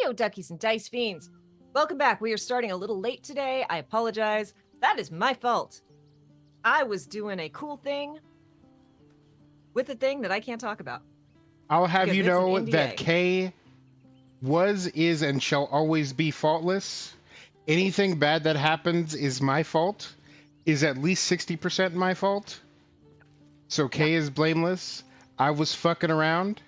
Heyo, duckies and dice fiends. Welcome back. We are starting a little late today. I apologize. That is my fault. I was doing a cool thing with a thing that I can't talk about. I'll have Because you it's an know NDA. that Kay was, is, and shall always be faultless. Anything bad that happens is my fault, is at least 60% my fault. So Kay is blameless. I was fucking around.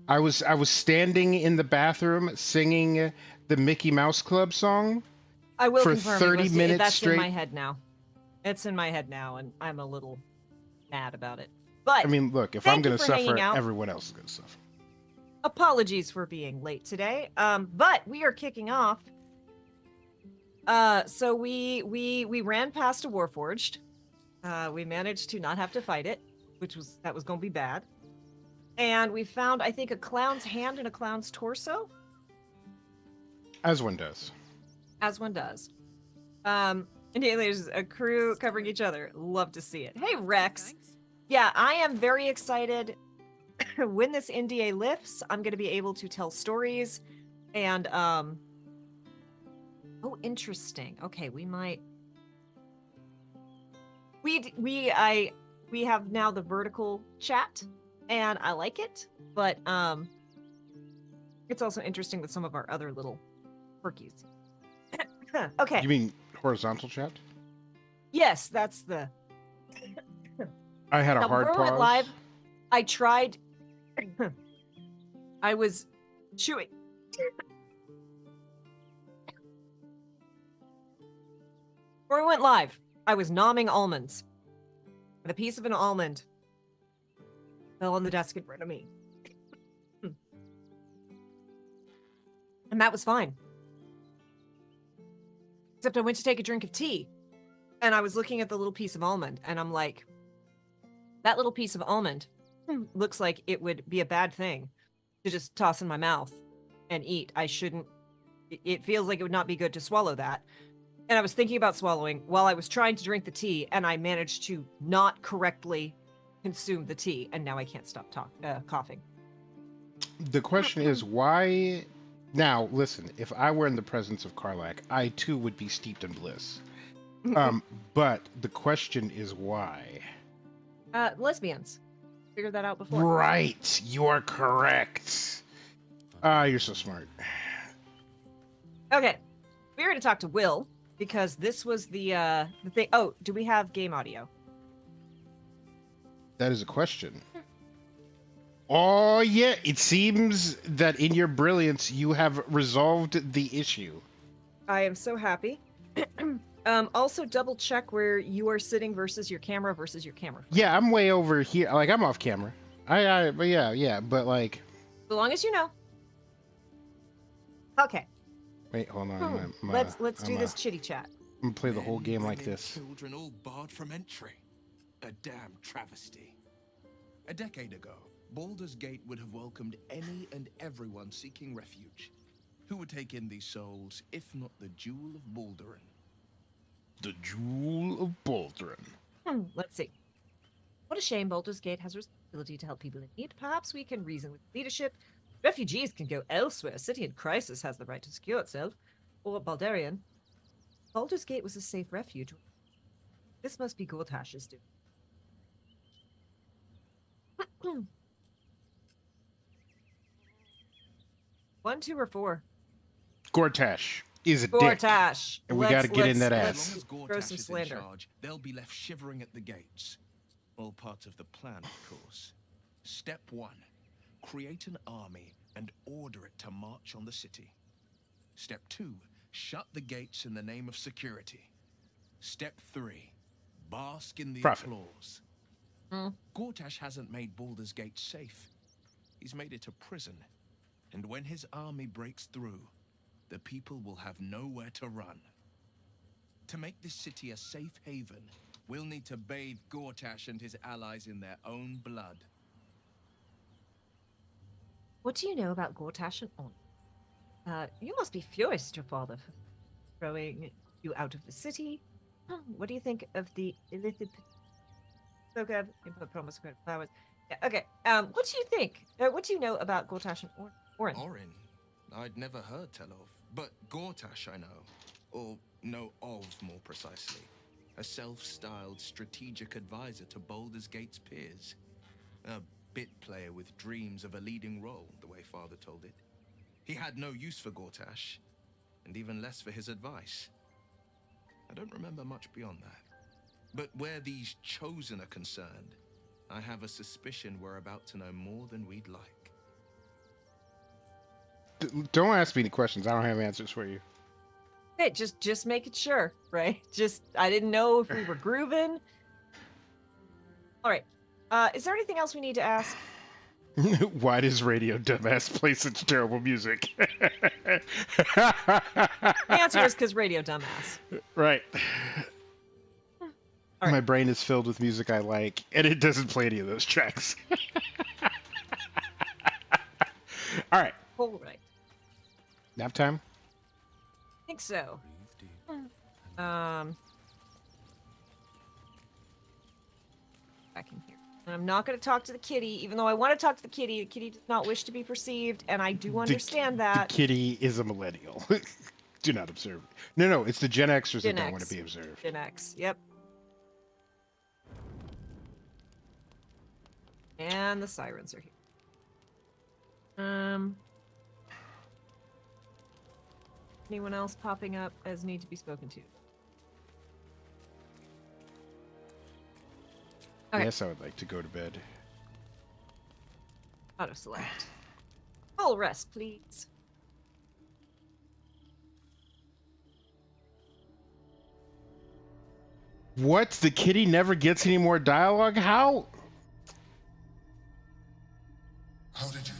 I was standing in the bathroom singing the Mickey Mouse Club song. I will for confirm 30 minutes that's straight. in my head now. It's in my head now, and I'm a little mad about it. But I mean, look, if thank I'm going you to for hanging suffer, out. everyone else is going to suffer. Apologies for being late today. But we are kicking off. So we ran past a Warforged. We managed to not have to fight it, that was going to be bad. And we found, I think, a clown's hand and a clown's torso. As one does. As one does. And there's a crew covering each other. Love to see it. Hey, Rex. Yeah, I am very excited. When this NDA lifts, I'm going to be able to tell stories. And, oh, interesting. Okay, we might... We have now the vertical chat, and I like it, but it's also interesting with some of our other little perkies. Okay. You mean horizontal chat? Yes, that's the... I had a now, hard before we pause. went live, I tried... I was chewing... Before we went live, I was nomming almonds. And a piece of an almond fell on the desk in front of me. And that was fine. Except I went to take a drink of tea, and I was looking at the little piece of almond, and I'm like, that little piece of almond looks like it would be a bad thing to just toss in my mouth and eat. I shouldn't. It feels like it would not be good to swallow that. And I was thinking about swallowing while I was trying to drink the tea, and I managed to not correctly consume the tea, and now I can't stop coughing. The question is, why... Now, listen, if I were in the presence of Karlach, I too would be steeped in bliss. But the question is why? Lesbians. Figured that out before. Right, you are correct. You're so smart. Okay, we're going to talk to Will, because this was the thing. Oh, do we have game audio? That is a question. Oh, yeah, it seems that in your brilliance, you have resolved the issue. I am so happy. Also, double check where you are sitting versus your camera frame. Yeah, I'm way over here. Like, I'm off camera. But yeah, but like... So long as you know. Okay. Wait, hold on. Let's do this chitty chat. I'm gonna play the whole game like this. Children all barred from entry. A damn travesty. A decade ago, Baldur's Gate would have welcomed any and everyone seeking refuge. Who would take in these souls, if not the Jewel of Baldurin? The Jewel of Baldurin. Let's see. What a shame Baldur's Gate has a responsibility to help people in need. Perhaps we can reason with leadership. Refugees can go elsewhere. A city in crisis has the right to secure itself. Or Baldurian. Baldur's Gate was a safe refuge. This must be Gortash's doing. 1, 2, or 4? Gortash is a dick. Gortash. And we gotta get in that ass. As long as throw Gortash some is in slander. charge, they'll be left shivering at the gates. All part of the plan, of course. Step 1. Create an army and order it to march on the city. Step 2. Shut the gates in the name of security. Step 3. Bask in the applause. Gortash hasn't made Baldur's Gate safe. He's made it a prison. And when his army breaks through, the people will have nowhere to run. To make this city a safe haven, we'll need to bathe Gortash and his allies in their own blood. What do you know about Gortash and On? You must be furious at your father for throwing you out of the city. What do you think of the illicit Sokav input promise flowers? Yeah, okay. What do you think? What do you know about Gortash and Orin? Orin? I'd never heard tell of. But Gortash I know. Or know of, more precisely. A self-styled strategic advisor to Baldur's Gate's peers. A bit player with dreams of a leading role, the way Father told it. He had no use for Gortash, and even less for his advice. I don't remember much beyond that. But where these chosen are concerned, I have a suspicion we're about to know more than we'd like. Don't ask me any questions. I don't have answers for you. Hey, just making sure, right? I didn't know if we were grooving. All right. Is there anything else we need to ask? Why does Radio Dumbass play such terrible music? The answer is because Radio Dumbass. Right. All right. My brain is filled with music I like, and it doesn't play any of those tracks. All right. All right. Nap time? I think so. Back in here. And I'm not going to talk to the kitty, even though I want to talk to the kitty. The kitty does not wish to be perceived, and I do understand that. The kitty is a millennial. Do not observe. No, it's the Gen Xers that don't want to be observed. Gen X, yep. And the sirens are here. Anyone else popping up as need to be spoken to? Okay. Yes, I would like to go to bed. Auto select. Full rest, please. What? The kitty never gets any more dialogue? How? How did you?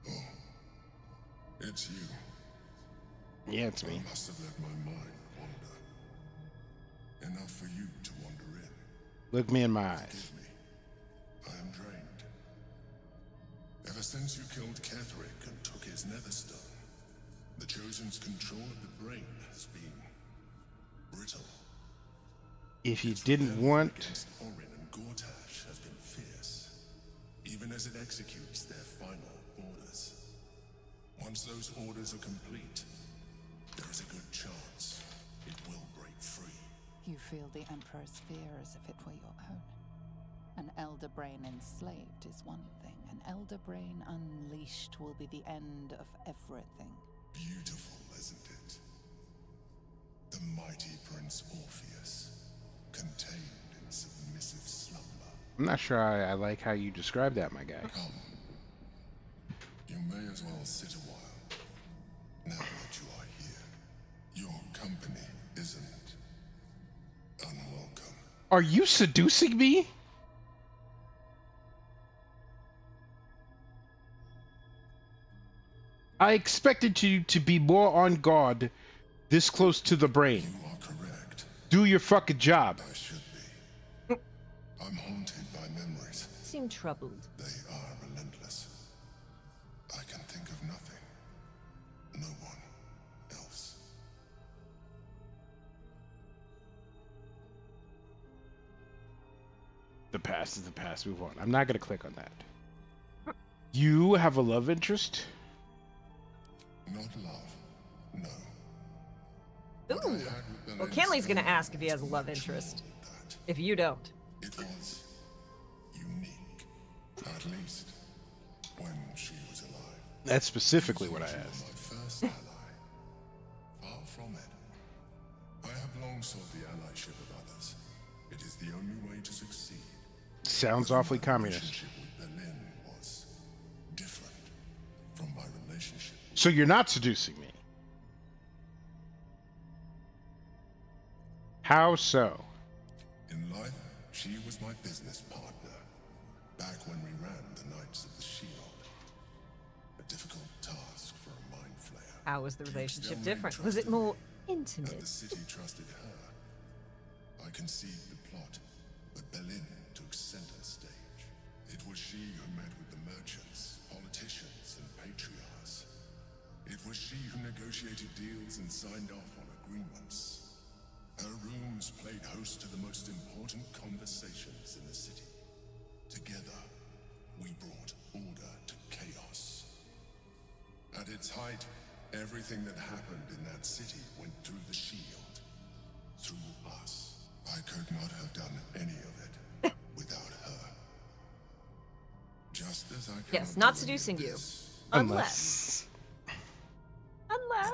Oh, it's you. Yeah, it's me. I must have let my mind wander. Enough for you to wander in. Look me in my eyes. Forgive me. I am drained. Ever since you killed Ketherick and took his netherstone, the Chosen's control of the brain has been brittle. If you Its didn't rebellion want... against Orin and Gortash has been fierce, even as it executes their final orders. Once those orders are complete, there is a good chance it will break free. You feel the Emperor's fear as if it were your own. An elder brain enslaved is one thing. An elder brain unleashed will be the end of everything. Beautiful, isn't it? The mighty Prince Orpheus, contained in submissive slumber. I'm not sure I like how you describe that, my guy. Come. You may as well sit a while. Now that you are here, your company isn't unwelcome. Are you seducing me? I expected you to be more on guard this close to the brain. You are correct. Do your fucking job. I should be. I'm haunted by memories. Seem troubled. They are relentless. I can think of nothing. No one else. The past is the past. Move on. I'm not going to click on that. You have a love interest? Not love. No. What I Ooh. had with Well, Belen's Kenley's gonna family ask if he has a was love much interest. more than that. If you don't. It was unique. At least when she was alive. That's specifically what I You were asked. my first ally. Far from it. I have long sought the allyship of others. It is the only way to succeed. Sounds But awfully my communist. relationship with Belen was different from my relationship. So you're not seducing me? How so? In life, she was my business partner. Back when we ran the Knights of the Shield. A difficult task for a mind flayer. How was the Duke relationship Stelmane different? Was it trusted more me, and intimate? the city trusted her. I conceived the plot, but Belen took center stage. It was she who met with the merchants, politicians, and patriarchs. It was she who negotiated deals and signed off on agreements. Her rooms played host to the most important conversations in the city. Together, we brought order to chaos. its height, everything that happened in that city went through the shield. Through us. I could not have done any of it without her. Just as I cannot Yes, do not any of seducing you. this, Unless. now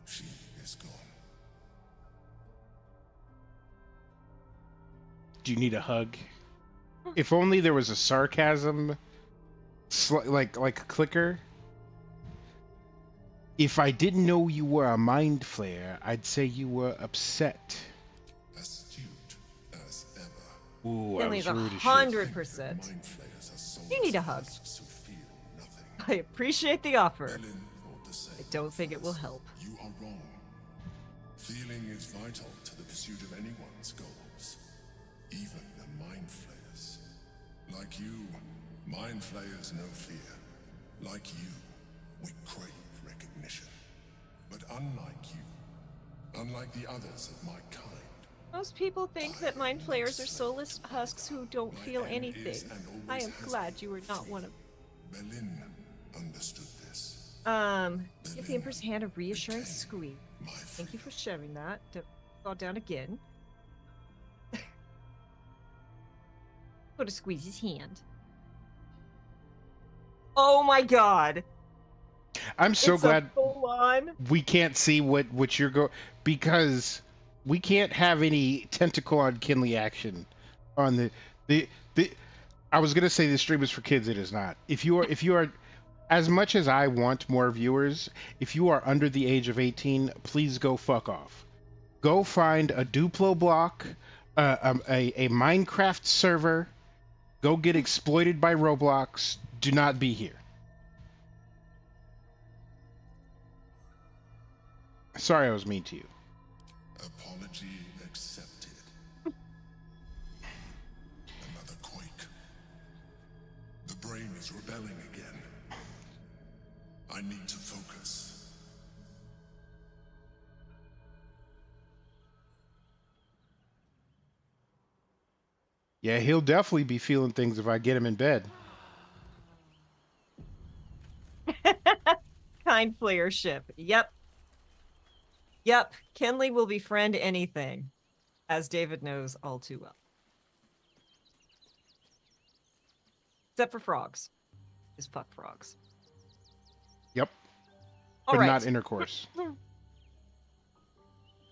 she is gone. Do you need a hug? If only there was a sarcasm, like a clicker. If I didn't know you were a mind flayer, I'd say you were upset. Astute as ever. Ooh, I Finley's was rude as shit. 100%. Mind flayers are soulless You need a hug. beasts who feel nothing. I appreciate the offer. Berlin thought the same I don't think it will first. help. You are wrong. Feeling is vital to the pursuit of anyone's goals, even the mind flayers. Like you, mind flayers know fear. Like you, we crave recognition. But unlike you, unlike the others of my kind, Most people think that mind flayers are soulless husks who don't feel anything. I am glad you were not one of Berlin understood this. Give the Emperor's hand a reassuring squeeze. My Thank you for sharing that. Don't fall down again. Go to squeeze his hand. Oh my god. I'm so It's glad a full on. we can't see what you're because we can't have any tentacle on Kinley action on the I was gonna say the stream is for kids. It is not. If you are as much as I want more viewers, if you are under the age of 18, please go fuck off. Go find a Duplo block, a Minecraft server. Go get exploited by Roblox. Do not be here. Sorry I was mean to you. apology accepted. Another quake. The brain is rebelling again. I need to focus. Yeah, he'll definitely be feeling things if I get him in bed. Kind flayer ship. Yep. Yep. Kenley will befriend anything, as David knows all too well. Except for frogs. Just fuck frogs. Yep. All But right. not intercourse.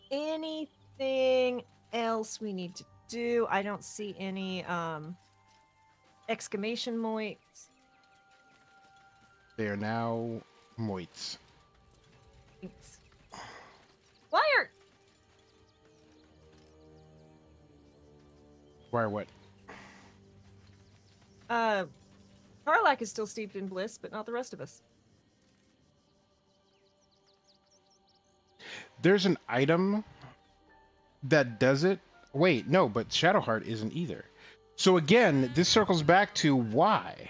Anything else we need to do? I don't see any exclamation points. They are now moits. Why are Why or what? Karlak is still steeped in bliss, but not the rest of us. There's an item that does it. Wait, no, but Shadowheart isn't either. So again, this circles back to why.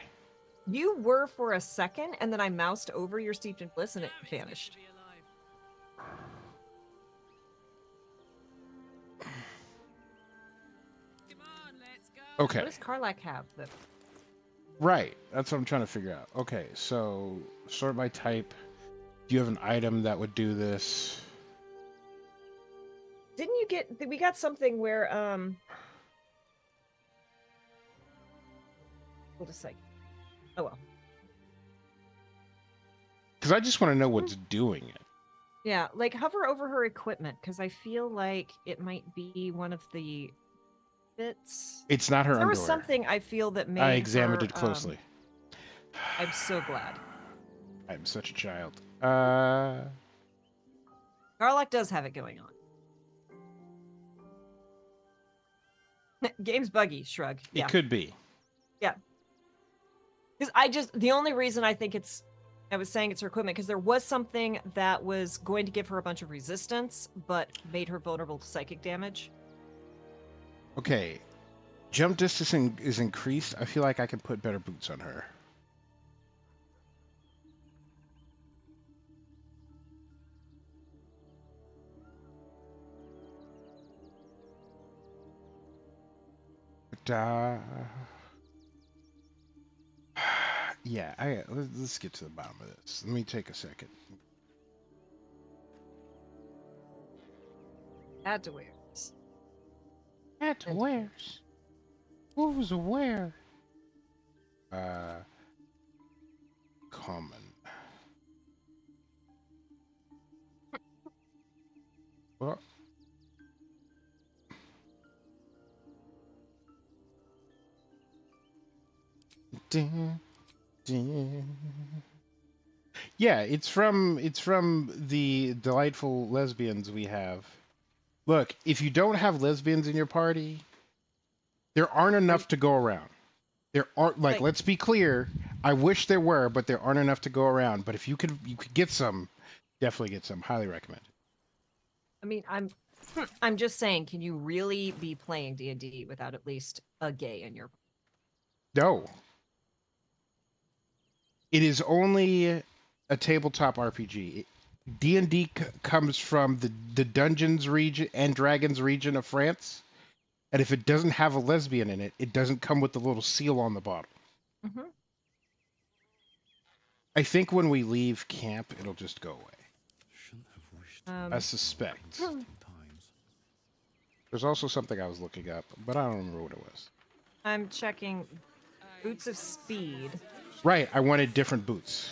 You were for a second, and then I moused over your steeped in bliss, and it vanished. Okay. What does Karlak have? That Right. That's what I'm trying to figure out. Okay, so sort by type. Do you have an item that would do this? didn't you get? We got something where We'll just like, oh well. Because I just want to know what's doing it. Yeah, like hover over her equipment because I feel like it might be one of the bits. It's not her There underwear. was something I feel that made I examined her, it closely. I'm so glad. I'm such a child. Garlock does have it going on. Game's buggy, shrug. Yeah. It could be. Yeah. Because the only reason I think I was saying it's her equipment, because there was something that was going to give her a bunch of resistance, but made her vulnerable to psychic damage. Okay. Jump distance is increased. I feel like I can put better boots on her. But, Yeah, let's get to the bottom of this. Let me take a second. Add to wares. At where's? Who's where? Common. Well, dun, dun. Yeah, it's from the delightful lesbians we have. Look, if you don't have lesbians in your party, there aren't enough to go around. There aren't Like, let's be clear. I wish there were, but there aren't enough to go around. But if you could get some, definitely get some. Highly recommend. I mean, I'm just saying, can you really be playing D&D without at least a gay in your? No, it is only a tabletop RPG. D&D comes from the Dungeons region and Dragons region of France, and if it doesn't have a lesbian in it, it doesn't come with the little seal on the bottle. Mm-hmm. I think when we leave camp, it'll just go away. I suspect. There's also something I was looking up, but I don't remember what it was. I'm checking boots of speed. Right, I wanted different boots.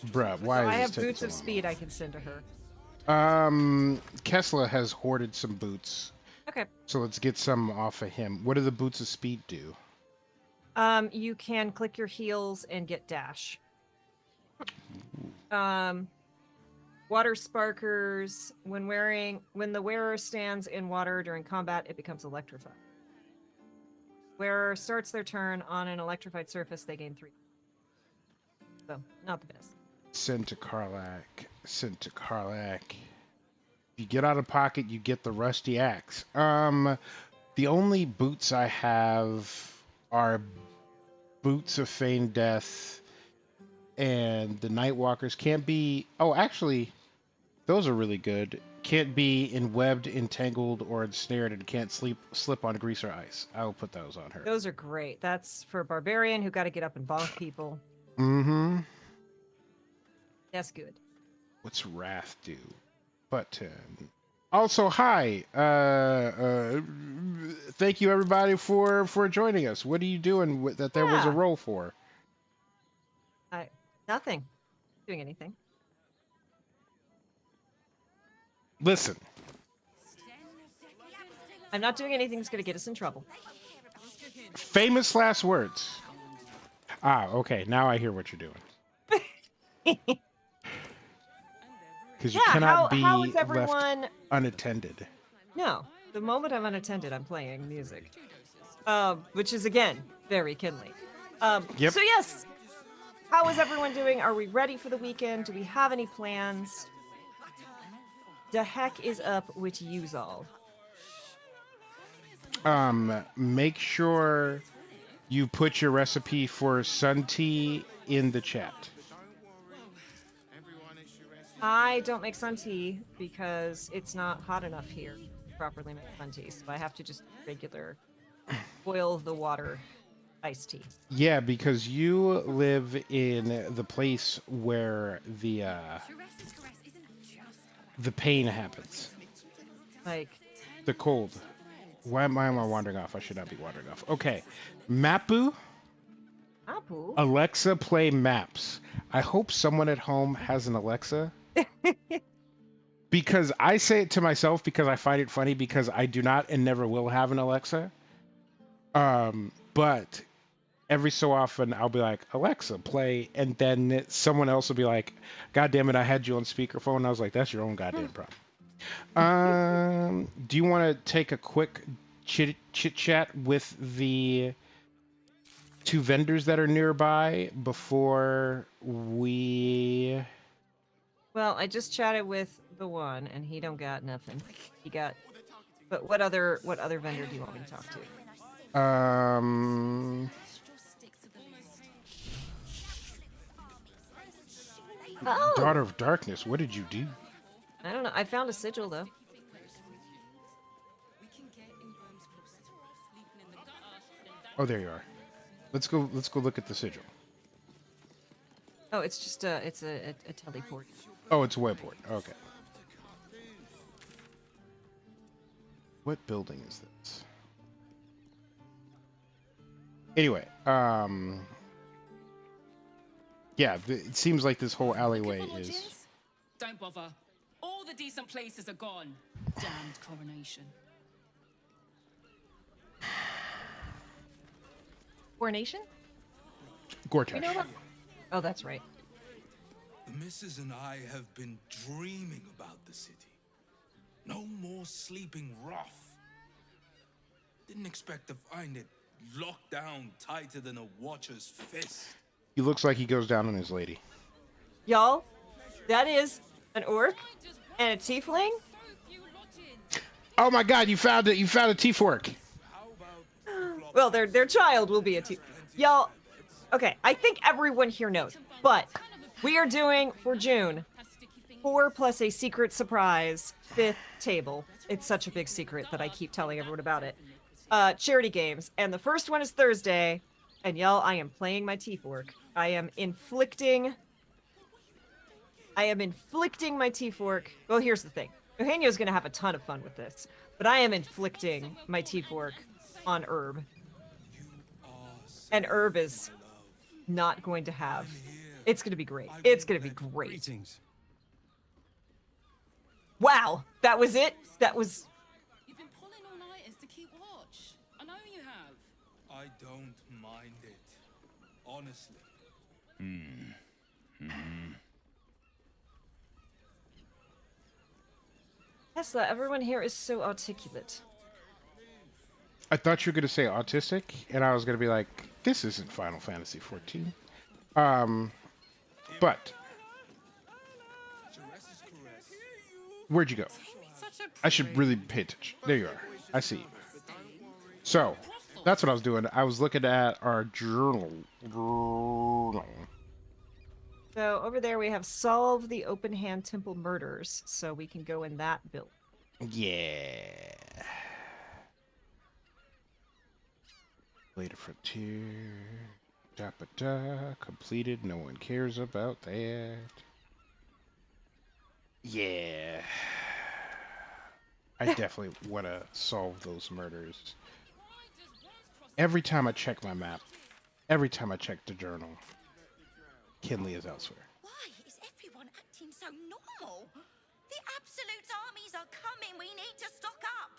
Bruh, why is I this have taking boots so of long? speed I can send to her. Kessler has hoarded some boots, Okay. so let's get some off of him. What do the boots of speed do? You can click your heels and get dash. Water sparkers. When the wearer stands in water during combat, it becomes electrified. Wearer starts their turn on an electrified surface, they gain 3. So, not the best. Send to Karlak. Send to Karlak. If you get out of pocket, you get the rusty axe. The only boots I have are boots of feigned death, and the Nightwalkers can't be. Oh, actually, those are really good. Can't be enwebbed, entangled, or ensnared, and can't slip on grease or ice. I will put those on her. Those are great. That's for a barbarian who got to get up and bonk people. Mm-hmm. That's good. What's Wrath do? Button. Also, hi. Thank you everybody for joining us. What are you doing that there was a Yeah. roll for? Nothing. Doing anything. Listen. I'm not doing anything that's going to get us in trouble. Famous last words. Ah, okay. Now I hear what you're doing. Because you cannot how be is everyone? left unattended. No, the moment I'm unattended, I'm playing music, which is again very kindly. Yep. So yes, how is everyone doing? Are we ready for the weekend? Do we have any plans? The heck is up with yous all? Make sure you put your recipe for sun tea in the chat. I don't make sun tea because it's not hot enough here to properly make sun tea, so I have to just regular boil the water iced tea. Yeah, because you live in the place where the pain happens. Like, The cold. Why am I wandering off? I should not be wandering off. Okay. Mapu. Apu? Alexa, play maps. I hope someone at home has an Alexa. Because I say it to myself because I find it funny because I do not and never will have an Alexa. But every so often I'll be like, Alexa, play, and then someone else will be like, God damn it, I had you on speakerphone. And I was like, that's your own goddamn problem. Do you want to take a quick chit chat with the 2 vendors that are nearby before we? Well, I just chatted with the one, and he don't got nothing. He got. But what other vendor do you want me to talk to? Oh, Daughter of Darkness. What did you do? I don't know. I found a sigil though. Oh, there you are. Let's go look at the sigil. Oh, it's just a teleport. Oh, it's a webport. Okay. What building is this? Anyway, yeah, it seems like this whole alleyway is. Don't bother. All the decent places are gone. Damned coronation. Coronation? Gortash. You know about... Oh, that's right. The missus and I have been dreaming about the city. No more sleeping rough. Didn't expect to find it locked down tighter than a watcher's fist. He looks like he goes down on his lady. Y'all, that is an orc and a tiefling. Oh my God! You found it! You found a T-fork. Well, their child will be a tiefling. Y'all, okay, I think everyone here knows, but we are doing for June 4 plus a secret surprise 5th table. It's such a big secret that I keep telling everyone about it. Charity games, and the first one is Thursday. And y'all, I am playing my T-fork. I am inflicting my T-fork. Well, here's the thing. Eugenio's gonna have a ton of fun with this, but I am inflicting my T-fork on Herb. And Herb is not going to have. It's gonna be great. It's gonna be great. Wow, that was it? That was... You've been pulling all-nighters to keep watch. I know you have. I don't mind it. Honestly. Tesla, everyone here is so articulate. I thought you were gonna say autistic, and I was gonna be like, "This isn't Final Fantasy 14." But where'd you go? I should really pay attention. There you are. I see you. So that's what I was doing. I was looking at our journal. So over there we have solve the open hand temple murders, so we can go in that build. Yeah. Later Frontier. Da-ba-da. Completed. No one cares about that. Yeah. I definitely want to solve those murders. Every time I check my map, every time I check the journal, Kinley is elsewhere. Why is everyone acting so normal? The Absolute's armies are coming. We need to stock up.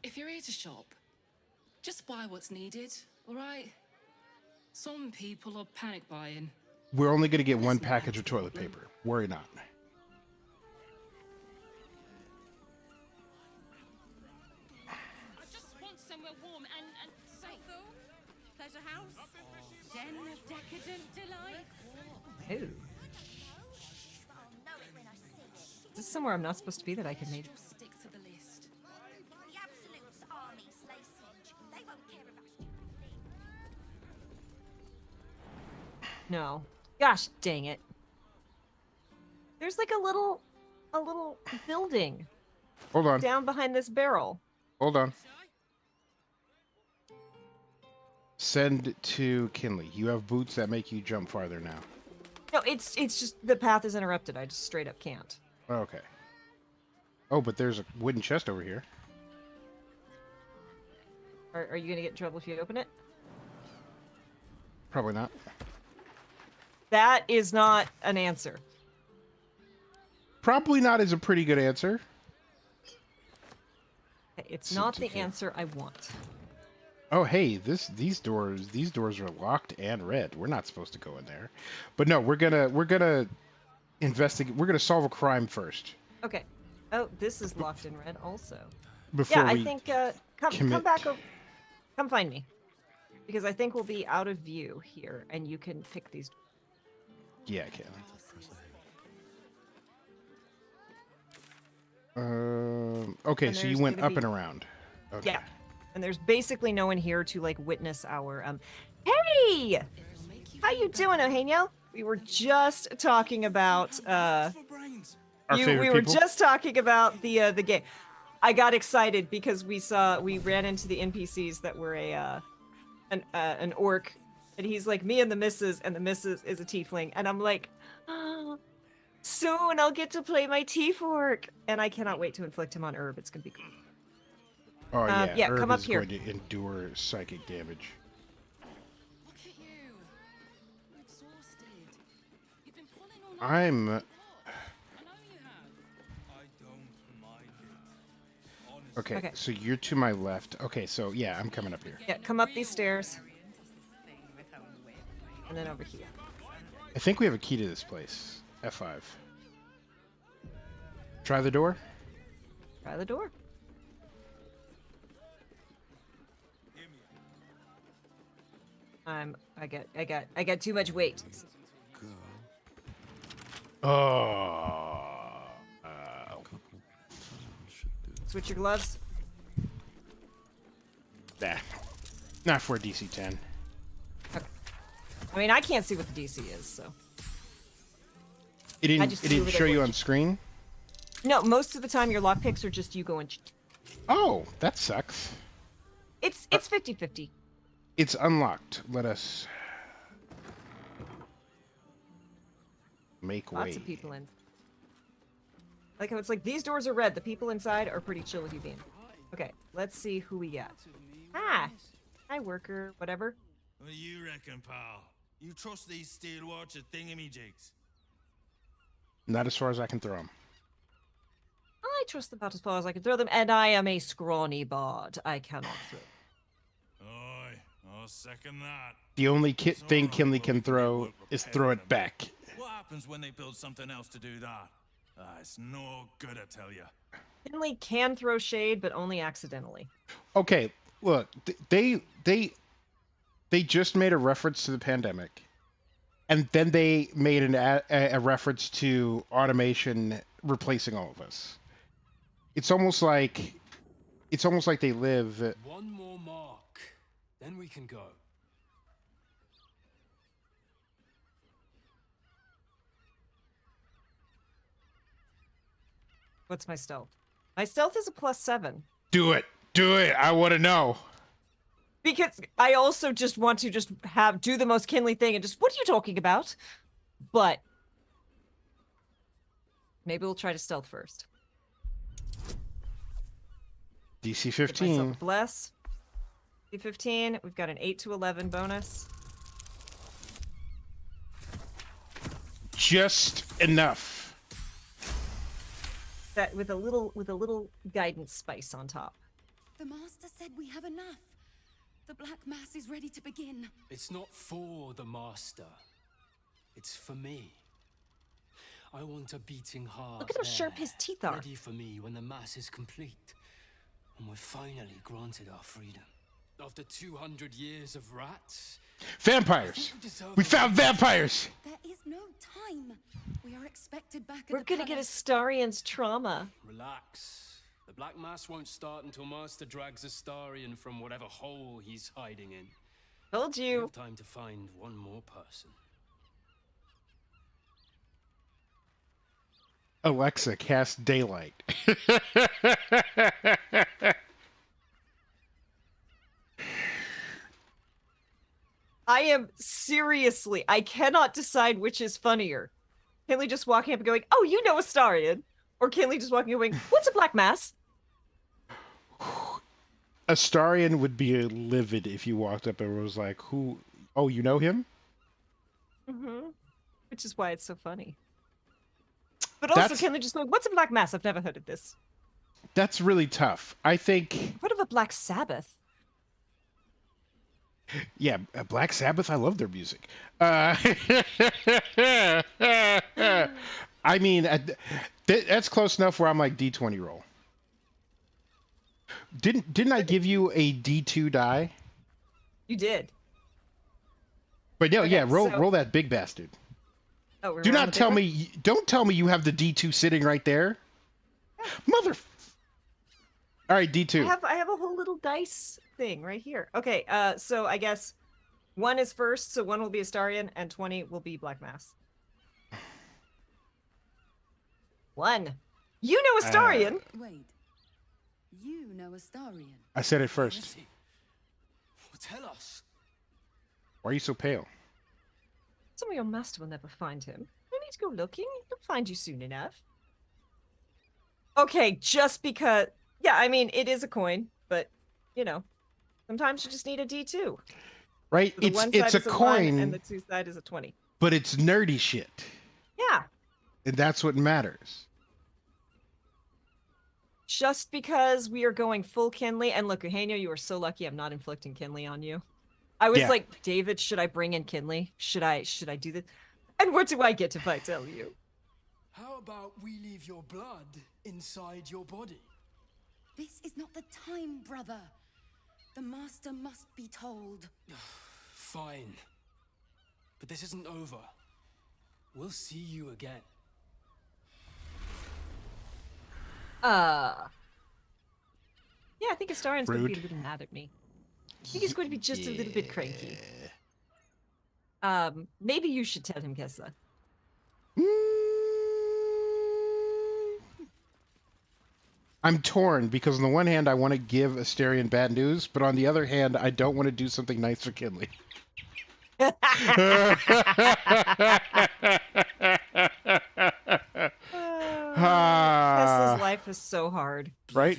If you're here to shop, just buy what's needed, all right? Some people are panic buying. We're only going to get one package of toilet paper. Worry not. I just want somewhere warm and safe. Pleasure house. Den of decadent delight. Ooh. Is this somewhere I'm not supposed to be that I can maybe... Stick to the list. The Absolute's armies lay siege. They won't care about you. No. Gosh dang it. There's like a little building Hold on. down behind this barrel. Hold on. Send to Kinley. You have boots that make you jump farther now. No, it's just the path is interrupted. I just straight up can't. Okay. Oh, but there's a wooden chest over here. Are you gonna get in trouble if you open it? Probably not. That is not an answer. Probably not is a pretty good answer. It's not the answer I want. Oh, hey, these doors are locked and red. We're not supposed to go in there. But no, we're gonna investigate. We're gonna solve a crime first. Okay. Oh, this is locked in red also. Before Yeah, I we think come commit. back over. Come find me. Because I think we'll be out of view here and you can pick these. Yeah, I can. Okay, And so you there's went gonna up be- and around. Okay. Yeah. And there's basically no one here to like witness our Hey! How you doing, Eugenio? We were just talking about Our we favorite were people? just talking about the game. I got excited because we ran into the NPCs that were an orc, and he's like, me and the missus is a tiefling, and I'm like, oh, soon I'll get to play my tief orc, and I cannot wait to inflict him on Herb. It's gonna be cool. Oh yeah, yeah, Herb come up is here. going to endure psychic damage. Look at you. You're exhausted. You've been pulling all night. I'm. I know you have. I don't mind it. Honestly. Okay, Okay. so you're to my left. Okay, so yeah, I'm coming up here. Yeah, come up these stairs, and then over here. I think we have a key to this place. F5. Try the door. Try the door. I got too much weight. Oh. Switch your gloves. Nah. Not for a DC 10. Okay. I mean, I can't see what the DC is, so. It I didn't. just It see didn't where they show you were. on screen. No, most of the time your lockpicks are just you going. Oh, that sucks. It's 50-50. It's unlocked. Let us make way. Lots of people in. Like how it's like these doors are red. The people inside are pretty chill with you being. Okay, let's see who we got. Ah, hi worker, whatever. What do you reckon, pal? You trust these steel watcher thingamajigs? Not as far as I can throw them. I trust them about as far as I can throw them, and I am a scrawny bard. I cannot throw. Aye, I'll second that. The only thing alright, Kinley we'll can get throw work is repairing throw them. it back. What happens when they build something else to do that? It's no good, I tell you. Finley can throw shade, but only accidentally. Okay, look, they just made a reference to the pandemic, and then they made a reference to automation replacing all of us. It's almost like they live. One more mark, then we can go. What's my stealth? My stealth is a +7. Do it. I want to know. Because I also just want to do the most Kinley thing and just, what are you talking about? But maybe we'll try to stealth first. DC Give 15. myself a bless. D15. We've got an 8 to 11 bonus. Just enough. That with a little guidance spice on top. The Master said we have enough. The Black Mass is ready to begin. It's not for the Master. It's for me. I want a beating heart. Look at how sharp his teeth are. Ready for me when the Mass is complete. And we're finally granted our freedom. After 200 years of rats. Vampires. We found vampires. There is no time. We are expected back at We're the gonna get palace. Astarian's trauma. Relax. The Black Mass won't start until Master drags Astarian from whatever hole he's hiding in. Told We you. have time to find one more person. Alexa, cast daylight. I am seriously, I cannot decide which is funnier. Kinley just walking up and going, oh, you know Astarian. Or Kinley just walking up and going, what's a Black Mass? Astarian would be livid if you walked up and was like, who? Oh, you know him? Mm-hmm. Which is why it's so funny. But also That's- Kinley just going, what's a Black Mass? I've never heard of this. That's really tough. I think, I've heard of a Black Sabbath. yeah, Black Sabbath, I love their music. I mean, that's close enough where I'm like D20 roll. Didn't I give you a D2 die? You did. But no, Okay, yeah, roll so- roll that big bastard. Oh, we're Do rolling not the big tell one? me. Don't tell me you have the D2 sitting right there, mother. All right, D2. I have a whole little dice thing right here. Okay, so I guess 1 is first, so 1 will be Astarian, and 20 will be Black Mass. 1. You know Astarian. Wait. You know Astarion. I said it Where is first. he? Well, tell us. Why are you so pale? Some of your master will never find him. No need to go looking. He'll find you soon enough. Okay, just because... Yeah, I mean, it is a coin, but, you know, sometimes you just need a D2. Right? So the one It's side a is a 1 and coin, the 2 side is a 20. but it's nerdy shit. Yeah. And that's what matters. Just because we are going full Kinley, and look, Eugenio, you are so lucky I'm not inflicting Kinley on you. I was Yeah. like, David, should I bring in Kinley? Should I do this? And what do I get if I tell you? How about we leave your blood inside your body? This is not the time, brother. The master must be told. Fine. But this isn't over. We'll see you again. Yeah, I think Astarion's going to be a Rude. little mad at me. I think he's going to be just a little bit cranky. Maybe you should tell him, Kessa. I'm torn because on the one hand I want to give Astarion bad news, but on the other hand I don't want to do something nice for Kinley. Kessa's life is so hard. Right?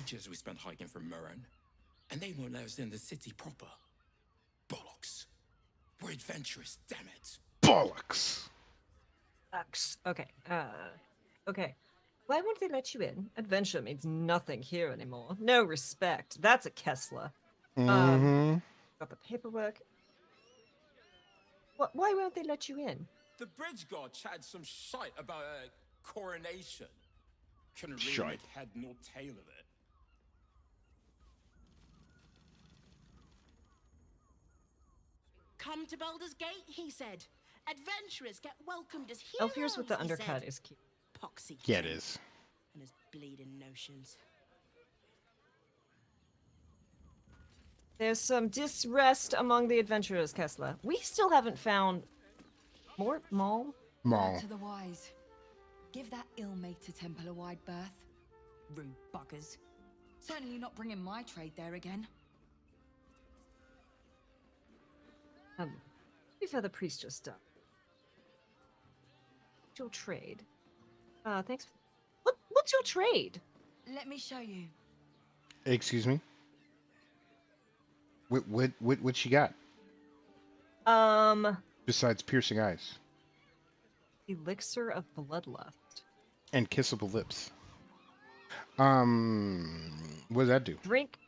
Ages we spent hiking from Murren, and they won't let us in the city proper. Bollocks. We're adventurous, damn it. Bollocks. Okay. Okay. Why won't they let you in? Adventure means nothing here anymore. No respect. That's a Kessler. Got the paperwork. What? Why won't they let you in? The bridge god chatted some shite about a coronation. Couldn't really Shite. make head nor tail of it. Come to Baldur's Gate, he said. Adventurers get welcomed as heroes. Elfier's with the he undercut said. is cute. Poxy. Yeah, it is. And his bleeding notions. There's some disrest among the adventurers, Kessler. We still haven't found more Maul. Word to the wise. Give that ill-mated temple a wide berth. Rude buggers. Certainly not bringing my trade there again. We've had the priest just done. Your trade. Thanks. What's your trade? Let me show you. Excuse me? What she got? Besides piercing eyes. Elixir of Bloodlust. And kissable lips. What does that do? Drink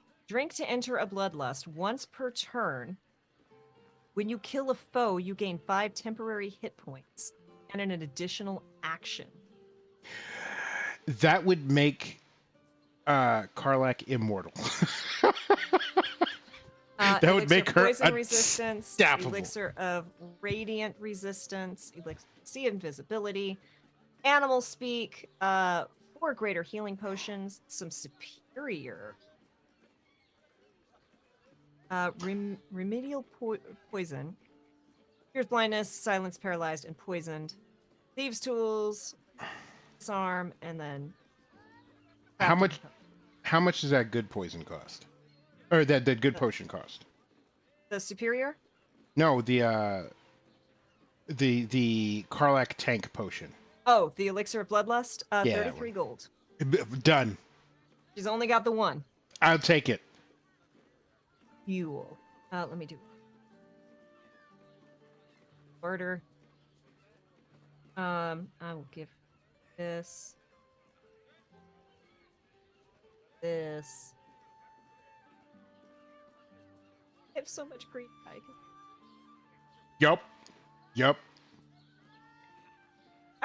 to enter a bloodlust once per turn. When you kill a foe, you gain 5 temporary hit points and an additional action. That would make Karlak immortal. That would make her poison resistance, unstoppable. elixir of radiant resistance, elixir see invisibility, animal speak, 4 greater healing potions, some superior remedial poison, cures blindness, silence paralyzed, and poisoned, thieves tools, disarm, and then How much does that good poison cost? Or that good potion cost? the superior. No, the Karlak tank potion. Oh, the elixir of bloodlust. Yeah, 33 gold. Done. She's only got the one. I'll take it. Fuel. Let me do order. I will give this. This. I have so much green. Yup. I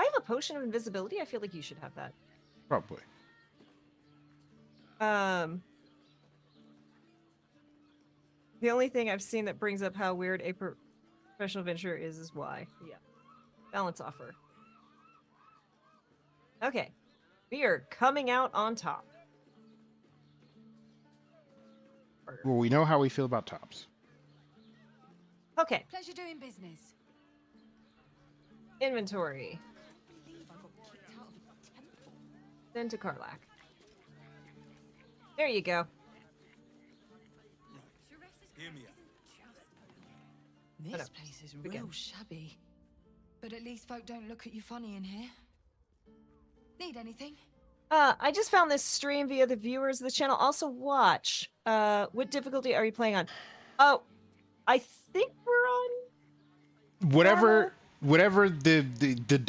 have a potion of invisibility. I feel like you should have that. Probably. The only thing I've seen that brings up how weird a professional adventurer is why. Yeah. Balance offer. Okay. We are coming out on top. Well, we know how we feel about tops. Okay. Pleasure doing business. Inventory. Then to Karlak. There you go. Hear me out. This place is real shabby. But at least folk don't look at you funny in here. Need anything? I just found this stream via the viewers of the channel. Also watch. What difficulty are you playing on? Oh, I think we're on Whatever the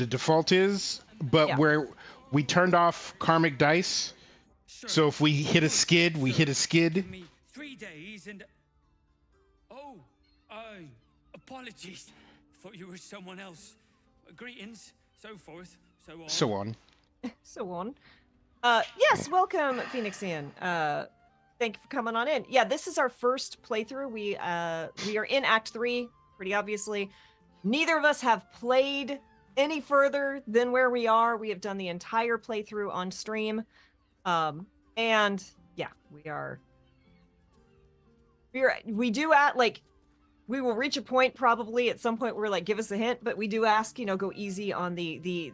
default is, but where we turned off karmic dice. So if we hit a skid, we hit a skid. 3 days and... Oh, apologies. Thought you were someone else. Greetings, so forth, so on. So on. So on. Yes, welcome, Phoenixian. Thank you for coming on in. Yeah, this is our first playthrough. We are in Act 3, pretty obviously. Neither of us have played any further than where we are. We have done the entire playthrough on stream. And yeah, we do at like, we will reach a point probably at some point where like, give us a hint, but we do ask, go easy on the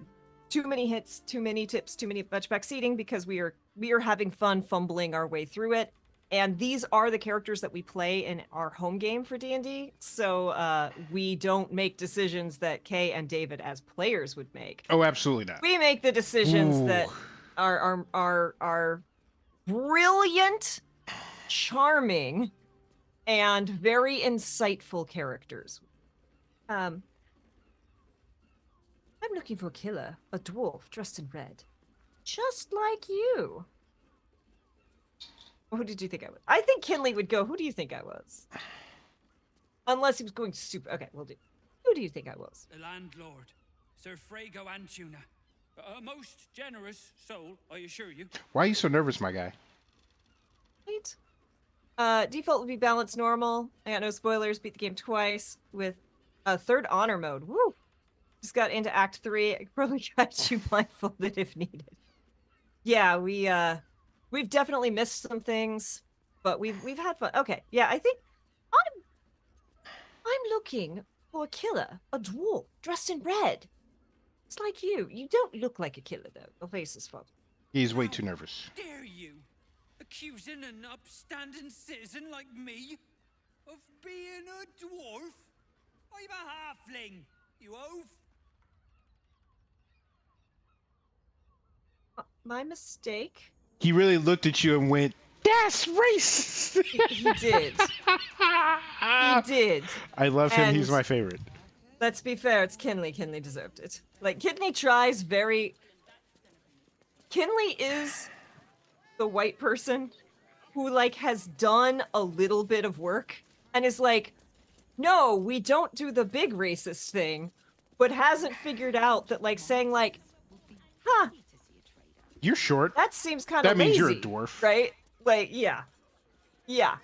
too many hits, too many tips, too many much backseating, because we are having fun fumbling our way through it. And these are the characters that we play in our home game for D&D. So we don't make decisions that Kay and David as players would make. Oh, absolutely not. We make the decisions that are brilliant, charming, and very insightful characters. I'm looking for a killer, a dwarf dressed in red. Just like you. Who did you think I was? I think Kinley would go, who do you think I was? Unless he was going super... Okay, we'll do. Who do you think I was? The landlord, Sir Frago Antuna. A most generous soul, I assure you. Why are you so nervous, my guy? Right. Default would be balanced normal. I got no spoilers. Beat the game twice with a third honor mode. Woo! Just got into Act 3. I could probably got you blindfolded if needed. Yeah, we've definitely missed some things, but we've had fun. Okay, yeah, I think I'm looking for a killer, a dwarf dressed in red. It's like you. You don't look like a killer though. Your face is fun. He's way too nervous. Dare you? Accusing an upstanding citizen like me of being a dwarf? I'm a halfling, you oaf. My mistake. He really looked at you and went, "That's racist." He did. He did. I love him. And he's my favorite. let's be fair, it's Kinley. Kinley deserved it. Like, Kinley tries very... Kinley is the white person who, like, has done a little bit of work and is like, no, we don't do the big racist thing, but hasn't figured out that, like, saying, like, huh, you're short. that seems kind of That means lazy, you're a dwarf. right? Like, yeah. Yeah.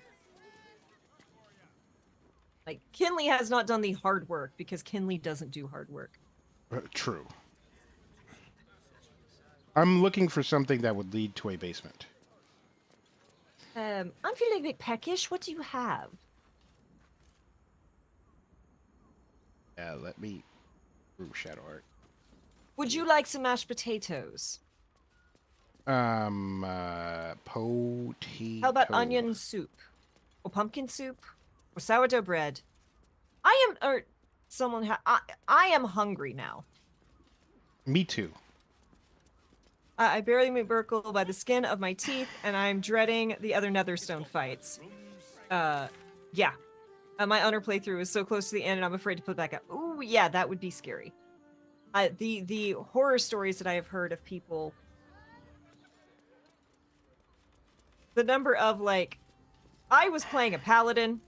Like, Kinley has not done the hard work because Kinley doesn't do hard work. True. I'm looking for something that would lead to a basement. I'm feeling a bit peckish. What do you have? Let me... Ooh, shadow art. Would you like some mashed potatoes? Potato... How about onion soup? Or pumpkin soup? Or sourdough bread? I am hungry now. Me too. I barely made Burkle by the skin of my teeth, and I'm dreading the other Netherstone fights. Yeah. My honor playthrough is so close to the end, and I'm afraid to put it back up. Ooh, yeah, that would be scary. The horror stories that I have heard of people... The number of, like... I was playing a paladin,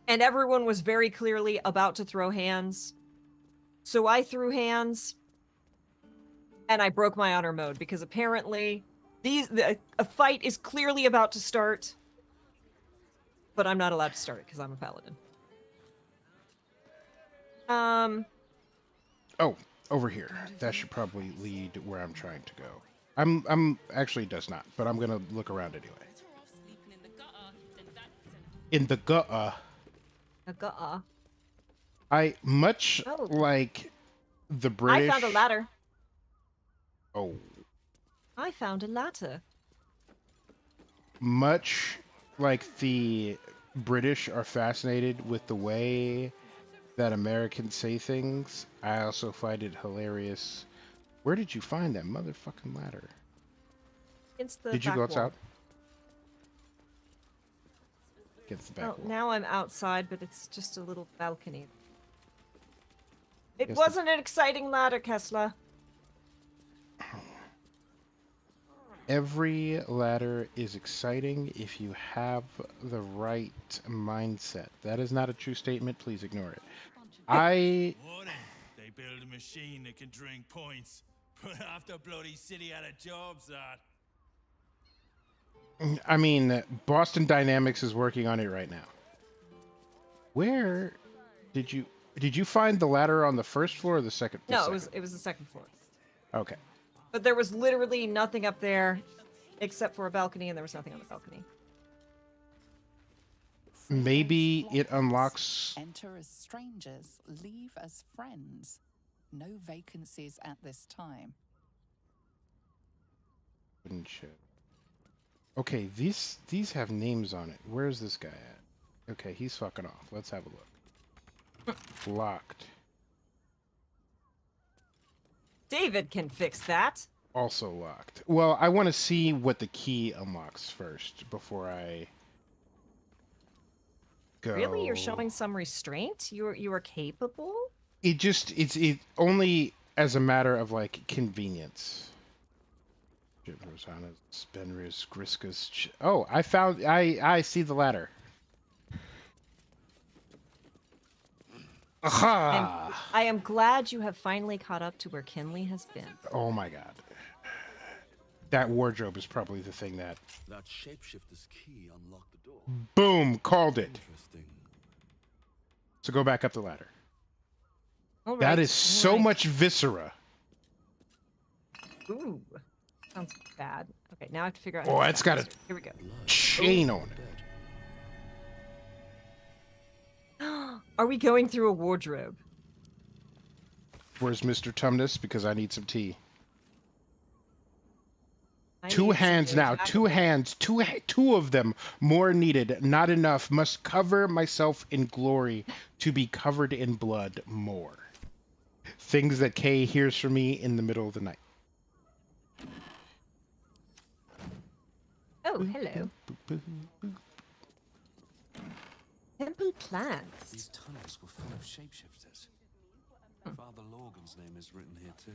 and everyone was very clearly about to throw hands. So I threw hands, and I broke my honor mode, because apparently a fight is clearly about to start, but I'm not allowed to start it because I'm a paladin. Oh, over here. That should probably lead where I'm trying to go. I'm actually it does not, but I'm gonna look around anyway. In the gutter. A gutter. Much like the British. I found a ladder. Oh. I found a ladder. much like the British are fascinated with the way that Americans say things, I also find it hilarious. Where did you find that motherfucking ladder? Against the Did you back go wall. outside? Against the back Well, wall. now I'm outside, but it's just a little balcony. It Yes, wasn't an exciting ladder, Kessler. Every ladder is exciting if you have the right mindset. That is not a true statement. Please ignore it. What if they build a machine that can drink points? Put half the bloody city out of jobs, that. I mean, Boston Dynamics is working on it right now. Where did you find the ladder on the first floor or the second? No, second? it was the second floor. Okay. But there was literally nothing up there except for a balcony, and there was nothing on the balcony. Maybe it unlocks. Enter as strangers, leave as friends. No vacancies at this time. Okay, these have names on it. Where's this guy at? Okay, he's fucking off. Let's have a look. Locked. David can fix that. Also locked. Well, I want to see what the key unlocks first before I go. Really? You're showing some restraint? You are capable? It's only as a matter of like convenience. Benris, Griskus. Oh, I see the ladder. Aha! I am glad you have finally caught up to where Kinley has been. Oh my god. That wardrobe is probably the thing that... That shapeshifter's key unlocked the door. Boom! Called it. Interesting. So go back up the ladder. All that right, is so right. much viscera. Ooh. Sounds bad. Okay, now I have to figure out... Oh, it's got a Here we go. chain on it. Are we going through a wardrobe? Where's Mr. Tumnus? Because I need some tea. I Two need hands some now. James Two hands. Two of them. More needed. Not enough. Must cover myself in glory to be covered in blood more. Things that Kay hears from me in the middle of the night. Oh, hello. Temple plants. These tunnels were full of shapeshifters. Father Lorgan's name is written here too.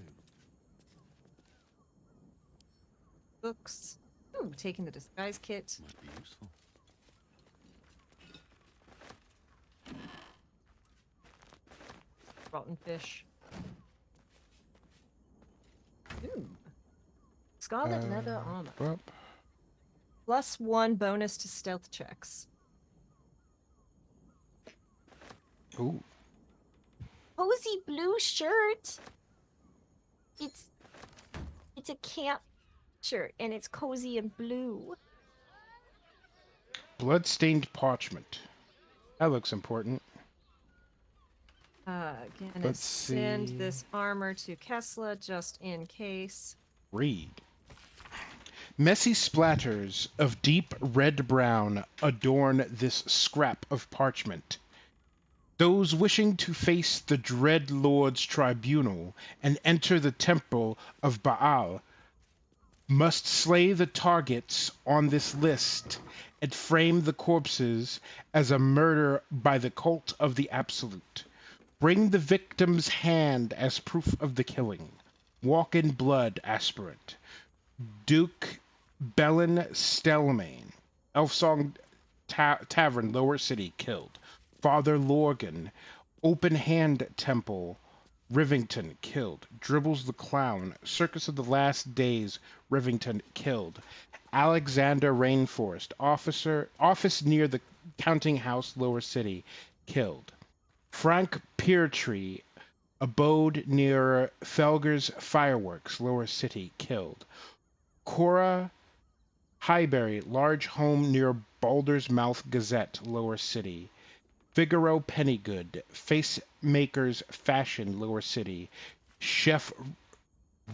Books. Ooh, taking the disguise kit. Might be useful. Rotten fish. Ooh. Scarlet leather armor. Well. +1 bonus to stealth checks. Ooh. Cozy blue shirt. It's a camp shirt, and it's cozy and blue. Bloodstained parchment. That looks important. Gonna Let's send see. this armor to Kessler just in case. Read. Messy splatters of deep red-brown adorn this scrap of parchment. Those wishing to face the dread Lord's tribunal and enter the temple of Baal must slay the targets on this list and frame the corpses as a murder by the cult of the Absolute. Bring the victim's hand as proof of the killing. Walk in blood aspirant. Duke Bellin Stelmane, Elfsong Tavern, Lower City, killed. Father Lorgan, Open Hand Temple, Rivington, killed. Dribbles the Clown, Circus of the Last Days, Rivington, killed. Alexander Rainforest, Office near the Counting House, Lower City, killed. Frank Peartree, Abode near Felger's Fireworks, Lower City, killed. Cora Highbury, large home near Baldur's Mouth Gazette, Lower City. Figaro Pennygood, Facemaker's Fashion, Lower City. Chef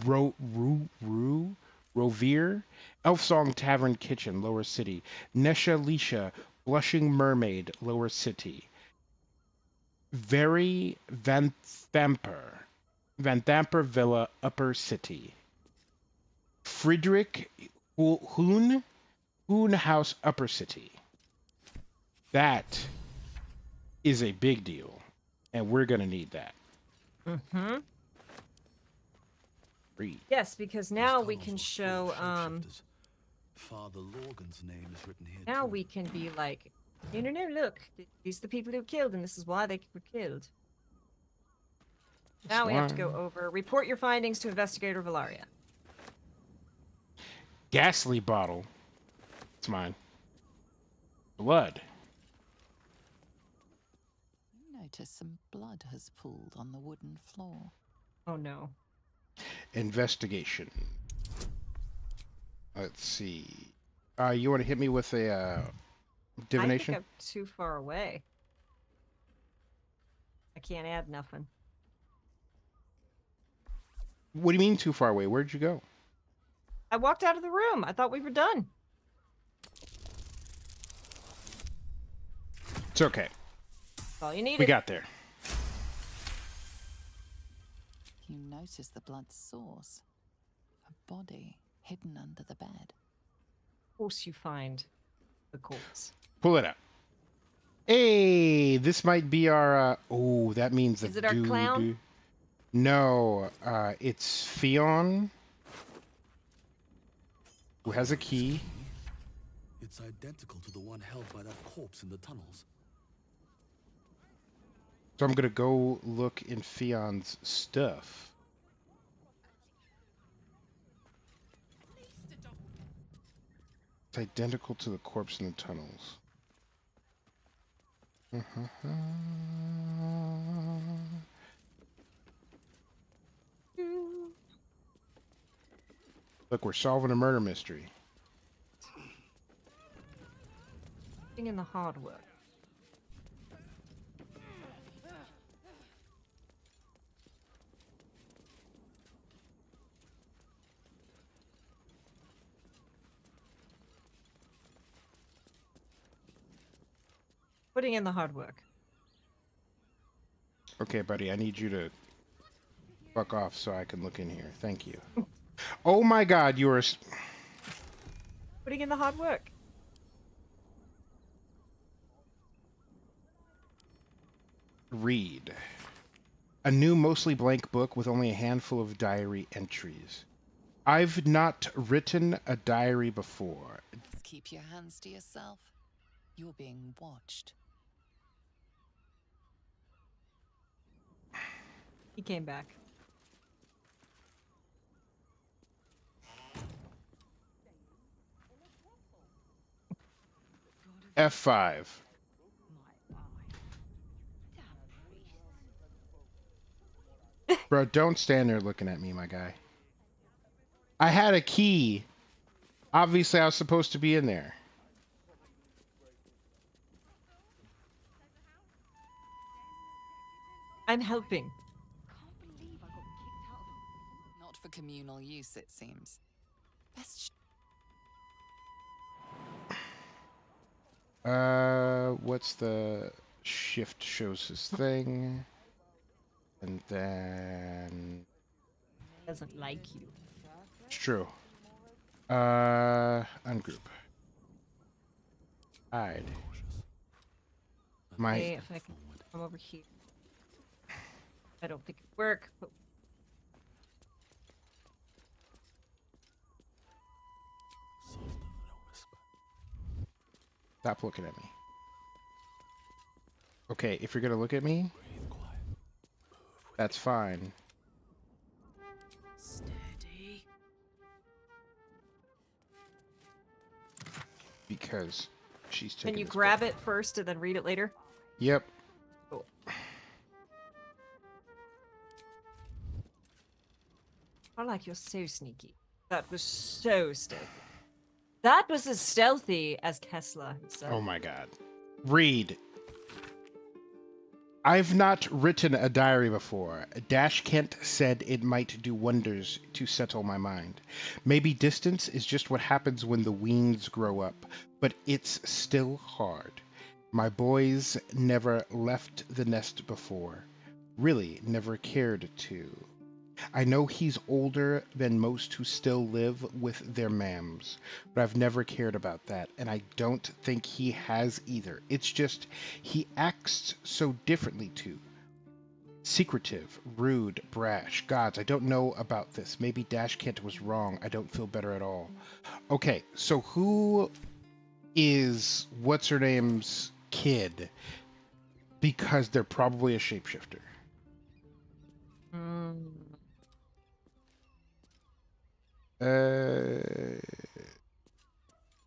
Rovere Elfsong Tavern Kitchen, Lower City. Nesha Lisha, Blushing Mermaid, Lower City. Very Van Thamper Villa, Upper City. Friedrich Hoon House, Upper City. That is a big deal, and we're going to need that. Mm-hmm. Read. Yes, because now we can show, Father Lorgan's name is written here now too. we can be like, no, look, these are the people who killed, and this is why they were killed. Now we have to go over, report your findings to Investigator Valaria. Ghastly bottle. It's mine. Blood. You notice some blood has pooled on the wooden floor. Oh no. Investigation. Let's see. You want to hit me with a divination? I think I'm too far away. I can't add nothing. What do you mean too far away? Where'd you go? I walked out of the room. I thought we were done. It's okay. That's all you needed. We got there. You notice the blood's source. A body hidden under the bed. Of course you find the corpse. Pull it out. Hey, this might be our. Oh, that means the Is it our clown? No, it's Fionn, who has a key. It's identical to the one held by that corpse in the tunnels. So I'm gonna go look in Fionn's stuff. It's identical to the corpse in the tunnels. Look, we're solving a murder mystery. Putting in the hard work. Putting in the hard work. Okay, buddy, I need you to fuck off so I can look in here. Thank you. Oh my god, you are... Putting in the hard work. Read. A new, mostly blank book with only a handful of diary entries. I've not written a diary before. Just keep your hands to yourself. You're being watched. He came back. F5. Bro, don't stand there looking at me, my guy. I had a key. Obviously, I was supposed to be in there. I'm helping. Not for communal use, it seems. Best. What's the shift shows his thing, and then Doesn't like you. it's true. Ungroup. Hide. My. Okay, if I can come over here. I don't think it'd work, but Stop looking at me. Okay, if you're gonna look at me, that's fine. Steady. Because she's taking. can you this grab book. it first and then read it later? Yep. Cool. I like you're so sneaky. That was so stealthy. That was as stealthy as Kessler himself. Oh my god. Read. I've not written a diary before. Dash Kent said it might do wonders to settle my mind. Maybe distance is just what happens when the weens grow up, but it's still hard. My boys never left the nest before. Really, never cared to. I know he's older than most who still live with their mams, but I've never cared about that, and I don't think he has either. It's just he acts so differently too. Secretive, rude, brash. Gods, I don't know about this. Maybe Dash Kent was wrong. I don't feel better at all. Okay, so who is what's her name's kid? Because they're probably a shapeshifter.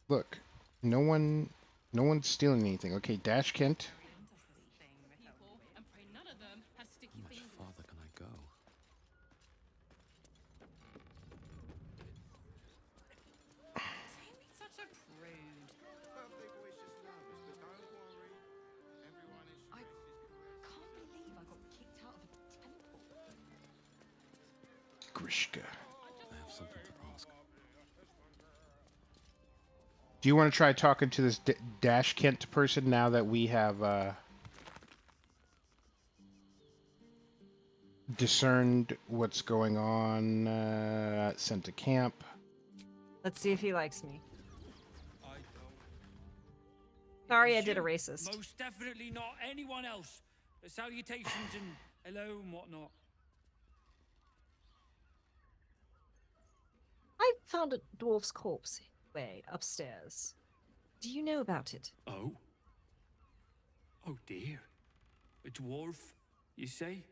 Look, no one's stealing anything. Okay, Dash Kent. How much farther can I go? Such a prude. I can't believe I got kicked out of a temple. Grishka. I have something to ask. Do you want to try talking to this Dash Kent person now that we have discerned what's going on? Sent to camp. Let's see if he likes me. Sorry, I did a racist. Most definitely not anyone else. The salutations and hello and whatnot. I found a dwarf's corpse way upstairs. Do you know about it? Oh? Oh dear. A dwarf, you say?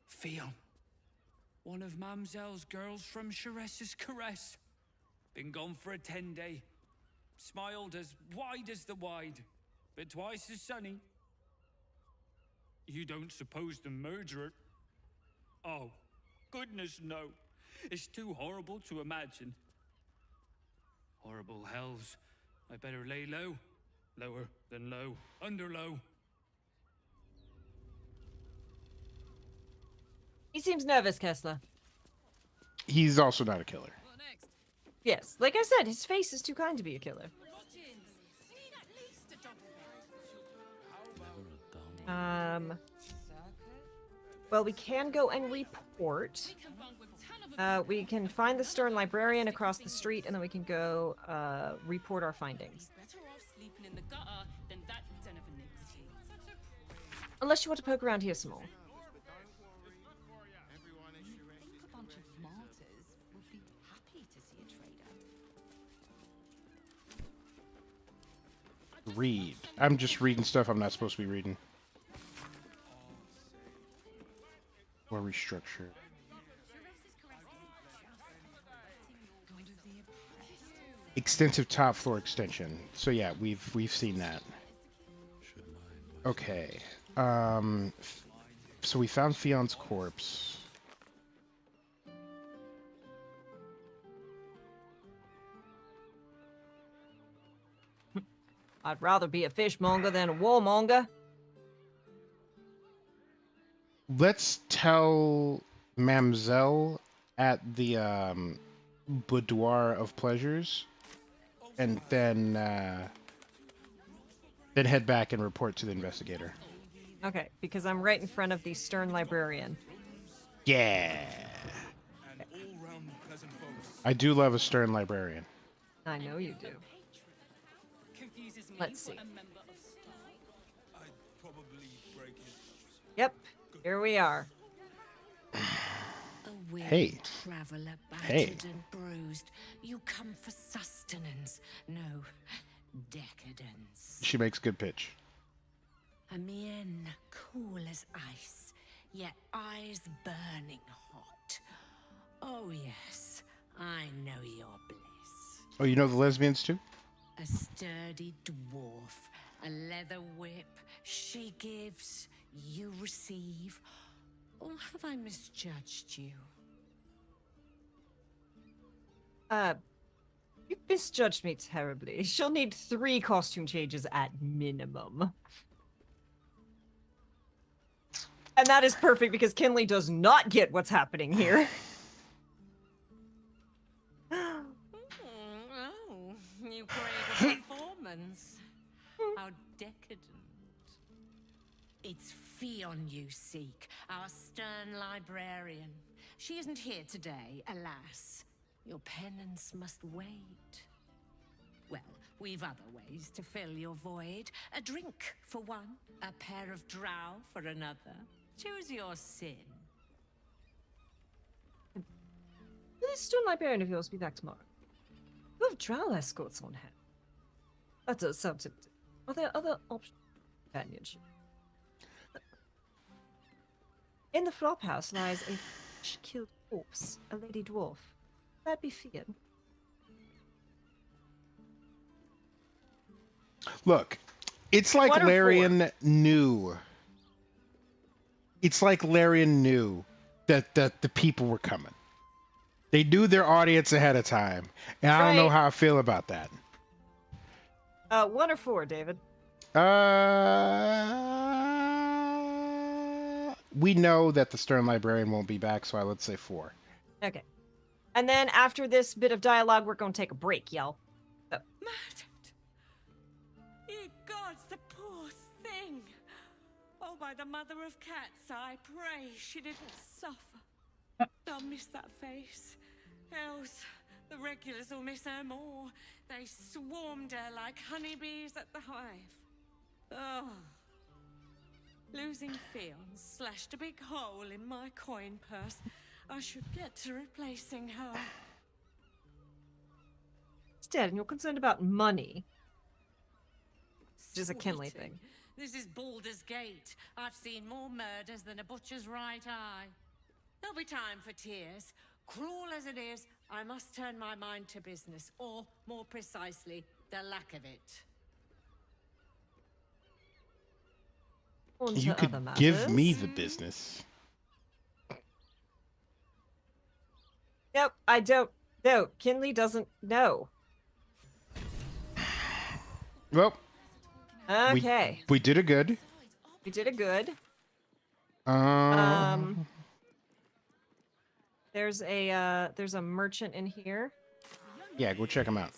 Fion. One of Mamselle's girls from Chares's Caress. Been gone for a 10-day. Smiled as wide as the wide, but twice as sunny. You don't suppose the murderer? Oh, goodness no. It's too horrible to imagine. Horrible hells. I better lay low. Lower than low. Under low. He seems nervous, Kessler. He's also not a killer. Yes, like I said, his face is too kind to be a killer. Well, we can go and report. We can find the stern librarian across the street, and then we can go report our findings. Unless you want to poke around here some more. A bunch of martyrs would be happy to see a trader. Read. I'm just reading stuff I'm not supposed to be reading. Or restructure. Extensive top floor extension. So yeah, we've seen that. Okay. So we found Fion's corpse. I'd rather be a fishmonger than a warmonger. Let's tell Mamselle at the Boudoir of Pleasures, and then head back and report to the investigator. Okay, because I'm right in front of the stern librarian. Yeah. I do love a stern librarian. I know you do. Let's see. Yep, here we are. Hey. Traveler, battered Hey. and bruised. You come for sustenance, no decadence. She makes good pitch. A mien cool as ice, yet eyes burning hot. Oh yes, I know your bliss. Oh, you know the lesbians too? A sturdy dwarf, a leather whip. She gives, you receive. Or have I misjudged you? You misjudged me terribly. She'll need 3 costume changes at minimum. And that is perfect because Kinley does not get what's happening here. Oh, you crave a performance. How decadent. It's Fionn you seek, our stern librarian. She isn't here today, alas. Your penance must wait. Well, we've other ways to fill your void. A drink for one, a pair of drow for another. Choose your sin. This stone librarian of yours be back tomorrow. You have drow escorts on hand. That does sound tempting. Are there other options? Companionship. In the flop house lies a killed corpse, a lady dwarf. That'd be Fionn. Look, it's like Larian knew. It's like Larian knew that the people were coming. They knew their audience ahead of time, and I don't know how I feel about that. 1 or 4, David? We know that the Stern Librarian won't be back, so let's say 4. Okay. And then after this bit of dialogue, we're going to take a break, y'all. So. Murdered! Ye gods, the poor thing! Oh, by the mother of cats, I pray she didn't suffer. I'll miss that face. Else, the regulars will miss her more. They swarmed her like honeybees at the hive. Oh. Losing Fionn slashed a big hole in my coin purse. I should get to replacing her. It's dead, and you're concerned about money. Which is a Kinley thing. This is Baldur's Gate. I've seen more murders than a butcher's right eye. There'll be time for tears. Cruel as it is, I must turn my mind to business, or, more precisely, the lack of it. You could give me the business. Nope, I don't know. Kinley doesn't know. Well, okay. We did a good. We did a good. There's a merchant in here. Yeah, go check him out.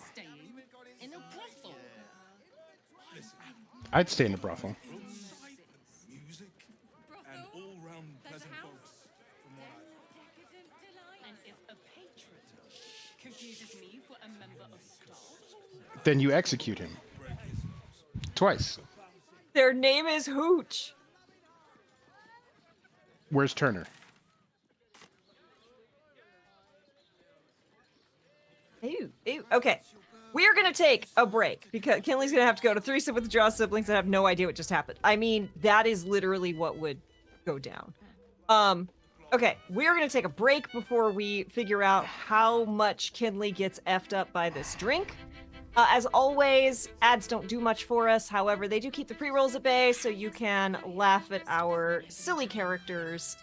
I'd stay in the brothel. Then you execute him. Twice. Their name is Hooch. Where's Turner? Ew, ew. Okay. We are going to take a break because Kinley's going to have to go to threesome with the Drow siblings that have no idea what just happened. I mean, that is literally what would go down. Okay, we're going to take a break before we figure out how much Kinley gets effed up by this drink. As always, ads don't do much for us. However, they do keep the pre-rolls at bay, so you can laugh at our silly characters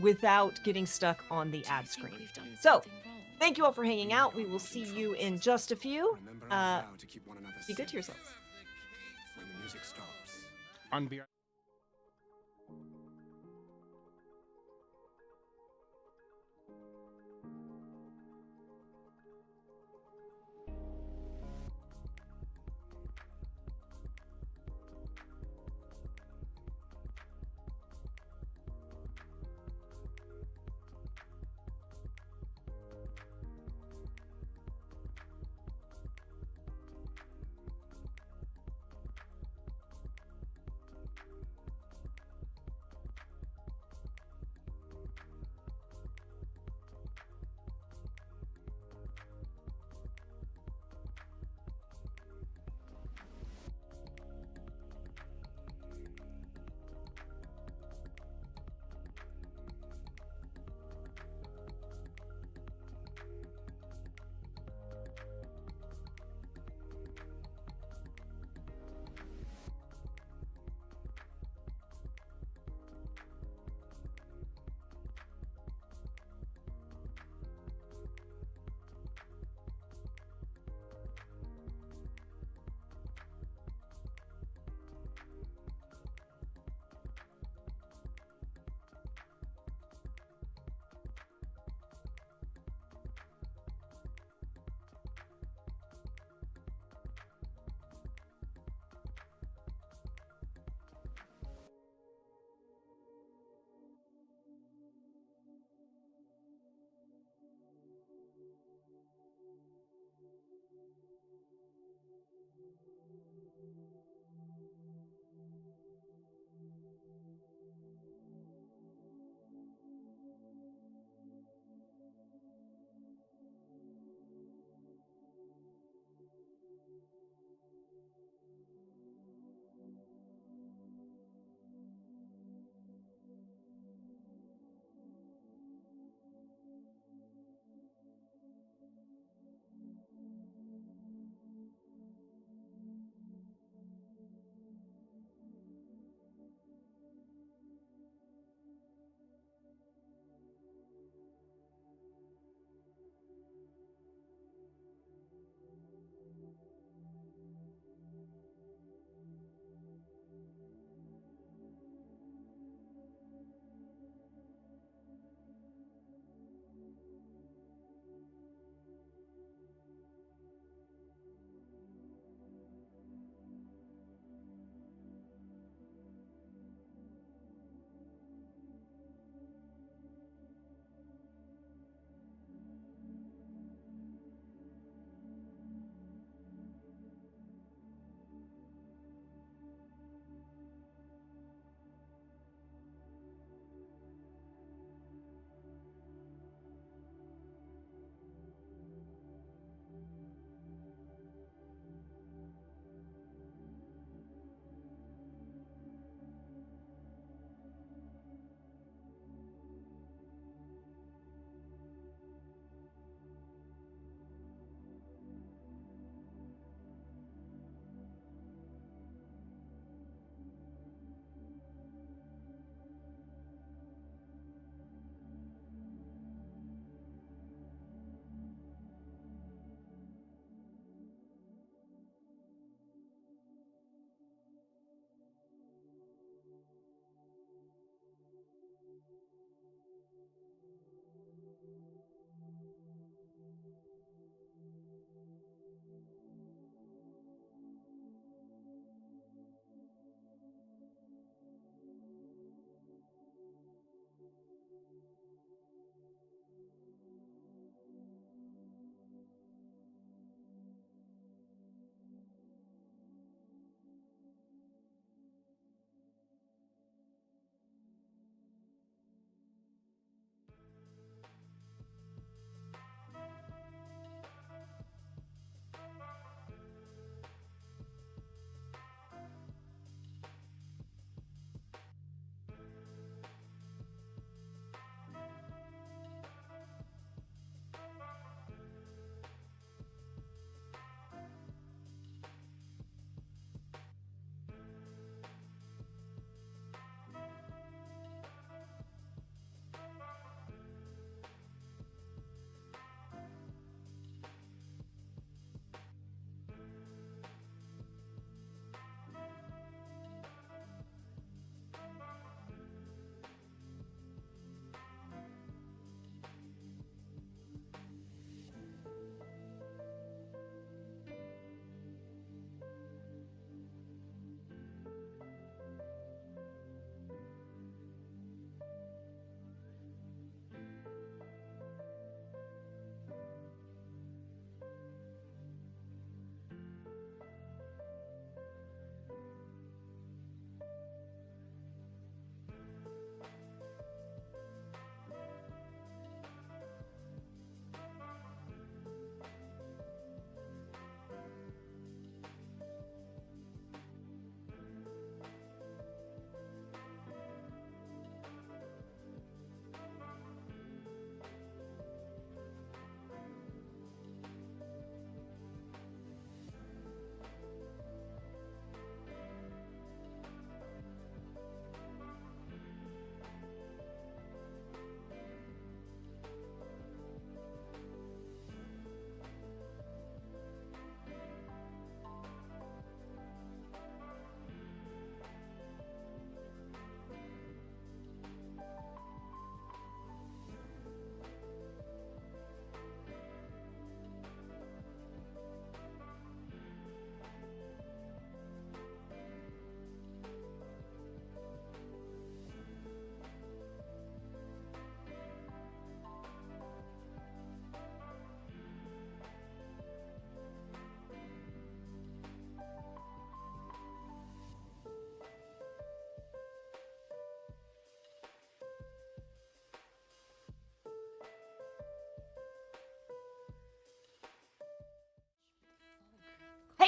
without getting stuck on the ad screen. So, thank you all for hanging out. We will see you in just a few. Be good to yourselves. When the music stops. On BR.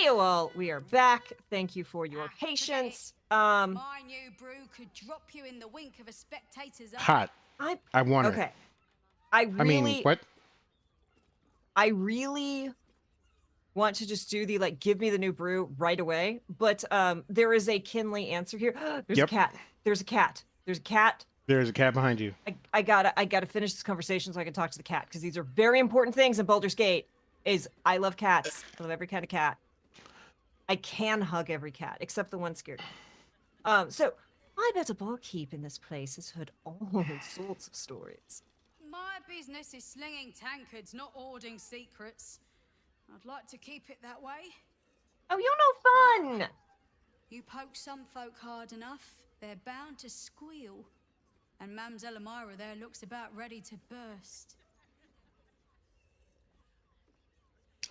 Hey all, we are back. Thank you for your patience. My new brew could drop you in the wink of a spectator's eye. Hot. I want her. Okay. I mean, what? I really want to just do the like give me the new brew right away, but there is a Kinley answer here. There's a cat. There's a cat. There's a cat. There's a cat behind you. I gotta finish this conversation so I can talk to the cat, because these are very important things in Baldur's Gate. I love cats. I love every kind of cat. I can hug every cat except the one scared. So I bet a barkeep in this place has heard all sorts of stories. My business is slinging tankards, not hoarding secrets. I'd like to keep it that way. Oh, you're no fun! You poke some folk hard enough, they're bound to squeal. And Mamselle Elmira there looks about ready to burst.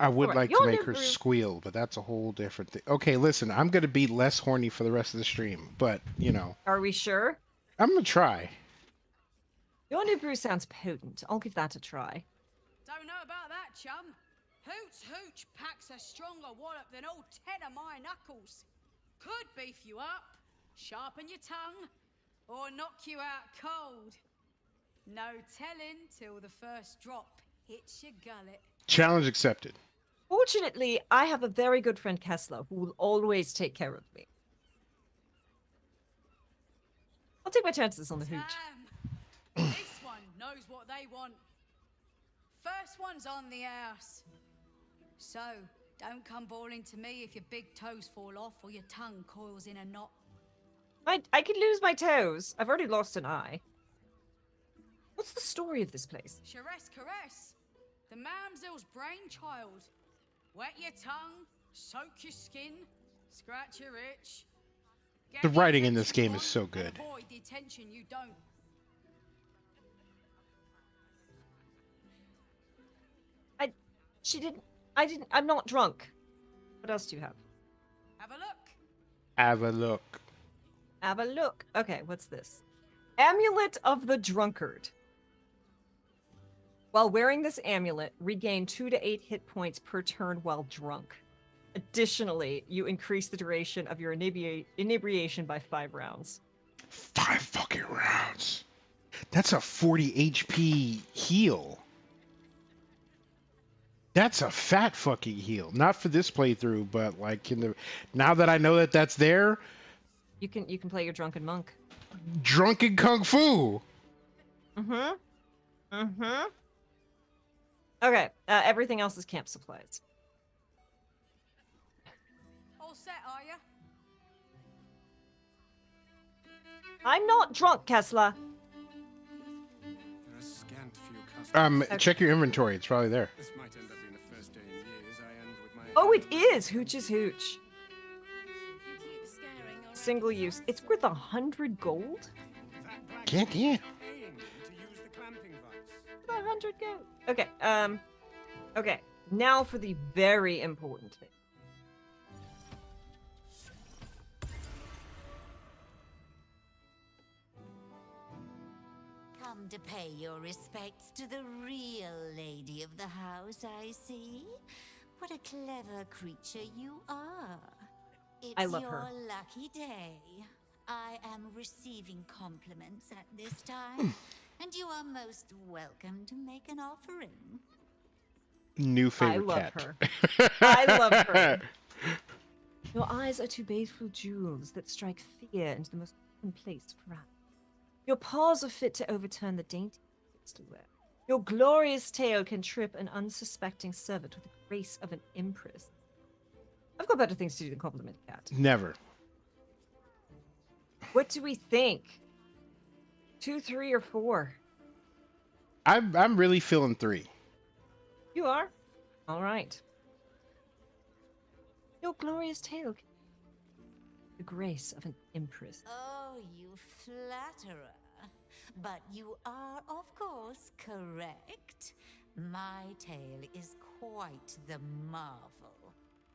I would like to make her squeal, but that's a whole different thing. Okay, listen, I'm going to be less horny for the rest of the stream, but, you know. Are we sure? I'm going to try. Your new brew sounds potent. I'll give that a try. Don't know about that, chum. Hooch packs a stronger wallop than all 10 of my knuckles. Could beef you up, sharpen your tongue, or knock you out cold. No telling till the first drop hits your gullet. Challenge accepted. Fortunately, I have a very good friend Kessler who will always take care of me. I'll take my chances on the hooch. This one knows what they want. First one's on the house. So, don't come bawling to me if your big toes fall off or your tongue coils in a knot. I could lose my toes. I've already lost an eye. What's the story of this place? Charesse Caress, the mamselle's brainchild. Wet your tongue, soak your skin, scratch your itch. The writing in this game is so good. Avoid the attention you don't. I'm not drunk. What else do you have? Have a look. Have a look. Have a look. Okay, what's this? Amulet of the Drunkard. While wearing this amulet, regain 2 to 8 hit points per turn while drunk. Additionally, you increase the duration of your inebriation by 5 rounds. 5 fucking rounds. That's a 40 HP heal. That's a fat fucking heal. Not for this playthrough, but like now that I know that that's there. You can play your drunken monk. Drunken kung fu. Okay, everything else is camp supplies. All set, are you? I'm not drunk, Kessler. There are scant few customers. Okay. Check your inventory. It's probably there. This might end up being the first day in years I end with my... Oh, it is. Hooch is hooch. Single use. It's worth 100 gold. Can't damn. 100 gold. Okay. Okay. Now for the very important thing. Come to pay your respects to the real lady of the house, I see. What a clever creature you are. It's I love your her. lucky day. I am receiving compliments at this time, and you are most welcome to make an offering. New favorite I love cat. her. I love her. Your eyes are two baleful jewels that strike fear into the most common place for us. Your paws are fit to overturn the daintiest to wear. Your glorious tail can trip an unsuspecting servant with the grace of an empress. I've got better things to do than compliment a cat. Never. What do we think? 2, 3, or 4? I'm really feeling 3. You are? All right. Your glorious tail. The grace of an empress. Oh, you flatterer. But you are, of course, correct. My tale is quite the marvel.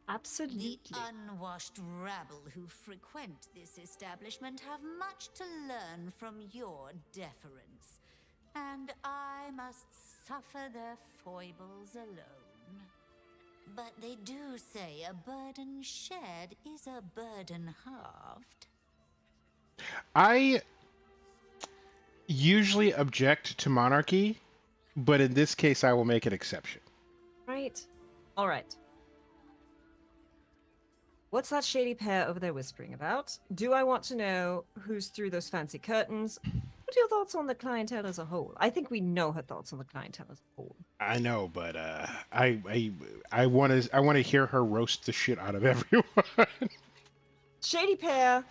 Absolutely. The unwashed rabble who frequent this establishment have much to learn from your deference. And I must suffer their foibles alone. But they do say a burden shared is a burden halved. I usually object to monarchy, but in this case, I will make an exception. Right. All right. What's that shady pair over there whispering about? Do I want to know who's through those fancy curtains? What are your thoughts on the clientele as a whole? I think we know her thoughts on the clientele as a whole. I know, but I want to hear her roast the shit out of everyone. Shady pair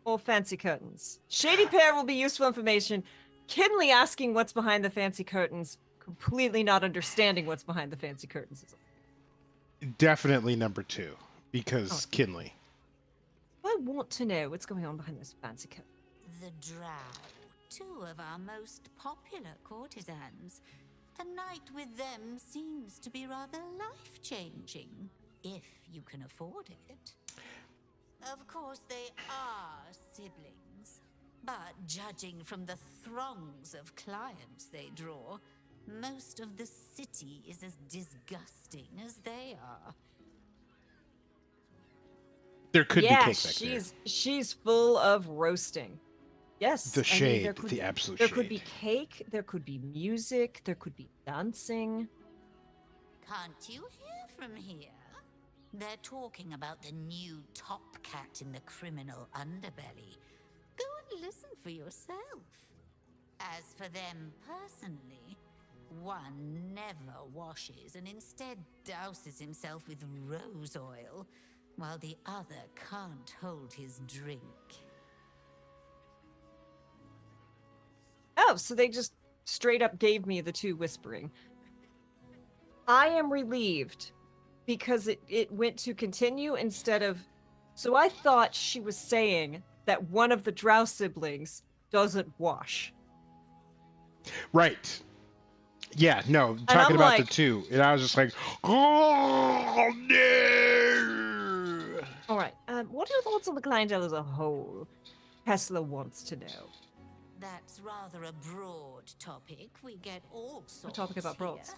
or fancy curtains? Shady pair will be useful information. Kinley asking what's behind the fancy curtains, completely not understanding what's behind the fancy curtains. Definitely number 2, because Kinley. I want to know what's going on behind those fancy curtains. The Drow, 2 of our most popular courtesans. A night with them seems to be rather life-changing, if you can afford it. Of course, they are siblings, but judging from the throngs of clients they draw, most of the city is as disgusting as they are. There could be cake back there. She's full of roasting. Yes. The shade, the absolute shade. There could be cake, there could be music, there could be dancing. Can't you hear from here? They're talking about the new top cat in the criminal underbelly. Go and listen for yourself. As for them personally, one never washes and instead douses himself with rose oil, while the other can't hold his drink. Oh, so they just straight up gave me the 2 whispering. I am relieved because it went to continue instead of... So I thought she was saying that one of the Drow siblings doesn't wash. Right. Yeah, no, talking about the 2. And I was just like, oh, no! All right. What are your thoughts on the clientele as a whole? Kessler wants to know. That's rather a broad topic. We get all sorts. A topic about broads. Here.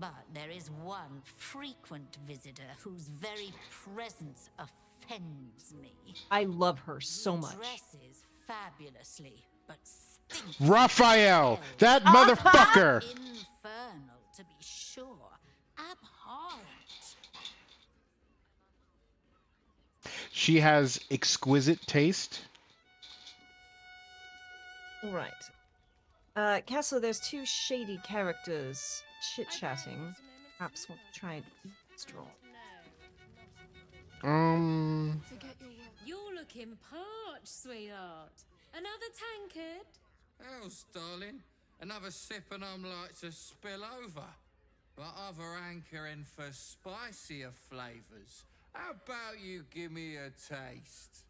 But there is one frequent visitor whose very presence offends me. I love her so much. Dresses fabulously, but stinks. Raphael, that motherfucker. Infernal, to be sure. Abhorrent. She has exquisite taste. Right. Kessler, there's 2 shady characters chit-chatting. Perhaps want to try and eavesdrop. You're looking parched, sweetheart. Another tankard? Else, darling. Another sip and I'm like to spill over. But other hankering for spicier flavors. How about you give me a taste?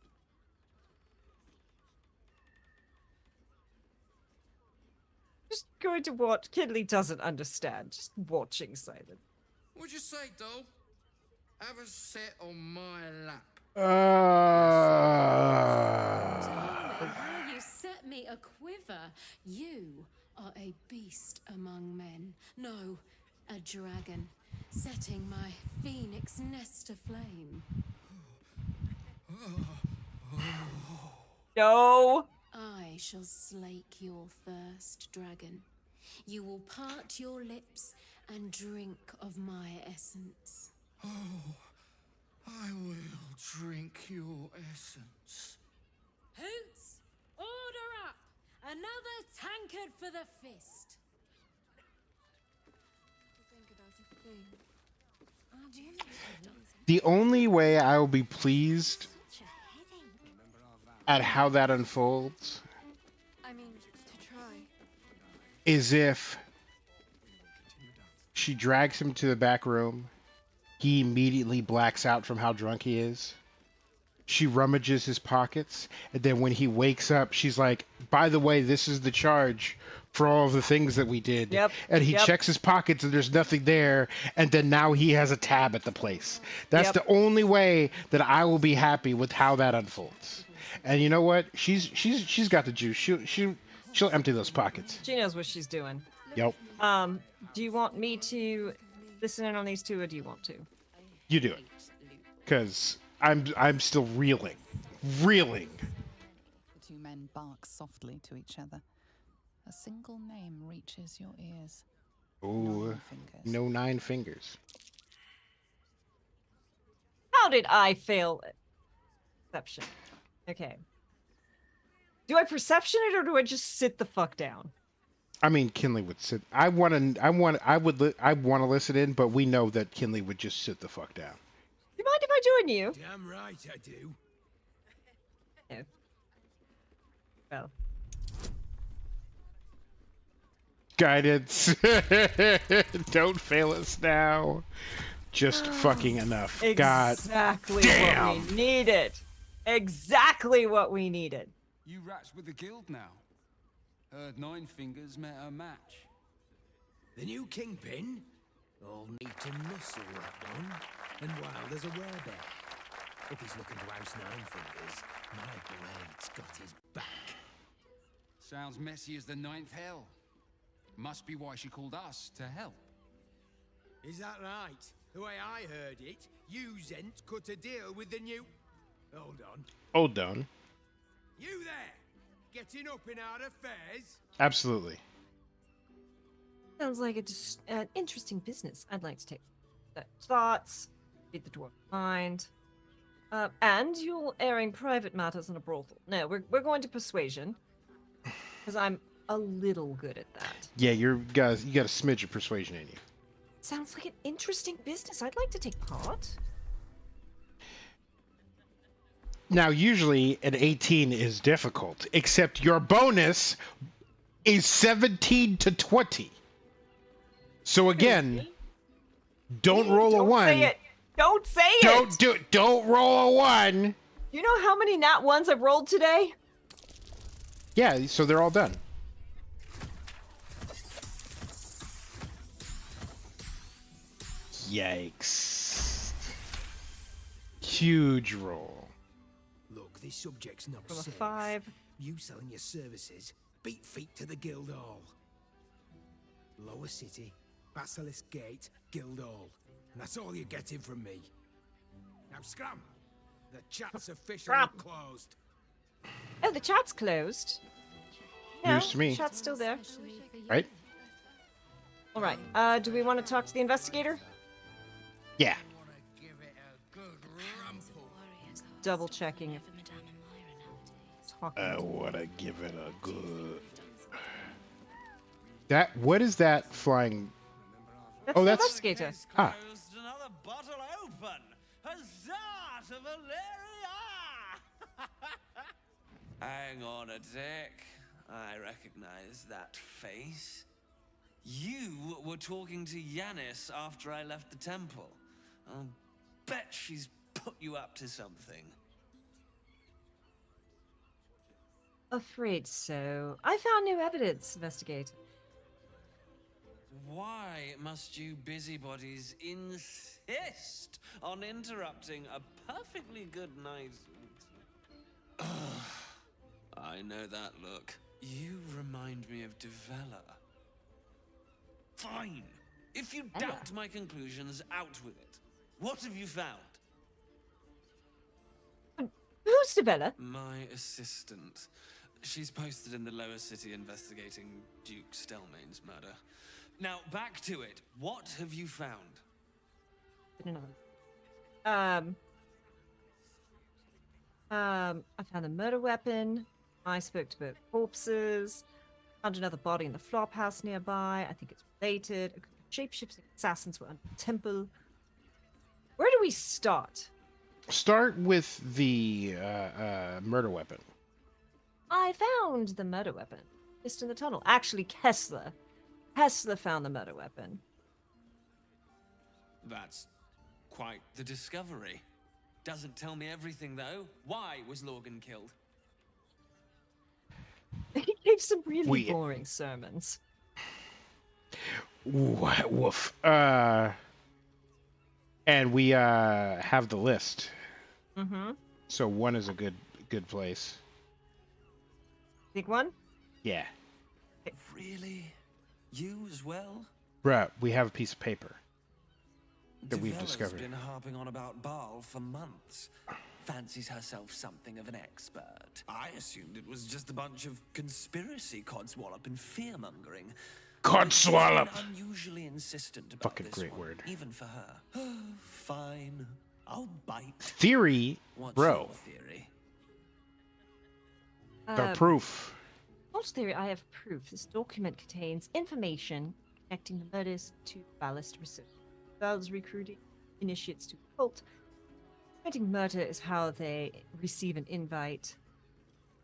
Just going to watch. Kinley doesn't understand. Just watching silent. What'd you say, doll? Have a sit on my lap. How you set me a quiver. You are a beast among men. No, a dragon, setting my phoenix nest aflame. No. I shall slake your thirst, dragon. You will part your lips and drink of my essence. Oh, I will drink your essence. Hoots, order up! Another tankard for the fist. The only way I will be pleased at how that unfolds is if she drags him to the back room, he immediately blacks out from how drunk he is. She rummages his pockets, and then when he wakes up, she's like, by the way, this is the charge for all of the things that we did. Yep. And he checks his pockets, and there's nothing there, and then now he has a tab at the place. That's the only way that I will be happy with how that unfolds. And you know what? She's got the juice. She'll empty those pockets. She knows what she's doing. Yep. Do you want me to listen in on these two, or do you want to? You do it, because I'm still reeling. The two men bark softly to each other. A single name reaches your ears. Oh, no 9 fingers. How did I fail it? Perception. Okay. Do I perception it, or do I just sit the fuck down? I mean, Kinley would sit. I want to listen in, but we know that Kinley would just sit the fuck down. You mind if I join you? Damn right I do. No. Well. Guidance. Don't fail us now. Just fucking enough. Exactly God what we needed. Exactly what we needed. You rats with the guild now. Heard 9 fingers met a match. The new kingpin? All neat and muscle, that one. And wild as a werebear. If he's looking to oust 9 fingers, my blade's got his back. Sounds messy as the 9th hell. Must be why she called us to help. Is that right? The way I heard it, you Zent cut a deal with the new... Hold on. You there! Getting up in our affairs? Absolutely. Sounds like an interesting business. I'd like to take thoughts, read the dwarf mind, and you're airing private matters in a brothel. No, we're going to persuasion, because I'm a little good at that. Yeah, you got a smidge of persuasion in you. Sounds like an interesting business. I'd like to take part. Now, usually an 18 is difficult, except your bonus is 17 to 20. So again, don't roll a 1. Say it. Don't say it. Don't do it. Don't roll a 1. You know how many nat 1s I've rolled today? Yeah, so they're all done. Yikes. Huge roll. Look, this subject's not From a safe. 5. You selling your services, beat feet to the guild hall. Lower City, Basilisk Gate, guild hall. And that's all you're getting from me. Now scram! The chat's officially closed. Oh, the chat's closed. No, News to me. the chat's still there. Right? All right. Do we want to talk to the investigator? Yeah. Double checking if I wanna give it a good. What is that flying? That's oh, the that's investigator. Ah. Another bottle open. Huzzah to Valeria! Hang on a tick. I recognize that face. You were talking to Yanis after I left the temple. I'll bet she's put you up to something. Afraid so. I found new evidence, investigator. Why must you busybodies insist on interrupting a perfectly good night? I know that look. You remind me of Devella. Fine. If you doubt my conclusions, out with it. What have you found? Who's Devella? My assistant. She's posted in the lower city investigating Duke Stelmane's murder. Now, back to it. What have you found? I found a murder weapon. I spoke to both corpses. Found another body in the flop house nearby. I think it's related. Shapeshifting assassins were under the temple. Where do we start? Start with the murder weapon. I found the murder weapon just in the tunnel. Actually, Kessler found the murder weapon. That's quite the discovery. Doesn't tell me everything, though. Why was Lorgan killed? He gave some really boring sermons. Woof. And we have the list. Mm-hmm. So 1 is a good place. Big one? Yeah. Really? You as well? Bruh, we have a piece of paper. that we've Devella's discovered. been harping on about Baal for months. Fancies herself something of an expert. I assumed it was just a bunch of conspiracy codswallop and fear-mongering. Codswallop! She's been unusually insistent about Fucking this great one, word. even for her. Fine. I'll bite. Theory, What's bro. your theory? The proof. Not theory, I have proof. This document contains information connecting the murders to Ballast research. Baldurs recruiting initiates to cult. Committing murder is how they receive an invite.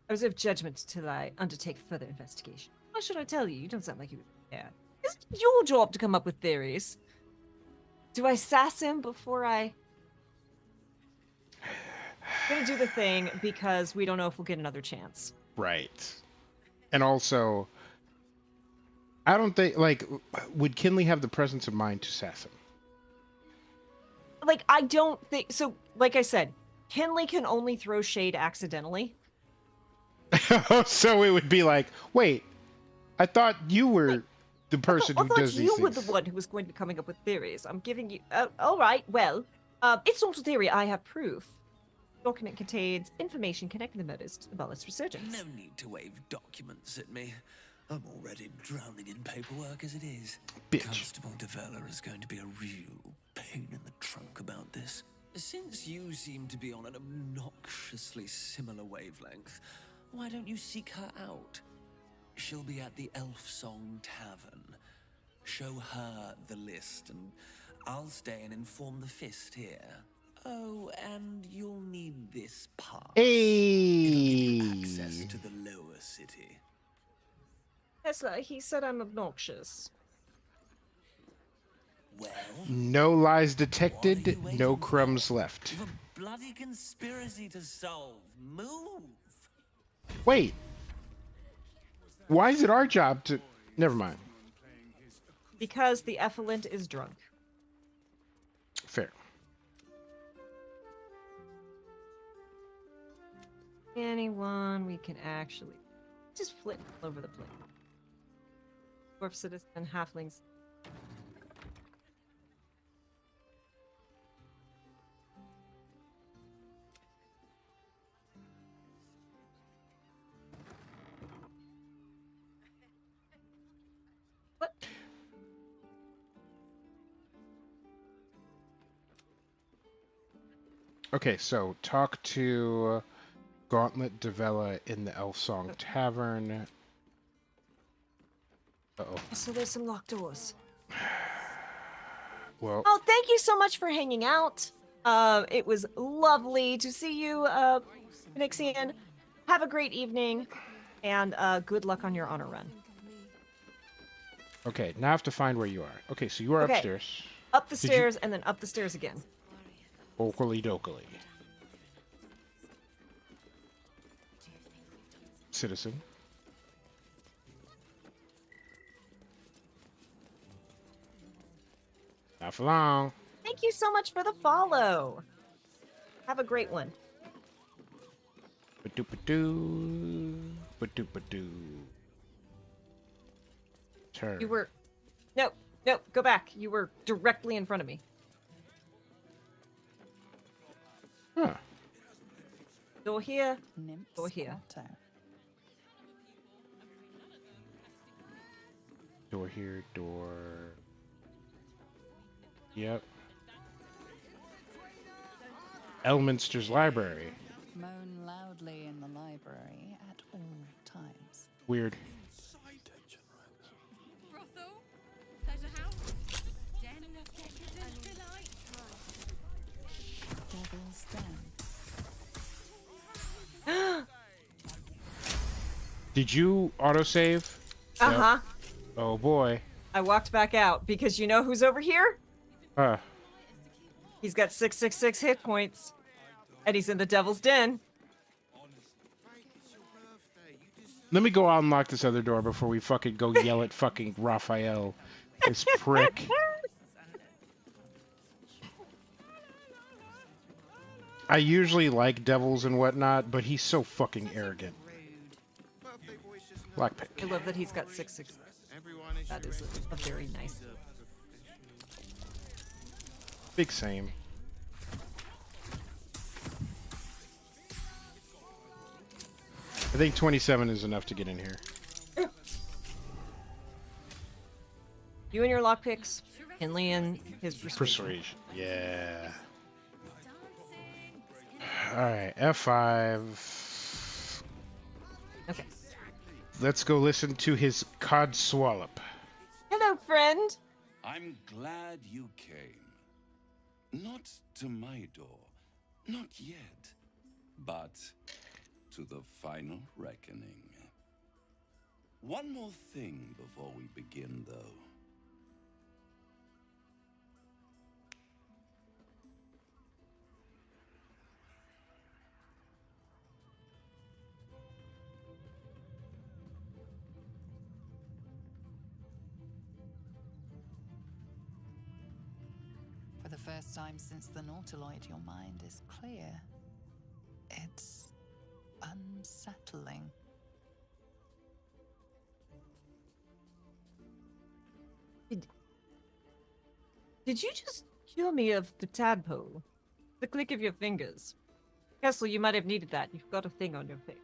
I reserve judgment till I undertake further investigation. Why should I tell you? You don't sound like you would care. Isn't it your job to come up with theories? Do I sass him before I... I'm gonna do the thing because we don't know if we'll get another chance. Right. And also, I don't think, like, would Kinley have the presence of mind to sass him? Like, I don't think... So, like I said, Kinley can only throw shade accidentally. So it would be like, wait, I thought you were the person who does these you were things. the one who was going to be coming up with theories. I'm giving you... all right, well, it's not a theory. I have proof. The document contains information connecting the murders to the Ballast resurgence. No need to wave documents at me. I'm already drowning in paperwork as it is. Bitch. Constable Devella is going to be a real pain in the trunk about this. Since you seem to be on an obnoxiously similar wavelength, why don't you seek her out? She'll be at the Elf Song Tavern. Show her the list, and I'll stay and inform the Fist here. Oh, and you'll need this pass. Hey! It'll give you access to the lower city. Tesla, he said I'm obnoxious. Well, No lies detected, no crumbs left. you've a bloody conspiracy to solve. Move! Wait. Why is it our job to... Never mind. Because the effluent is drunk. Fair. Anyone we can actually... Just flip all over the place. Dwarf citizen, halflings. Okay, so talk to Gauntlet Devella in the Elf Song Tavern. Uh-oh. So there's some locked doors. Well, Oh, thank you so much for hanging out. It was lovely to see you, Nixian. Have a great evening, and good luck on your honor run. okay, now I have to find where you are. Okay, so you are Okay. upstairs. Up the Did you- stairs, and then up the stairs again. Okily dokily. Citizen. Not for long. Thank you so much for the follow. Have a great one. Ba-doop-a-doo. Ba-doop-a-doo. Turn. You were... No, go back. You were directly in front of me. Huh. Door here. Nymphs Door here. Grotto. Door here, door... Yep. Elminster's library. Moan loudly in the library at all times. Weird. Brothel, pleasure house, den of decadent delight. Devil's Den. Did you autosave? Uh-huh. Oh boy. I walked back out because you know who's over here? Huh. He's got 666 hit points. And he's in the Devil's Den. Let me go out and lock this other door before we fucking go yell at fucking Raphael. This prick. I usually like devils and whatnot, but he's so fucking arrogant. Lockpick. I love that he's got 666. That is a very nice. Big same. I think 27 is enough to get in here. You and your lockpicks, Kinley and his Persuasion. Yeah. Alright, F5. Okay. Let's go listen to his cod swallop. Hello, friend. I'm glad you came. Not to my door, not yet, but to the final reckoning. One more thing before we begin, though. For the first time since the Nautiloid, your mind is clear. It's unsettling. Did you just cure me of the tadpole? The click of your fingers. Kessel, you might have needed that. You've got a thing on your face.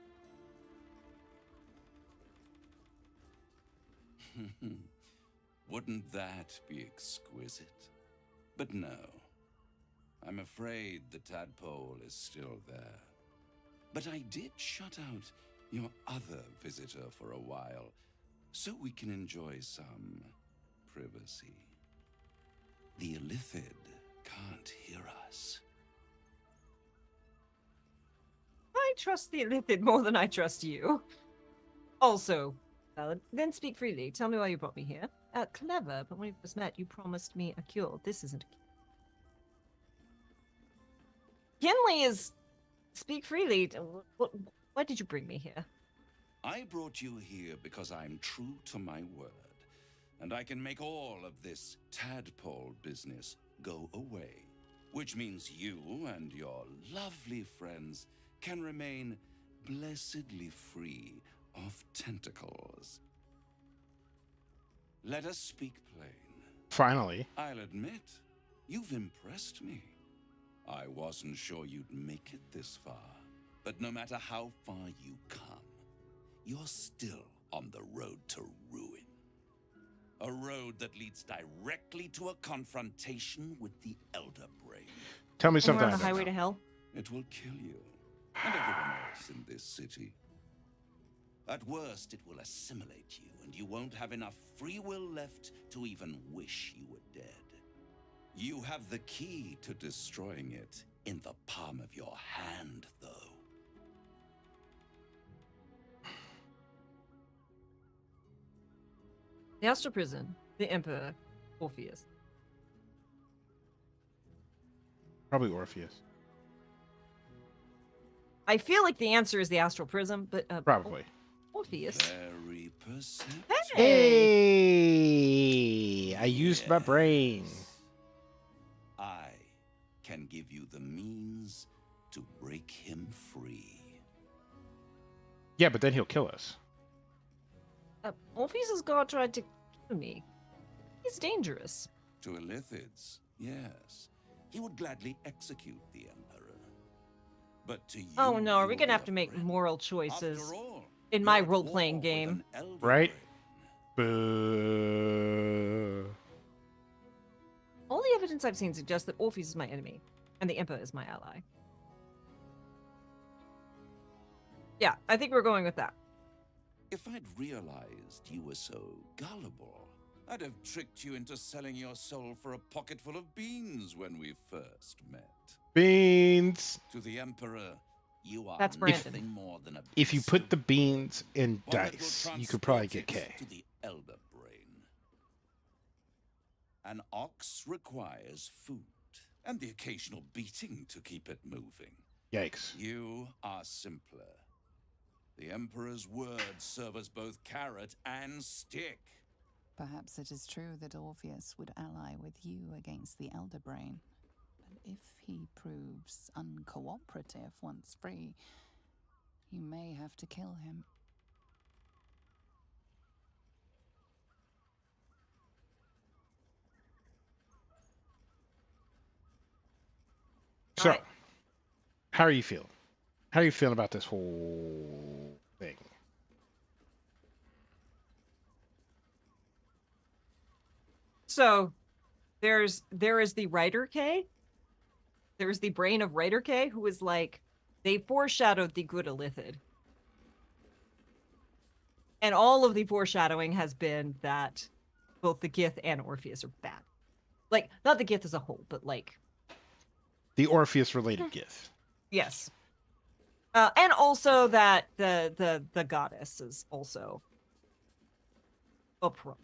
Wouldn't that be exquisite? But no. I'm afraid the tadpole is still there. But I did shut out your other visitor for a while, so we can enjoy some privacy. The Illithid can't hear us. I trust the Illithid more than I trust you. Also, then speak freely. Tell me why you brought me here. Clever, but when we first met, you promised me a cure. This isn't a cure. Kinley is... Speak freely. Why did you bring me here? I brought you here because I'm true to my word, and I can make all of this tadpole business go away, which means you and your lovely friends can remain blessedly free of tentacles. Let us speak plain. Finally. I'll admit, you've impressed me. I wasn't sure you'd make it this far, but no matter how far you come, you're still on the road to ruin. A road that leads directly to a confrontation with the Elder Brain. Tell me And something. we're on the highway to hell? It will kill you, and everyone else in this city. At worst, it will assimilate you, and you won't have enough free will left to even wish you were dead. You have the key to destroying it in the palm of your hand, though. The Astral Prison, the Emperor, Orpheus. Probably Orpheus. I feel like the answer is the Astral Prism, but Probably. Orpheus. Very perceptive. Hey! I used my brain. I can give you the means to break him free. Yeah, but then he'll kill us. Orpheus's god tried to kill me. He's dangerous. To Illithids, yes. He would gladly execute the Emperor. But to you... Oh no, are we he'll gonna be have a to make friend. moral choices After all, in my you're at role-playing war with game? an Elder Right? Brain. Boo. All the evidence I've seen suggests that Orpheus is my enemy, and the Emperor is my ally. Yeah, I think we're going with that. If I'd realized you were so gullible, I'd have tricked you into selling your soul for a pocketful of beans when we first met. Beans. To the Emperor, you are That's Brandon. nothing more than a If you beast put of the beans in one that will dice, you could probably get transport K. it to the Elder Brain. An ox requires food and the occasional beating to keep it moving. Yikes. You are simpler. The Emperor's words serve as both carrot and stick. Perhaps it is true that Orpheus would ally with you against the Elder Brain. But if he proves uncooperative once free, you may have to kill him. So, right. how are you feeling? How are you feeling about this whole thing? So there is the writer K. There's the brain of writer K, who is like, they foreshadowed the good Illithid. And all of the foreshadowing has been that both the Gith and Orpheus are bad. Like, not the Gith as a whole, but like The Orpheus related Gith. yes. And also that the goddess is also a pro.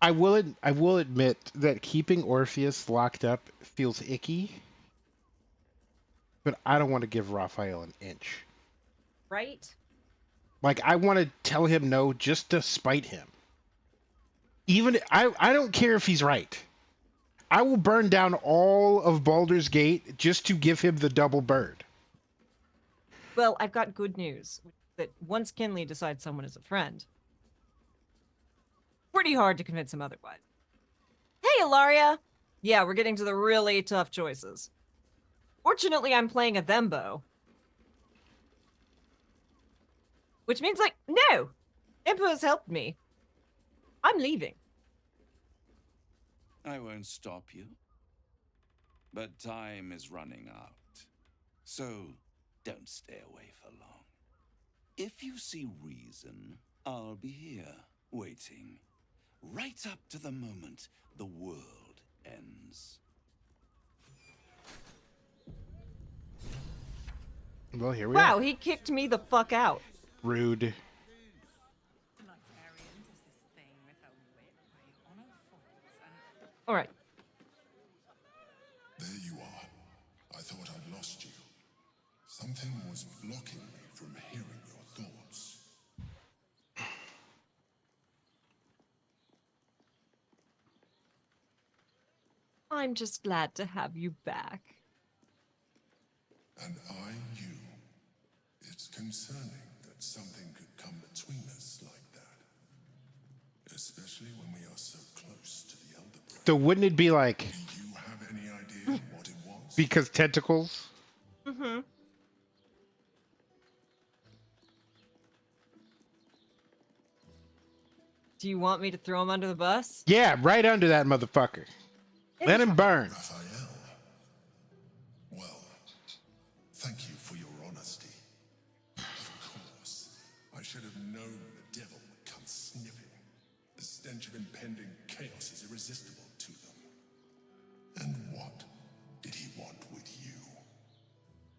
I will admit that keeping Orpheus locked up feels icky, but I don't want to give Raphael an inch. Right? Like, I want to tell him no just to spite him. Even I don't care if he's right. I will burn down all of Baldur's Gate just to give him the double bird. Well, I've got good news. That once Kinley decides someone is a friend, pretty hard to convince him otherwise. Hey, Ilaria! Yeah, we're getting to the really tough choices. Fortunately, I'm playing a Thembo. Which means, like, no! Impa has helped me. I'm leaving. I won't stop you. But time is running out. So don't stay away for long. If you see reason, I'll be here, waiting. Right up to the moment the world ends. Well, here we Wow, are. he kicked me the fuck out. Rude. All right. There you are. I thought I'd lost you. Something was blocking me from hearing your thoughts. I'm just glad to have you back. And I you. It's concerning that something could come between us like that. Especially when we are so close to the Elder Brain. So wouldn't it be like... Do you have any idea what it was? Because tentacles? Mm-hmm. Do you want me to throw him under the bus? Yeah, right under that motherfucker. Let him burn. Raphael. Well, thank you for your honesty. Of course, I should have known the devil would come sniffing. The stench of impending chaos is irresistible to them. And what did he want with you?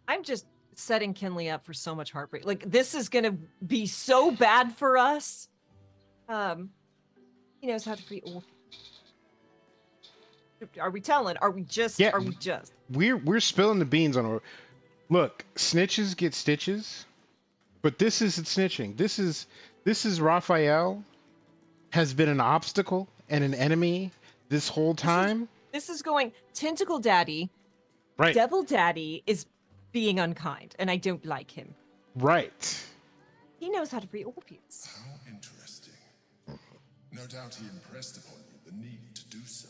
I'm just setting Kinley up for so much heartbreak. Like, this is gonna be so bad for us. He knows how to free Orpheus. Are we telling? Are we just? Yeah, are we just? We're spilling the beans on. Look, snitches get stitches, but this isn't snitching. This is Raphael has been an obstacle and an enemy this whole time. This is going Tentacle Daddy. Right. Devil Daddy is being unkind, and I don't like him. Right. He knows how to free Orpheus. How interesting. No doubt he impressed upon you the need to do so.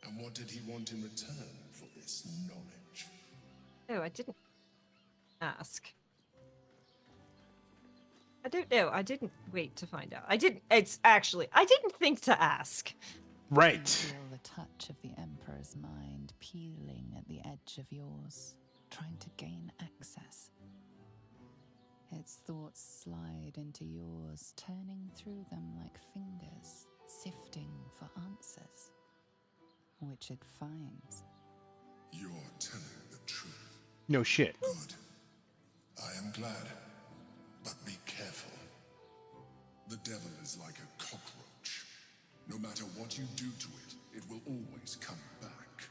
And what did he want in return for this knowledge? Oh, I didn't ask. I don't know. I didn't wait to find out. I didn't think to ask. Right. You feel the touch of the Emperor's mind peeling at the edge of yours, trying to gain access. Its thoughts slide into yours, turning through them like fingers, sifting for answers, which it finds. You're telling the truth. No shit. Good. I am glad. But be careful. The devil is like a cockroach. No matter what you do to it, it will always come back.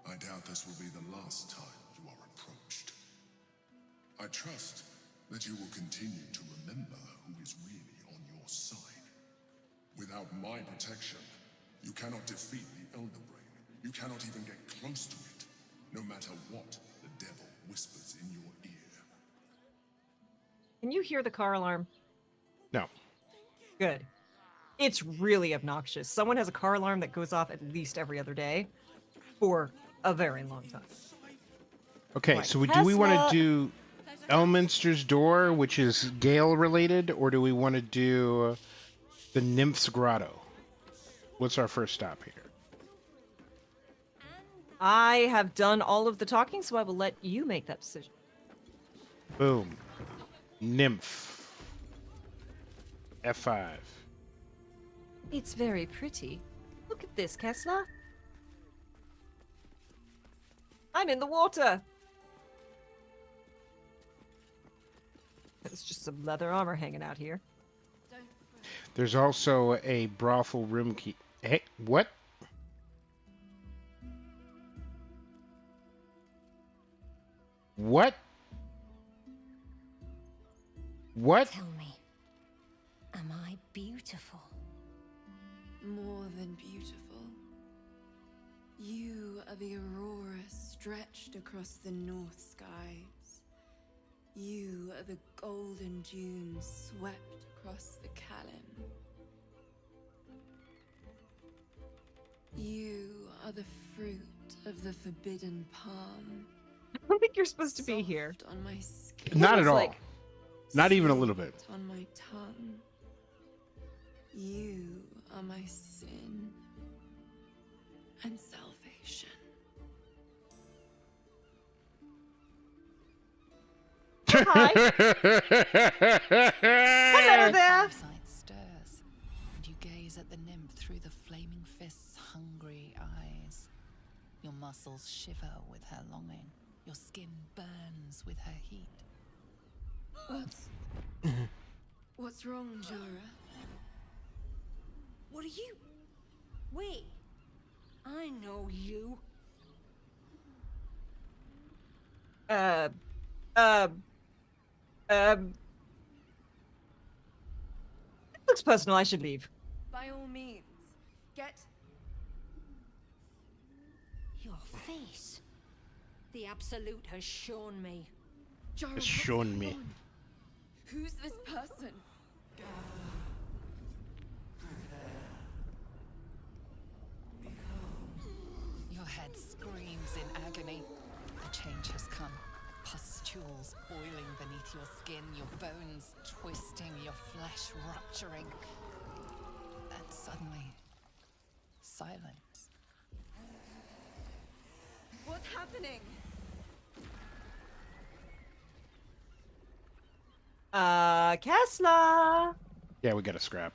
I doubt this will be the last time you are approached. I trust that you will continue to remember who is really on your side. Without my protection, you cannot defeat the Elder Brain. You cannot even get close to it, no matter what the devil whispers in your ear. Can you hear the car alarm? No. Good. It's really obnoxious. Someone has a car alarm that goes off at least every other day for a very long time. Okay, Right. so do we want Tesla- to do Elminster's Door, which is Gale related, or do we want to do the Nymph's Grotto? What's our first stop here? I have done all of the talking, so I will let you make that decision. Boom. Nymph. F5. It's very pretty. Look at this, Kessler. I'm in the water. There's just some leather armor hanging out here. There's also a brothel room key. Hey, what? What? What? Tell me, am I beautiful? More than beautiful. You are the aurora stretched across the north skies. You are the golden dunes swept across the Calym. You are the fruit of the forbidden palm. I don't think you're supposed to be here. On my skin. Not at all. Like... Not even a little bit. On my tongue. You are my sin and salvation. Hi. Hello there. Sight stirs, and you gaze at the nymph through the flaming fist's hungry eyes. Your muscles shiver with her longing. Your skin burns with her heat. What's wrong, Jara? What are you? Wait, I know you. It looks personal. I should leave. By all means, get... Your face. The Absolute has shown me. Jara, It's shown me. Who's this person? Your head screams in agony. The change has come. Pustules boiling beneath your skin, your bones twisting, your flesh rupturing. And suddenly, silence. What's happening? Kessler. Yeah, we got to scrap.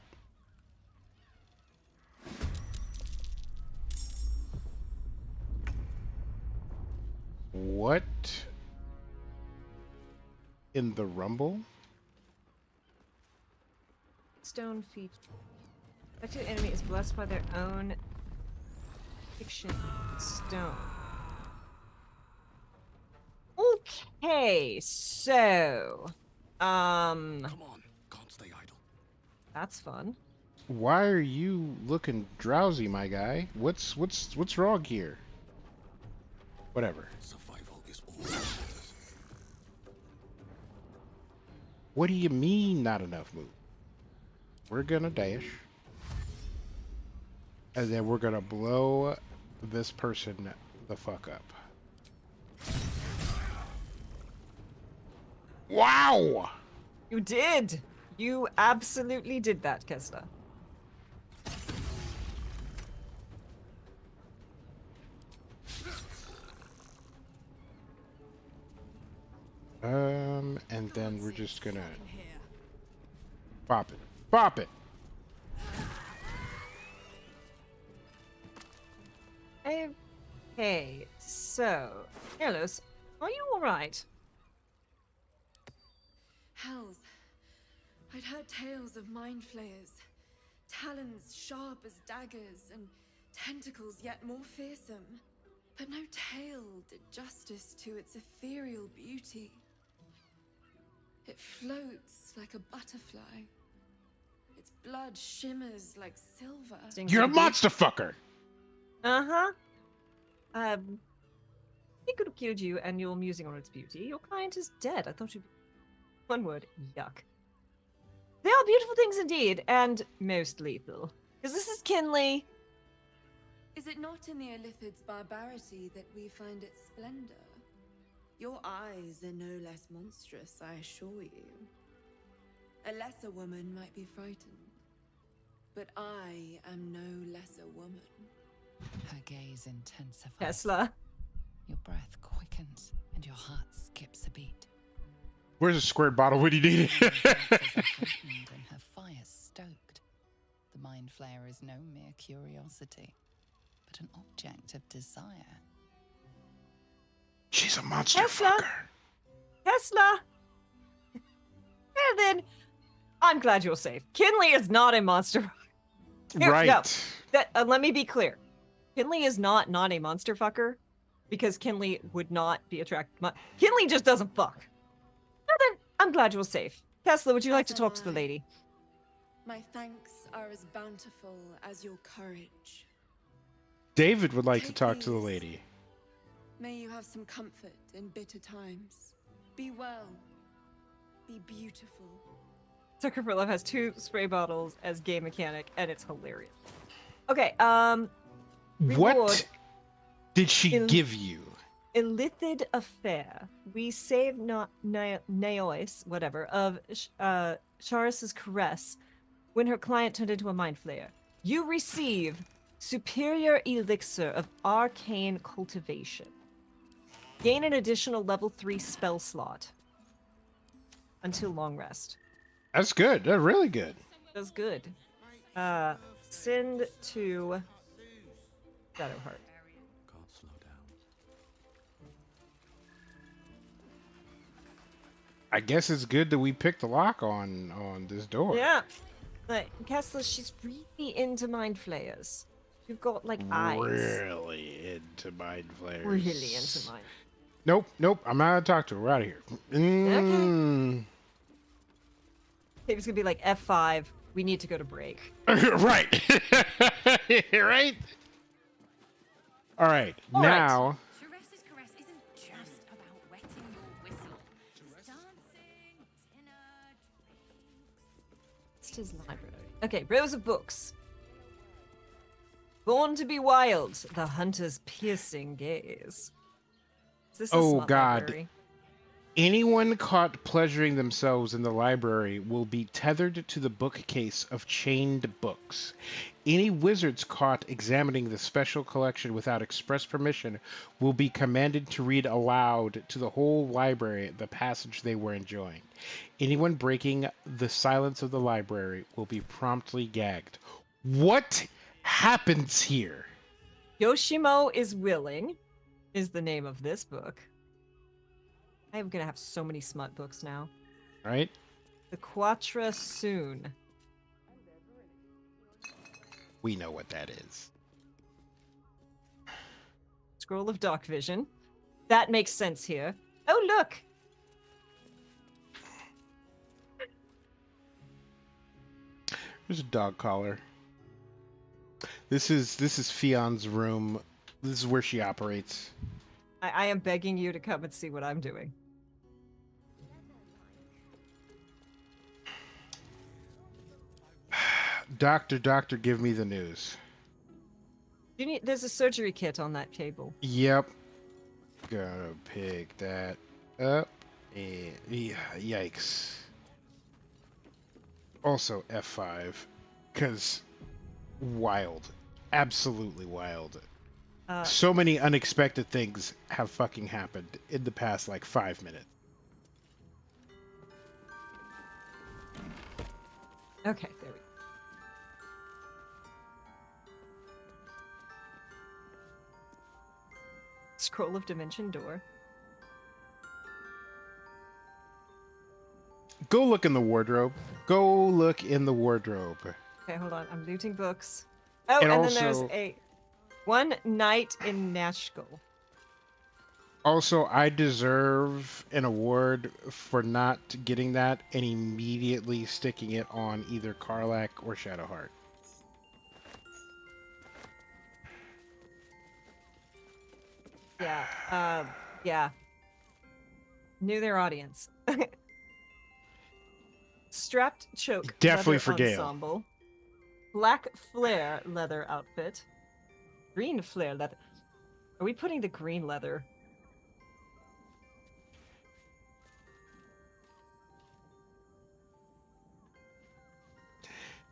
What in the rumble? Stone feet. Affected enemy is blessed by their own fiction stone. Okay, so Come on, can't stay idle. That's fun. Why are you looking drowsy, my guy? What's wrong here? Whatever. Survival is all. What do you mean not enough move? We're gonna dash. And then we're gonna blow this person the fuck up. Wow! You did! You absolutely did that, Kessler. And then we're just gonna bop it. Bop it! Okay, so, Carlos, are you alright? Hells. I'd heard tales of mind flayers. Talons sharp as daggers and tentacles yet more fearsome. But no tale did justice to its ethereal beauty. It floats like a butterfly. Its blood shimmers like silver. You're a monster fucker! Uh-huh. It could have killed you, and you're musing on its beauty. Your client is dead. I thought you... One word, yuck. They are beautiful things indeed, and most lethal. Because this is Kinley. Is it not in the Illithid's barbarity that we find its splendor? Your eyes are no less monstrous, I assure you. A lesser woman might be frightened, but I am no lesser woman. Her gaze intensifies. Tesla. Your breath quickens and your heart skips a beat. Where's a squared bottle when you need Her it? senses are heightened and her fire stoked. The mind flayer is no mere curiosity, but an object of desire. She's a monster Tesla. fucker. Tesla. And then, I'm glad you're safe. Kinley is not a monster. Right. No, let me be clear. Kinley is not a monster fucker, because Kinley would not be attracted. Kinley just doesn't fuck. And then, I'm glad you're safe. Tesla, would you like to talk to the lady? My thanks are as bountiful as your courage. David would like to talk to the lady. May you have some comfort in bitter times. Be well. Be beautiful. Sucker for Love has 2 spray bottles as game mechanic, and it's hilarious. Okay, What reward. did she give you? Illithid affair. We save Naois, whatever, of Charis's caress when her client turned into a mind flayer. You receive superior elixir of arcane cultivation. Gain an additional level 3 spell slot until long rest. That's good. That's really good. That's good. Send to Shadowheart. Can't slow down. I guess it's good that we picked the lock on this door. Yeah. Like, Kessler, she's really into mind flayers. You've got, like, eyes. Really into mind flayers. Really into mind. Nope. I'm not gonna talk to her. We're out of here. Okay. David's gonna be like, F5, we need to go to break. Right. Right? Alright, now... Charis's caress isn't just about wetting your whistle. It's dancing, dinner, drinks. It's his library. Okay, rows of books. Born to be Wild, the hunter's piercing gaze. Is this a Oh smut God. library? Anyone caught pleasuring themselves in the library will be tethered to the bookcase of chained books. Any wizards caught examining the special collection without express permission will be commanded to read aloud to the whole library the passage they were enjoying. Anyone breaking the silence of the library will be promptly gagged. What happens here? Yoshimo is Willing is the name of this book. I am gonna have so many smut books now. Right? The Quatra Soon. We know what that is. Scroll of Dark Vision. That makes sense here. Oh, look! There's a dog collar. This is Fion's room. This is where she operates. I am begging you to come and see what I'm doing. Doctor, give me the news. There's a surgery kit on that table. Yep. Gotta pick that up. And, yeah, yikes. Also F5. Because wild. Absolutely wild. So many unexpected things have fucking happened in the past, like, 5 minutes. Okay, there we go. Scroll of Dimension Door. Go look in the wardrobe. Go look in the wardrobe. Okay, hold on. I'm looting books. Oh, And and also- then there's one night in Nashville. Also, I deserve an award for not getting that and immediately sticking it on either Karlach or Shadowheart. Yeah, yeah. Knew their audience. strapped choke. Definitely leather for Gale. ensemble. Black flare leather outfit. Green flare leather. Are we putting the green leather?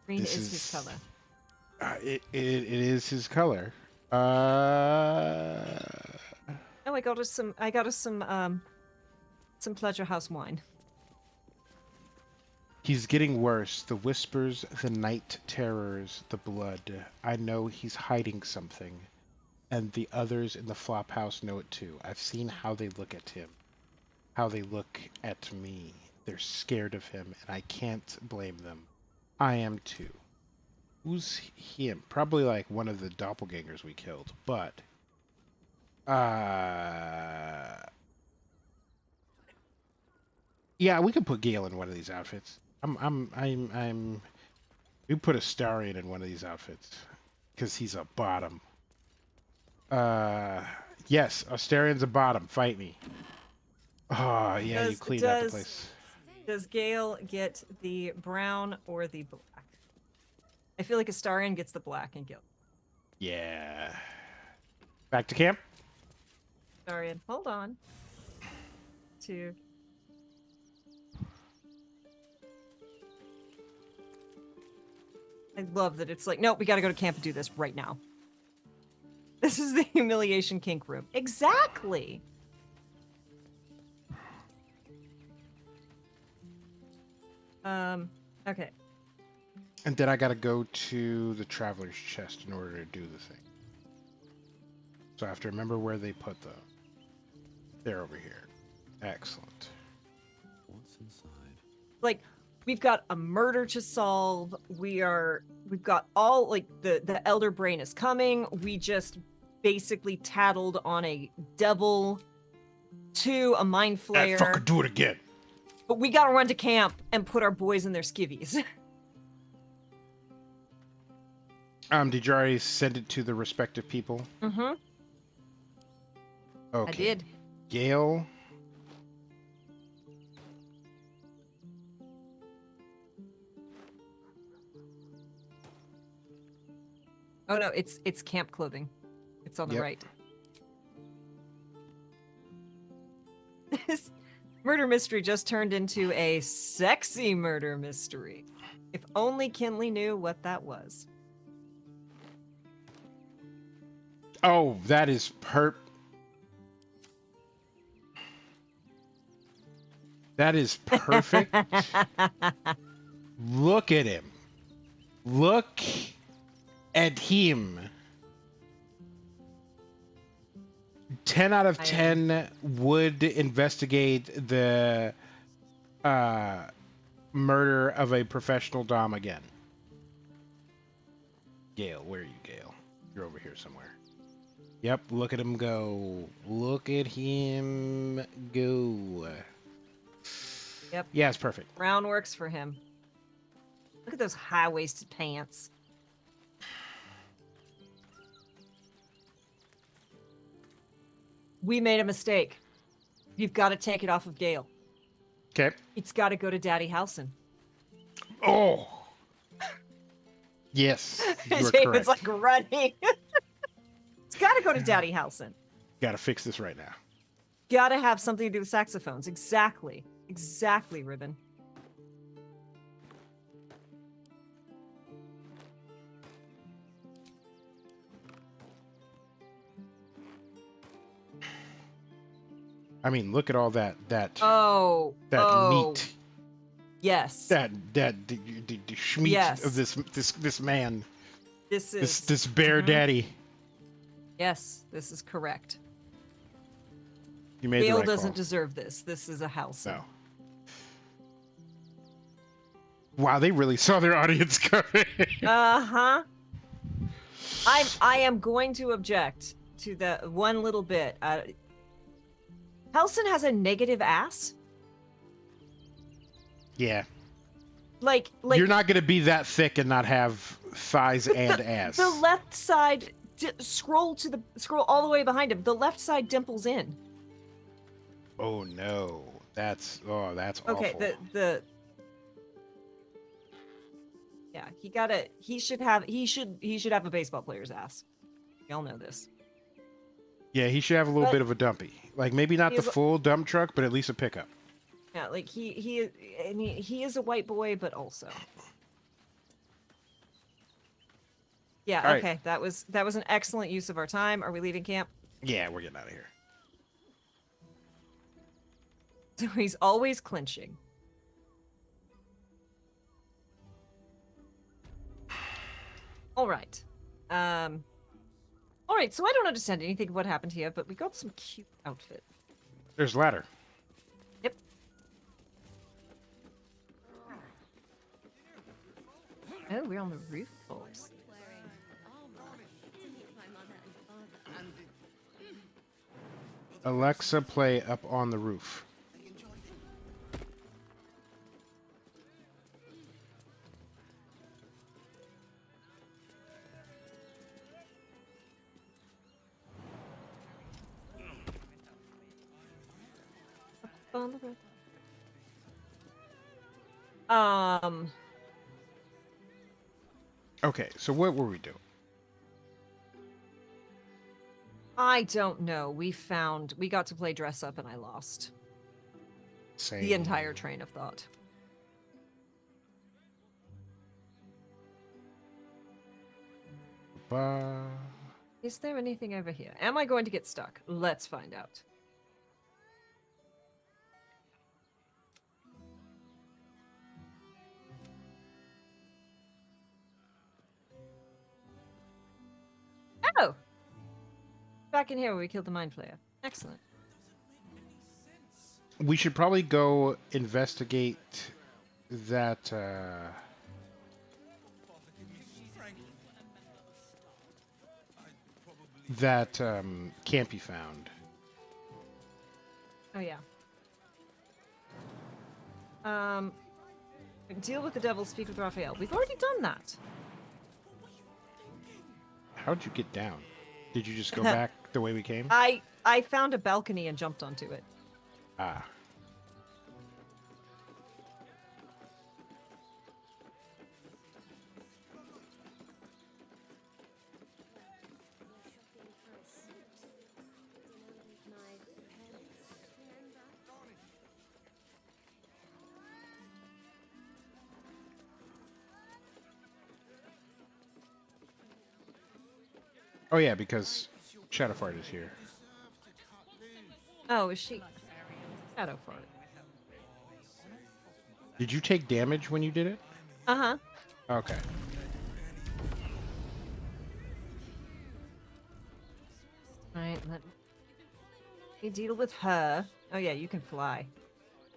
Green This is his color. It is his color. Oh, I got us some pleasure house wine. He's getting worse. The whispers, the night terrors, the blood. I know he's hiding something. And the others in the flop house know it too. I've seen how they look at him. How they look at me. They're scared of him, and I can't blame them. I am too. Who's him? Probably like one of the doppelgangers we killed, but yeah, we could put Gale in one of these outfits. We put Astarion in one of these outfits because he's a bottom. Yes, Astarion's a bottom. Fight me. Oh yeah, you cleaned out the place. Does Gale get the brown or the black? I feel like Astarion gets the black and Gale. Yeah. Back to camp. Astarion, hold on. I love that it's like, no, we gotta go to camp and do this right now. This is the humiliation kink room. Exactly. Okay. And then I gotta go to the traveler's chest in order to do the thing. So I have to remember where they put them. They're over here. Excellent. What's inside? Like, we've got a murder to solve. We've got all, like, the elder brain is coming. We just basically tattled on a devil to a mind flayer. Fucker, do it again. But we gotta run to camp and put our boys in their skivvies. Did you already send it to the respective people? Mm-hmm. Okay. I did. Gale. Oh no, it's camp clothing. It's on the right. This murder mystery just turned into a sexy murder mystery. If only Kinley knew what that was. Oh, that is That is perfect. Look at him. Look at him. 10 out of 10 would investigate the murder of a professional dom again. Gale, where are you, Gale? You're over here somewhere. Yep, look at him go. Look at him go. Yep. Yeah, it's perfect. Brown works for him. Look at those high-waisted pants. We made a mistake. You've got to take it off of Gale. Okay. It's got to go to Daddy Howson. Oh. Yes, you are David's correct. like running. It's got to go to Daddy Howson. Gotta fix this right now. Got to have something to do with saxophones. Exactly. Exactly, Ribbon. I mean, look at all that meat. Yes. That schmeat Yes. of this man. This is this bear daddy. Yes, this is correct. You made the Gale right doesn't call. deserve this. This is a house. No. Wow, they really saw their audience coming. Uh-huh. I am going to object to the one little bit. Helson has a negative ass. Yeah. Like You're not going to be that thick and not have thighs and ass. The left side scroll all the way behind him. The left side dimples in. Oh no. That's Okay, awful. Yeah, he should have a baseball player's ass. Y'all know this. Yeah, he should have a little But- bit of a dumpy. Like maybe not He the is- full dump truck, but at least a pickup. Yeah, like he is a white boy, but also. Yeah, All right. okay. That was an excellent use of our time. Are we leaving camp? Yeah, we're getting out of here. So he's always clinching. All right. All right, so I don't understand anything of what happened here, but we got some cute outfit. There's ladder. Yep. Oh, we're on the roof, folks. Alexa, play Up on the Roof. On the roof. Okay, so what were we doing? I don't know. We got to play dress up and I lost. Same. The entire train of thought. Is there anything over here? Am I going to get stuck? Let's find out. Oh! Back in here where we killed the Mind Flayer. Excellent. We should probably go investigate that, camp you found. Oh, yeah. Deal with the devil, speak with Raphael. We've already done that. How'd you get down? Did you just go back the way we came? I found a balcony and jumped onto it. Ah. Oh yeah, because Shadowfart is here. Oh, is she? Shadow fart. Did you take damage when you did it? Uh-huh. Okay. Alright, let me deal with her. Oh yeah, you can fly.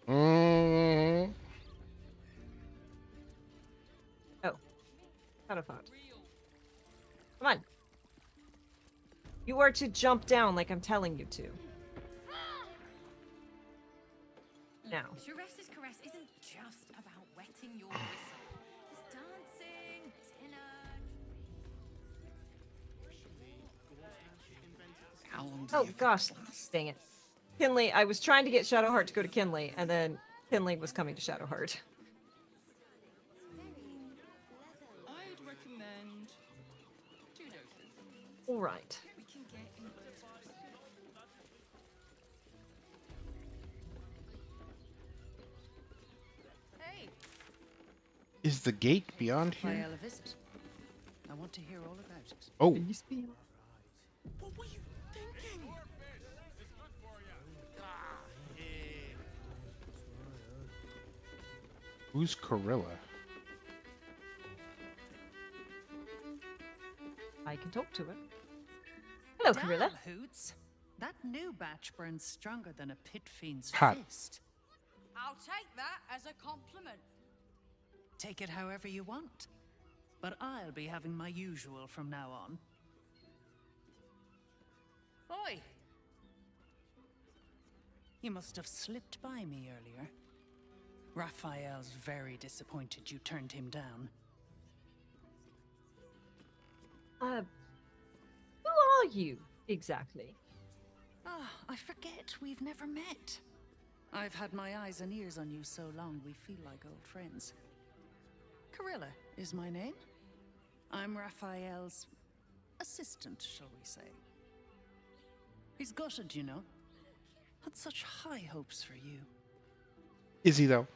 Mm-hmm. Oh. Shadow fart. Come on. You are to jump down like I'm telling you to. Now. Sharessa's caress isn't just about wetting your whistle. There's dancing, dinner. Oh gosh, dang it. Kinley, I was trying to get Shadowheart to go to Kinley, and then Kinley was coming to Shadowheart. I'd recommend 2 doses. Alright. Hey, Is the gate beyond here? Raphael a visit. I want to hear all about it. Oh. What were you thinking? Who's Corilla? I can talk to her. Hello, Corilla. Damn, Hoots. That new batch burns stronger than a pit fiend's Hot. fist. I'll take that as a compliment. Take it however you want. But I'll be having my usual from now on. Oi! You must have slipped by me earlier. Raphael's very disappointed you turned him down. Who are you, exactly? Ah, I forget we've never met. I've had my eyes and ears on you so long we feel like old friends. Carilla is my name. I'm Raphael's assistant, shall we say. He's gutted, you know. Had such high hopes for you. Is he, though?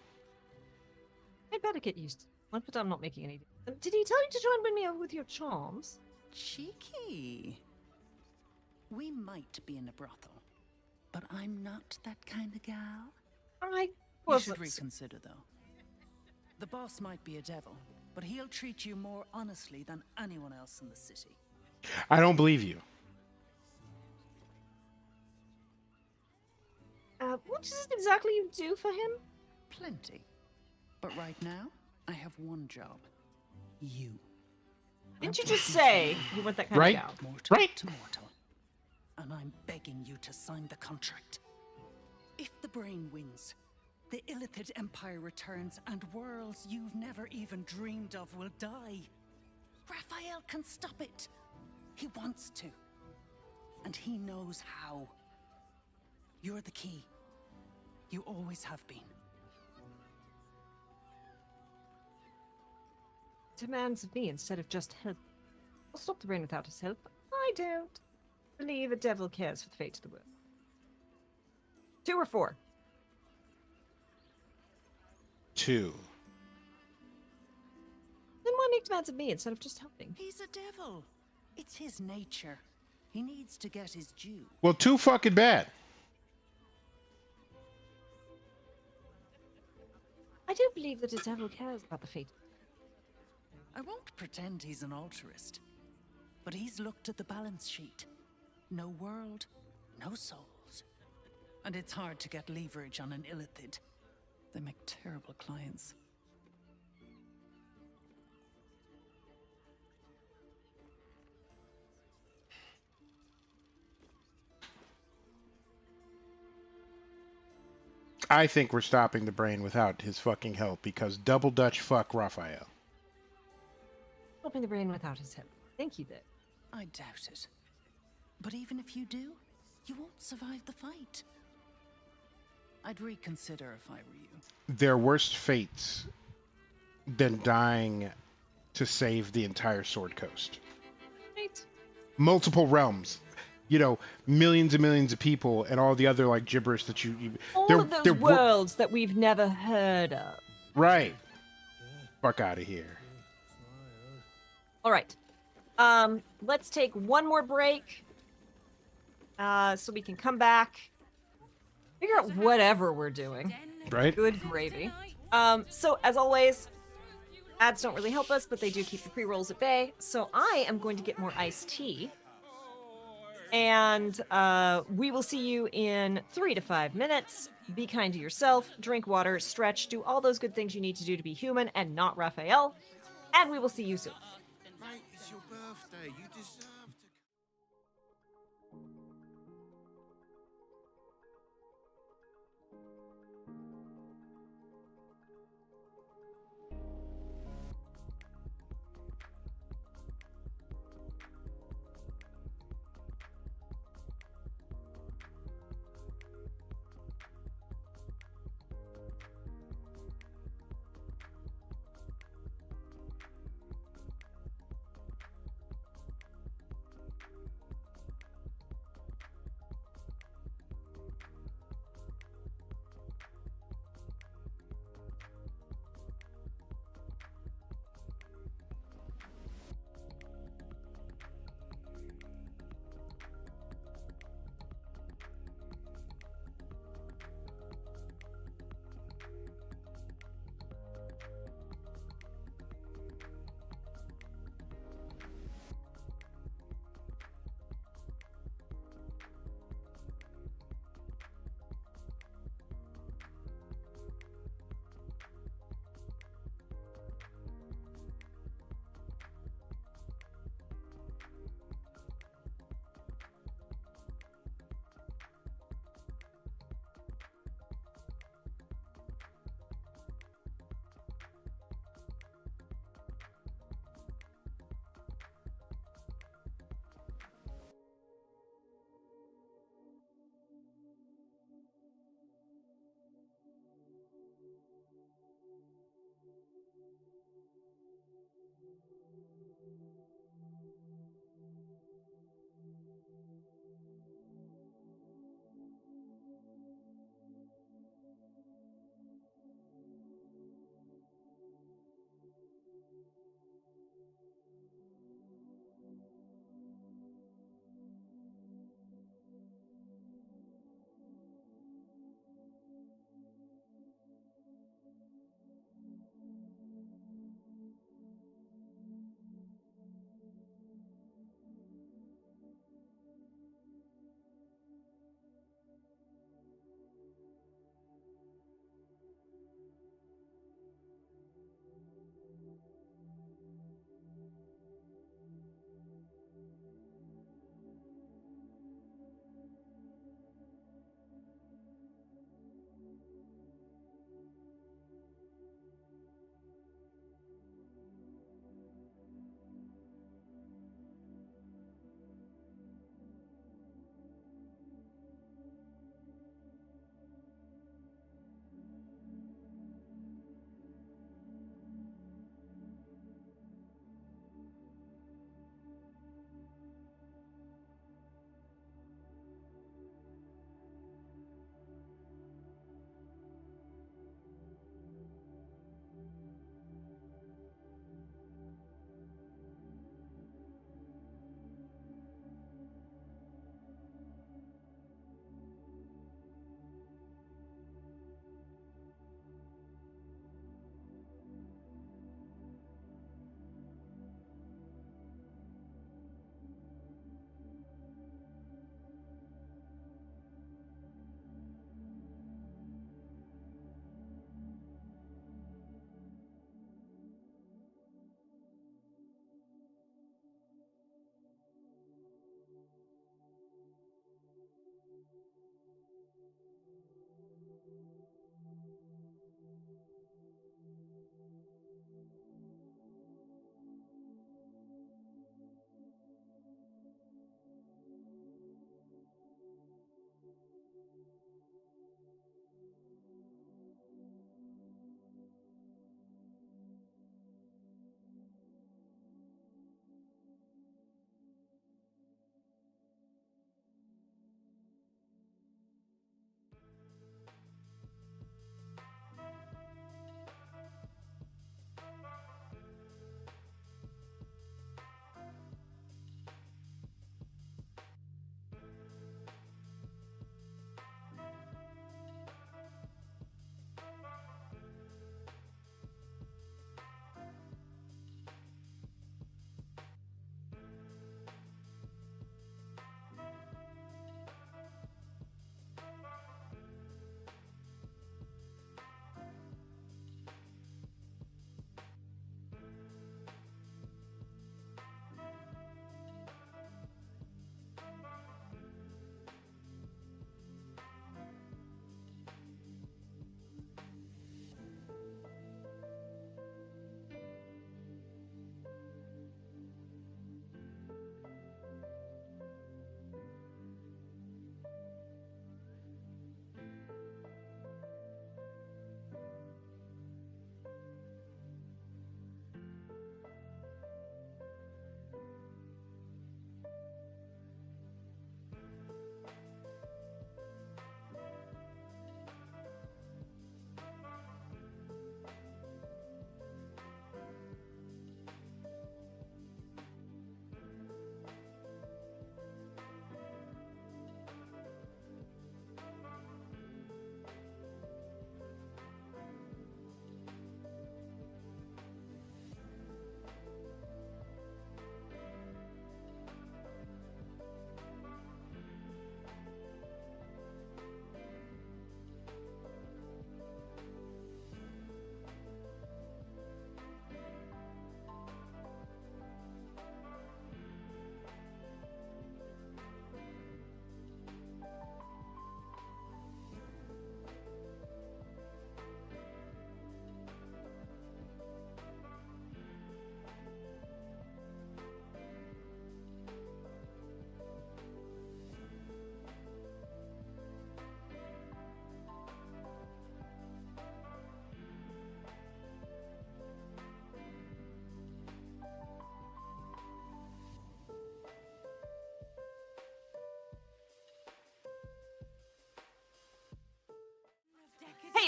I better get used to it, but I'm not making any. Did he tell you to try and win me over with your charms? Cheeky. We might be in a brothel, but I'm not that kind of gal. I You should reconsider, though. The boss might be a devil, but he'll treat you more honestly than anyone else in the city. I don't believe you. What is it exactly you do for him? Plenty. But right now, I have one job. You. Didn't you just say you want that kind Right? of gal? Mortal Right. to mortal. And I'm begging you to sign the contract. If the brain wins, the Illithid Empire returns and worlds you've never even dreamed of will die. Raphael can stop it. He wants to. And he knows how. You're the key. You always have been. Demands of me instead of just help. I'll stop the brain without his help. I don't believe a devil cares for the fate of the world. 2 or 4? 2. Then why make demands of me instead of just helping? He's a devil. It's his nature. He needs to get his due. Well, 2 fucking bad. I don't believe that a devil cares about the fate. I won't pretend he's an altruist, but he's looked at the balance sheet. No world, no souls. And it's hard to get leverage on an Illithid. They make terrible clients. I think we're stopping the brain without his fucking help because double Dutch fuck Raphael. Stopping the brain without his help. Thank you, though. I doubt it. But even if you do, you won't survive the fight. I'd reconsider if I were you. There are worse fates than dying to save the entire Sword Coast. Right. Multiple realms. You know, millions and millions of people and all the other like gibberish that you All of those worlds that we've never heard of. Right. Fuck out of here. All right. Let's take one more break. So we can come back. Figure out whatever we're doing. Right. Good gravy. So as always, ads don't really help us, but they do keep the pre-rolls at bay. So I am going to get more iced tea. And we will see you in 3 to 5 minutes. Be kind to yourself, drink water, stretch, do all those good things you need to do to be human and not Raphael. And we will see you soon. Mate, it's your birthday. You deserve to.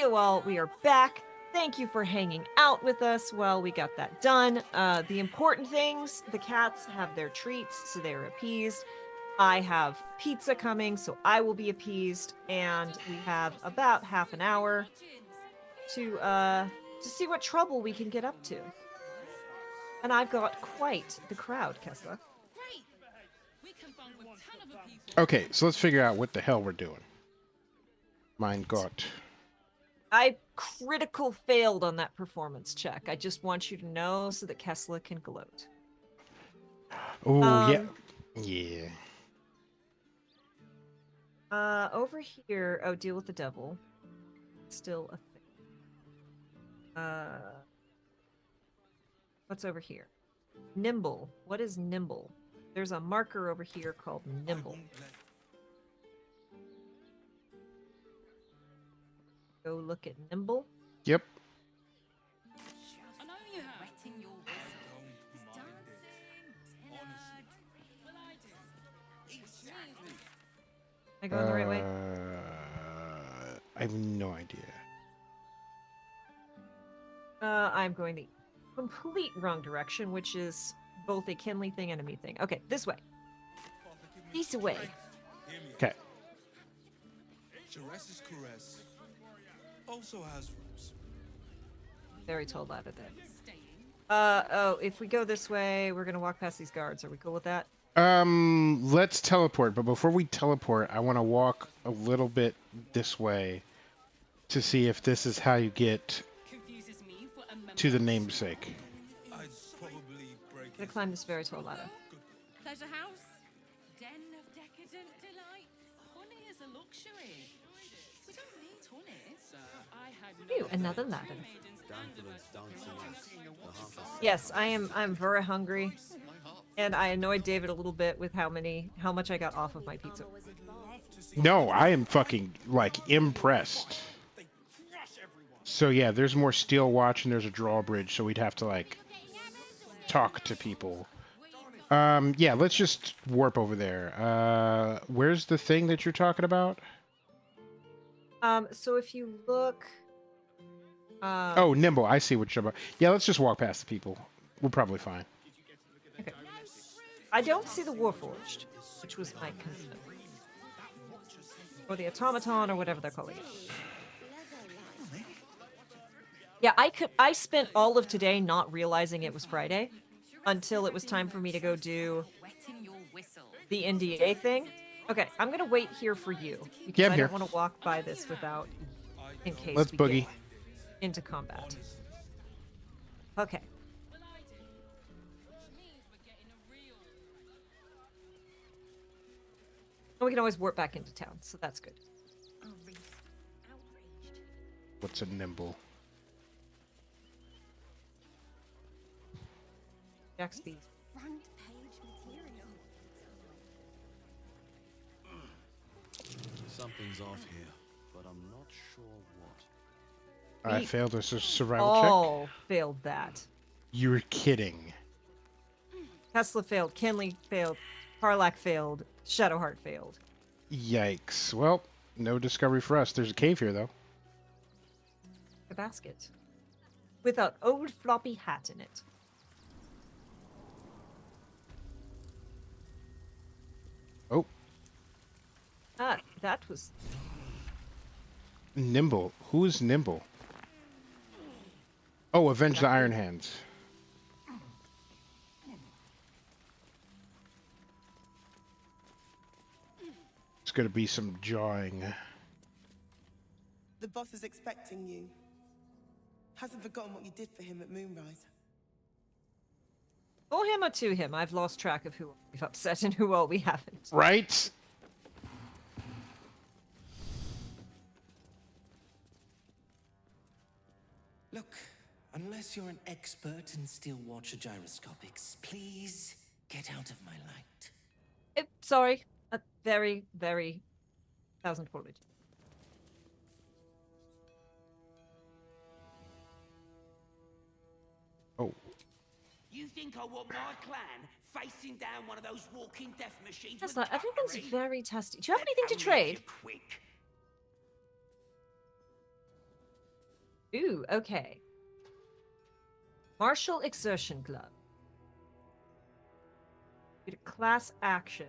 you all. We are back. Thank you for hanging out with us while we got that done. The important things, the cats have their treats, so they're appeased. I have pizza coming, so I will be appeased. And we have about half an hour to see what trouble we can get up to. And I've got quite the crowd, Kessler. Okay, so let's figure out what the hell we're doing. Mein Gott. I critical failed on that performance check. I just want you to know so that Kessler can gloat. Oh, yeah. Yeah. Over here, oh, deal with the devil. Still a thing. What's over here? Nimble. What is nimble? There's a marker over here called nimble. Go look at nimble. Yep. I know you have. Wetting your whistle. Dancing. Well, I do. Exactly. Am I going the right way? I have no idea. I'm going the complete wrong direction, which is both a Kinley thing and a me thing. Okay, this way. This way. Okay. Jerez's caress also has roots. Very told that of it. Oh, if we go this way, we're gonna walk past these guards. Are we cool with that? Let's teleport, but before we teleport, I want to walk a little bit this way to see if this is how you get to the namesake. I'd probably break I'm gonna climb this very tall ladder. Pleasure house. Den of decadent delights. Honey is a luxury. We don't need honey. Ew, another ladder. Yes, I'm very hungry. And I annoyed David a little bit with how much I got off of my pizza. No, I am fucking, like, impressed. So yeah, there's more steel watch and there's a drawbridge, so we'd have to, like, talk to people. Yeah, let's just warp over there. Where's the thing that you're talking about? So if you look... oh, nimble, I see what you're about. Yeah, let's just walk past the people. We're probably fine. Okay. I don't see the Warforged, which was my concern. Or the automaton, or whatever they're calling it. Yeah, I spent all of today not realizing it was Friday until it was time for me to go do the NDA thing. Okay, I'm gonna wait here for you because Yeah, I'm I here. don't want to walk by this without, in case Let's we boogie. get into combat. Okay. And we can always warp back into town, so that's good. What's a nimble? Jack speed. Front page material. Something's off here, but I'm not sure what. I failed a survival All failed that. check. You're kidding. Tesla failed. Kenley failed. Parlak failed. Shadowheart failed. Yikes. Well, no discovery for us. There's a cave here, though. A basket. With an old floppy hat in it. Oh, Ah, that was... nimble. Who's nimble? Oh, avenge the Iron Hands. It's gonna be some jawing. The boss is expecting you. Hasn't forgotten what you did for him at Moonrise. For him or to him? I've lost track of who we've upset and who all we haven't. Right? Look, unless you're an expert in steel watcher gyroscopics, please get out of my light. Sorry. A very, very thousand apologies. Oh. You think I want my clan facing down one of those walking death machines? Tesla, with everyone's cutlery? very testy. Do you have anything to I'll make trade? you quick. Ooh, okay. Martial exertion glove. Get a class action.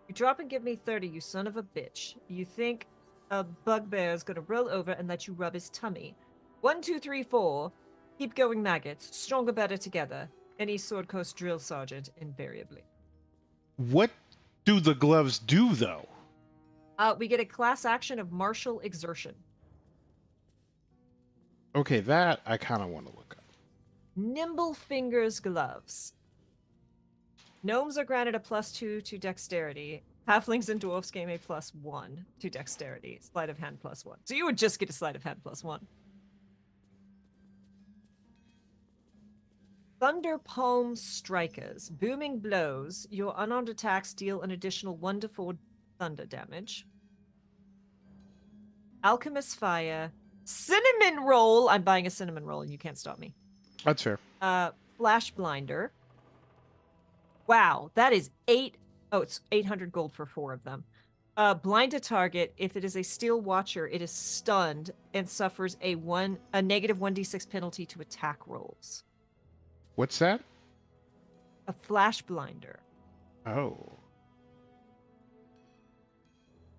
You drop and give me 30, you son of a bitch. You think a bugbear is gonna roll over and let you rub his tummy. 1, 2, 3, 4. Keep going, maggots. Stronger, better together. Any Sword Coast drill sergeant, invariably. What do the gloves do, though? We get a class action of martial exertion. Okay, that I kind of want to look up. Nimble Fingers gloves. Gnomes are granted a +2 to dexterity. Halflings and dwarfs gain a +1 to dexterity. Sleight of hand +1. So you would just get a sleight of hand +1. Thunder Palm Strikers. Booming blows. Your unarmed attacks deal an additional 1 to 4 thunder damage. Alchemist Fire. Cinnamon Roll. I'm buying a cinnamon roll and you can't stop me. That's fair. Flash Blinder. Wow, that is 8. Oh, it's 800 gold for 4 of them. Blind a target. If it is a steel watcher, it is stunned and suffers a negative 1d6 penalty to attack rolls. What's that? A flash blinder. Oh.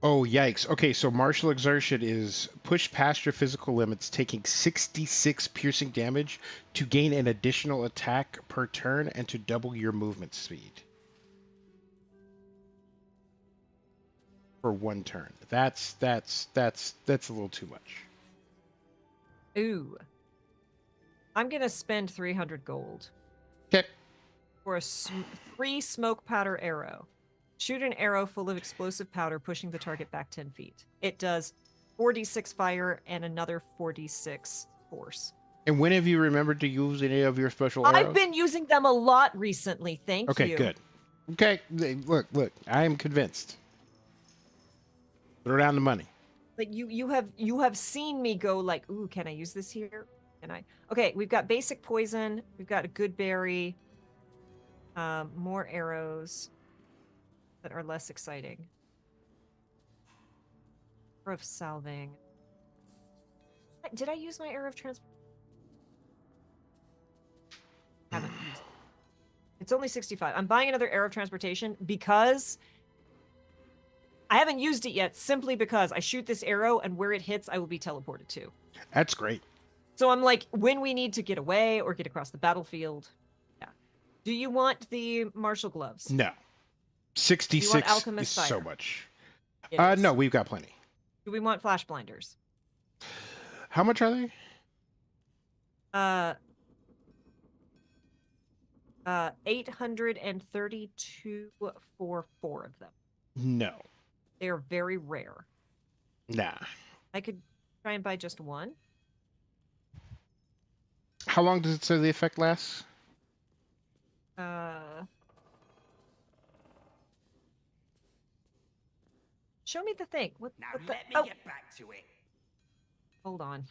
Oh, yikes. Okay, so martial exertion is push past your physical limits, taking 66 piercing damage to gain an additional attack per turn and to double your movement speed. For 1 turn. That's a little too much. Ooh. I'm going to spend 300 gold. Okay. For a 3 smoke powder arrow. Shoot an arrow full of explosive powder, pushing the target back 10 feet. It does 4d6 fire and another 4d6 force. And when have you remembered to use any of your special arrows? I've been using them a lot recently. Thank you. Okay, good. Okay, look, I am convinced. Throw down the money. Like you have seen me go like, ooh, can I use this here? Can I? Okay, we've got basic poison. We've got a good berry. More arrows that are less exciting. Arrow of salving. Did I use my arrow of transport? Haven't used it. It's only 65. I'm buying another arrow of transportation because I haven't used it yet, simply because I shoot this arrow and where it hits, I will be teleported to. That's great. So I'm like, when we need to get away or get across the battlefield. Yeah. Do you want the martial gloves? No. 66 Alchemist is Fire? so much. It is. No, we've got plenty. Do we want flash blinders? How much are they? 832 for 4 of them. No. They are very rare. Nah. I could try and buy just 1. How long does it say the effect lasts? Show me the thing. What Now the... let me get back to it. Hold on.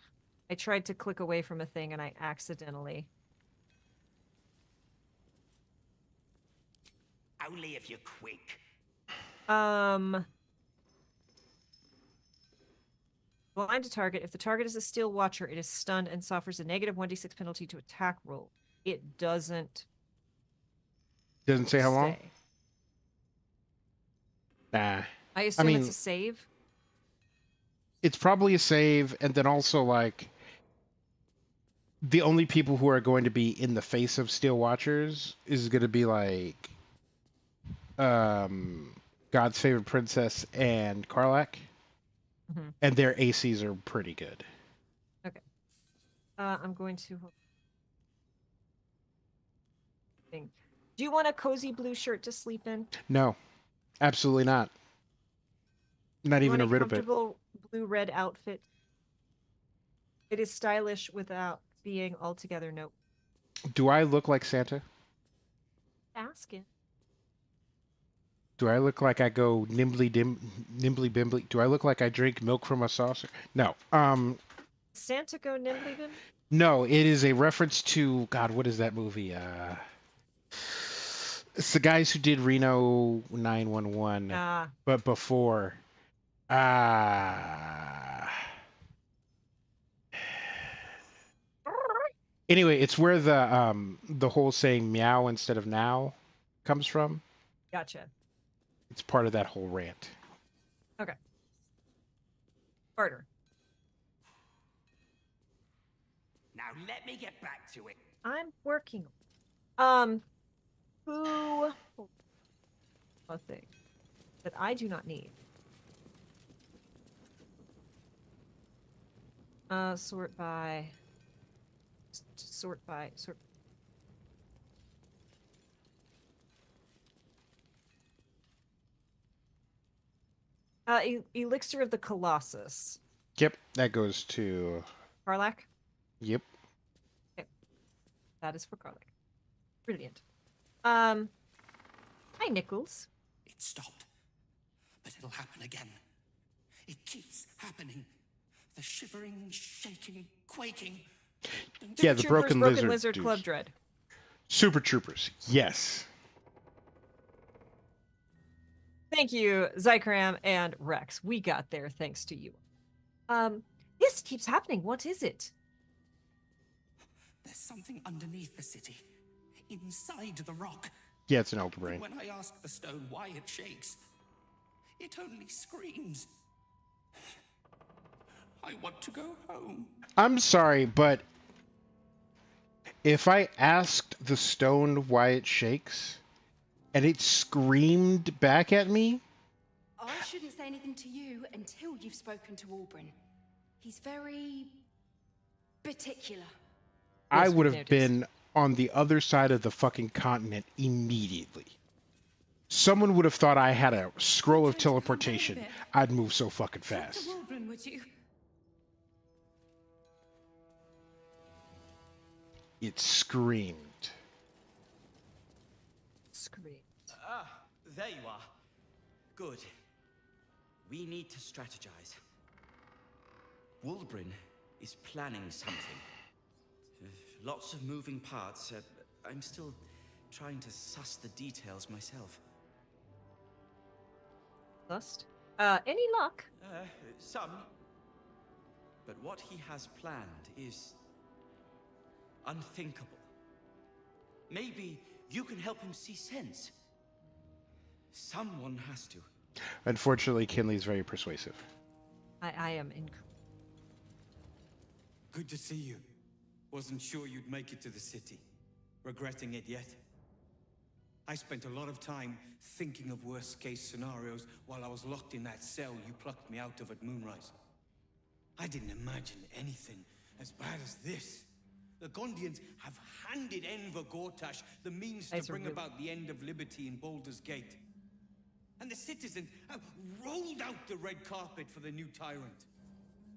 I tried to click away from a thing and I accidentally... Only if you're quick. Blind to target. If the target is a steel watcher, it is stunned and suffers a negative 1d6 penalty to attack roll. It doesn't... Doesn't say how long? Nah. I assume it's a save? It's probably a save, and then also, like, the only people who are going to be in the face of Steel Watchers is going to be, like, God's Favorite Princess and Karlach. Mm-hmm. And their ACs are pretty good. Okay. I'm going to... Do you want a cozy blue shirt to sleep in? No. Absolutely not. Not even a rid of it. Comfortable blue-red outfit. It is stylish without being altogether nope. Do I look like Santa? Asking. Do I look like I go nimbly bimbly? Do I look like I drink milk from a saucer? No. Santa go nimbly bim? No, it is a reference to God. What is that movie? It's the guys who did Reno 911, but before. Anyway, it's where the whole saying meow instead of now comes from. Gotcha. It's part of that whole rant. Okay. Barter. Now let me get back to it. I'm working. Who? A thing that I do not need. Sort by. Sort. Elixir of the Colossus. Yep, that goes to Karlak? Yep. Okay. That is for Karlak. Brilliant. Hi, Nichols. It stopped, but it'll happen again. It keeps happening. The shivering, shaking, quaking. Yeah, the broken Lizard dudes. Club Dread. Super Troopers. Yes. Thank you, Zycram and Rex. We got there thanks to you. This keeps happening. What is it? There's something underneath the city, inside the rock. Yeah, it's an elder brain. When I ask the stone why it shakes, it only screams. I want to go home. I'm sorry, but if I asked the stone why it shakes and it screamed back at me, I shouldn't say anything to you until you've spoken to Auburn. He's very particular. I would have been on the other side of the fucking continent immediately. Someone would have thought I had a scroll of teleportation. I'd move so fucking fast. Dr. Auburn, would you? It screamed. Ah, there you are. Good. We need to strategize. Wulbrin is planning something. Lots of moving parts. I'm still trying to suss the details myself. Lust? Any luck? Some. But what he has planned is unthinkable. Maybe you can help him see sense. Someone has to. Unfortunately, Kinley's very persuasive. I am in. Good to see you. Wasn't sure you'd make it to the city. Regretting it yet? I spent a lot of time thinking of worst-case scenarios while I was locked in that cell you plucked me out of at Moonrise. I didn't imagine anything as bad as this. The Gondians have handed Enver Gortash the means to bring about the end of liberty in Baldur's Gate. And the citizens have rolled out the red carpet for the new tyrant.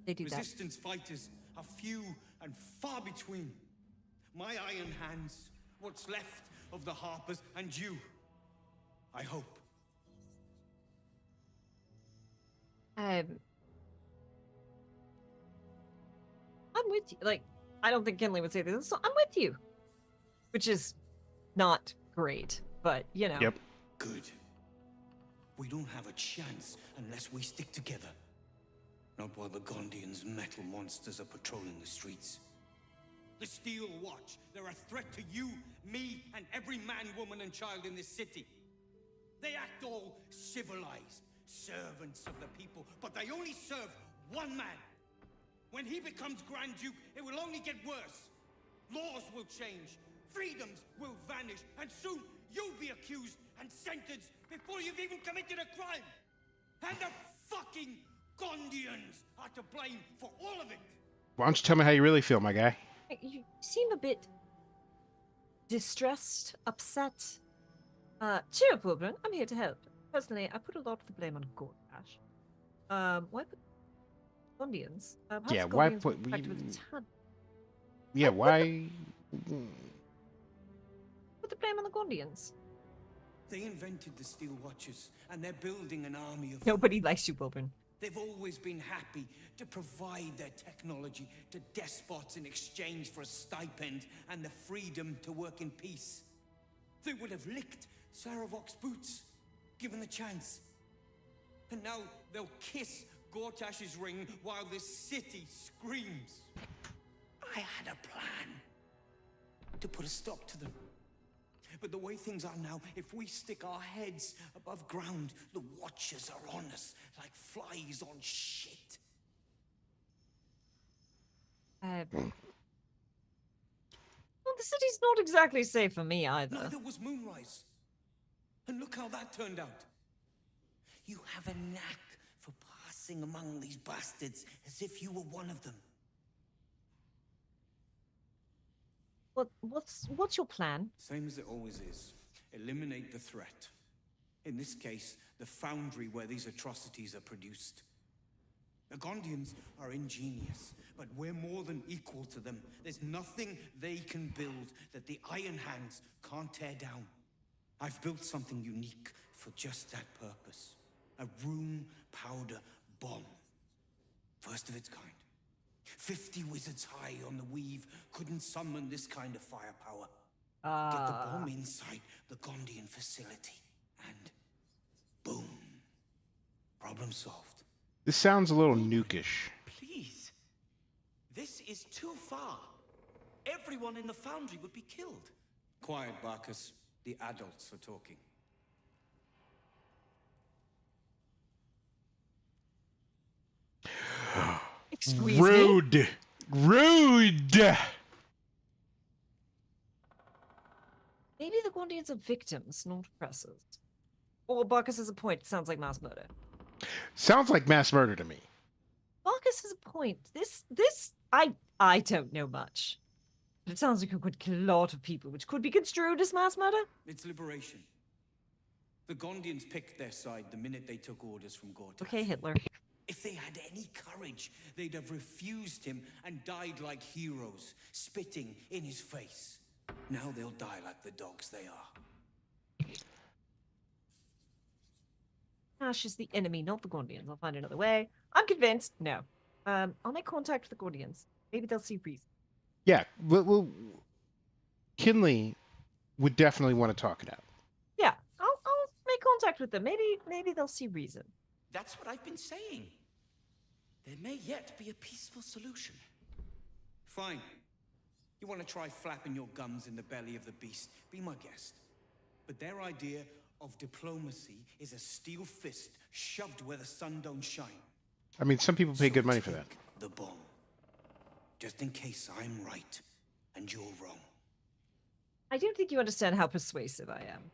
They do Resistance fighters are few and far between. My iron hands, what's left of the Harpers, and you. I hope. I'm with you. Like, I don't think Kinley would say this, so I'm with you. Which is not great, but, you know. Yep. Good. We don't have a chance unless we stick together. Not while the Gondians' metal monsters are patrolling the streets. The Steel Watch, they're a threat to you, me, and every man, woman, and child in this city. They act all civilized, servants of the people, but they only serve one man. When he becomes Grand Duke, it will only get worse. Laws will change, freedoms will vanish, and soon you'll be accused and sentenced before you've even committed a crime. And the fucking Gondians are to blame for all of it. Why don't you tell me how you really feel, my guy? You seem a bit distressed, upset. Cheer up, Wilburn. I'm here to help. Personally, I put a lot of the blame on Gortash. Why put Gondians? Yeah, why put... Yeah, why... Put the blame on the Gondians. They invented the Steel Watchers, and they're building an army of... Nobody likes you, Wilburn. They've always been happy to provide their technology to despots in exchange for a stipend and the freedom to work in peace. They would have licked Saravok's boots, given the chance. And now they'll kiss Gortash's ring while this city screams. I had a plan. to put a stop to them. But the way things are now, if we stick our heads above ground, the Watchers are on us like flies on shit. Well, the city's not exactly safe for me either. Neither was Moonrise. And look how that turned out. You have a knack for passing among these bastards as if you were one of them. What's your plan? Same as it always is. Eliminate the threat. In this case, the foundry where these atrocities are produced. The Gondians are ingenious, but we're more than equal to them. There's nothing they can build that the Iron Hands can't tear down. I've built something unique for just that purpose. A rune powder bomb. First of its kind. 50 wizards high on the weave couldn't summon this kind of firepower. Get the bomb inside the Gondian facility, and boom. Problem solved. This sounds a little nukish. Please. This is too far. Everyone in the foundry would be killed. Quiet, Barcus. The adults are talking. Excuse Rude. me? Rude. Maybe the Guardians are victims, not oppressors. Or Barcus has a point. It sounds like mass murder. Sounds like mass murder to me. Barcus has a point. I don't know much. But it sounds like it could kill a lot of people, which could be construed as mass murder. It's liberation. The Gondians picked their side the minute they took orders from Gortash. Okay, Hitler. If they had any courage, they'd have refused him and died like heroes, spitting in his face. Now they'll die like the dogs they are. Ash is the enemy, not the Guardians. I'll find another way. I'm convinced. No. I'll make contact with the Guardians. Maybe they'll see reason. Yeah, Kinley would definitely want to talk it out. Yeah, I'll make contact with them. Maybe they'll see reason. That's what I've been saying. There may yet be a peaceful solution. Fine. You want to try flapping your gums in the belly of the beast? Be my guest. But their idea of diplomacy is a steel fist shoved where the sun don't shine. I mean, some people pay good money for that. The bomb. Just in case I'm right and you're wrong. I don't think you understand how persuasive I am.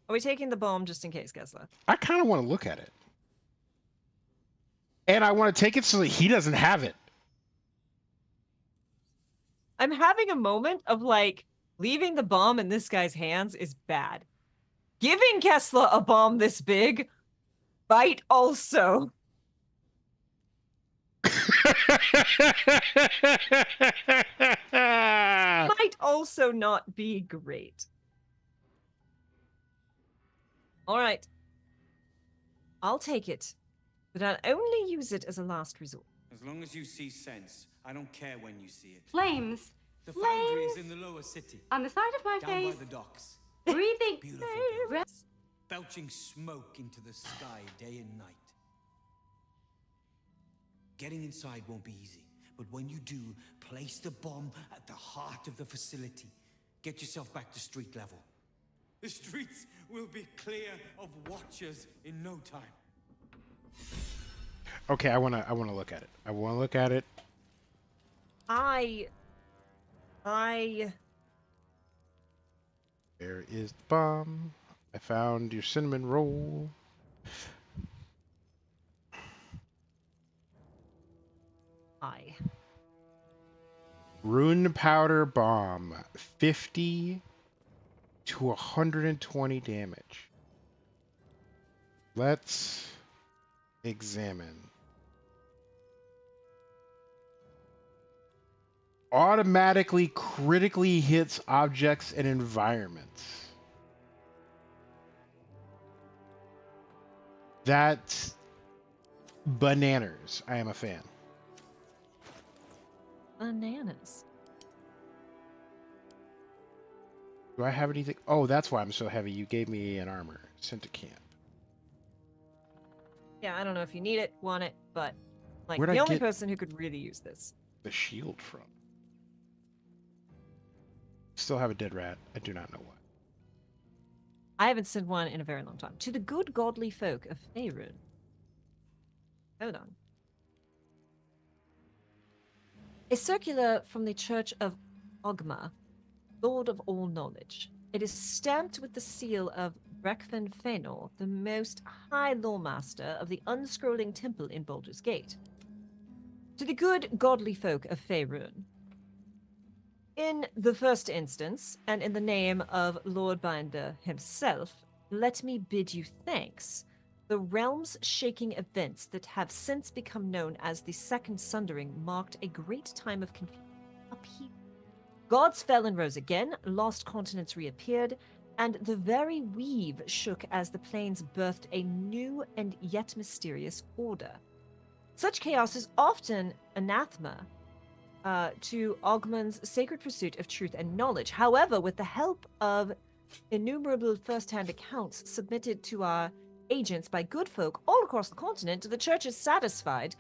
Are we taking the bomb just in case, Kessler? I kind of want to look at it. And I want to take it so that he doesn't have it. I'm having a moment of like, leaving the bomb in this guy's hands is bad. Giving Kessler a bomb this big might also. Might also not be great. All right. I'll take it, but I'll only use it as a last resort. As long as you see sense, I don't care when you see it. Flames. The foundry is in the lower city. On the side of my down face. by the docks. Breathing. Beautiful. Belching smoke into the sky day and night. Getting inside won't be easy, but when you do, place the bomb at the heart of the facility. Get yourself back to street level. The streets will be clear of Watchers in no time. Okay, I wanna look at it. I wanna look at it. There is the bomb. I found your cinnamon roll. Rune powder bomb. 50 to 120 damage. Let's examine. Automatically critically hits objects and environments. That's bananas. I am a fan. Bananas. Do I have anything? Oh, that's why I'm so heavy. You gave me an armor. Sent to camp. Yeah, I don't know if you need it, want it, but like Where'd the I only get person who could really use this. the shield from? Still have a dead rat. I do not know why. I haven't seen one in a very long time. To the good godly folk of Faerun. Hold on. A circular from the Church of Ogma, Lord of all knowledge. It is stamped with the seal of Brecfen Fëanor, the most high lawmaster of the unscrolling temple in Baldur's Gate. To the good godly folk of Faerun. In the first instance, and in the name of Lord Binder himself, let me bid you thanks. The realms shaking events that have since become known as the Second Sundering marked a great time of confusion. Upheaval. Gods fell and rose again, lost continents reappeared, and the very weave shook as the planes birthed a new and yet mysterious order. Such chaos is often anathema to Ogman's sacred pursuit of truth and knowledge. However, with the help of innumerable first-hand accounts submitted to our agents by good folk all across the continent, the Church is satisfied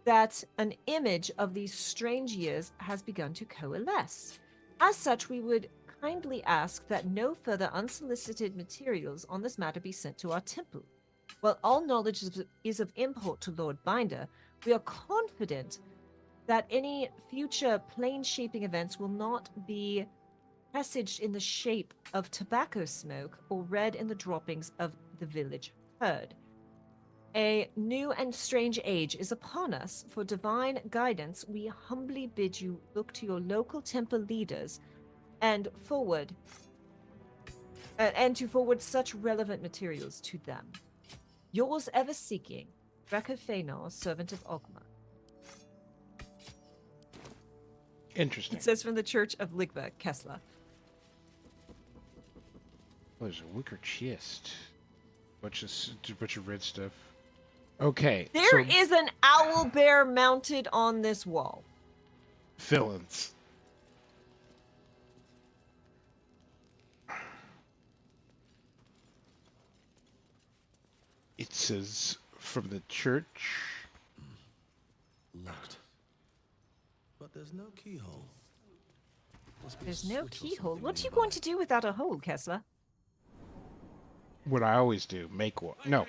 that an image of these strange years has begun to coalesce. As such, we would kindly ask that no further unsolicited materials on this matter be sent to our temple. While all knowledge is of import to Lord Binder, we are confident that any future plane-shaping events will not be presaged in the shape of tobacco smoke or read in the droppings of the village herd. A new and strange age is upon us. For divine guidance, we humbly bid you look to your local temple leaders and to forward such relevant materials to them. Yours ever seeking, Brecfen Fëanor, servant of Ogma. Interesting. It says from the Church of Ligba, Kessler. Oh, there's a wicker chest. Bunch of red stuff. Okay. There is an owl bear mounted on this wall. Villains. It says from the church. Locked. But there's no keyhole. There's no keyhole. What are you going to do without a hole, Kessler? What I always do, make one. No.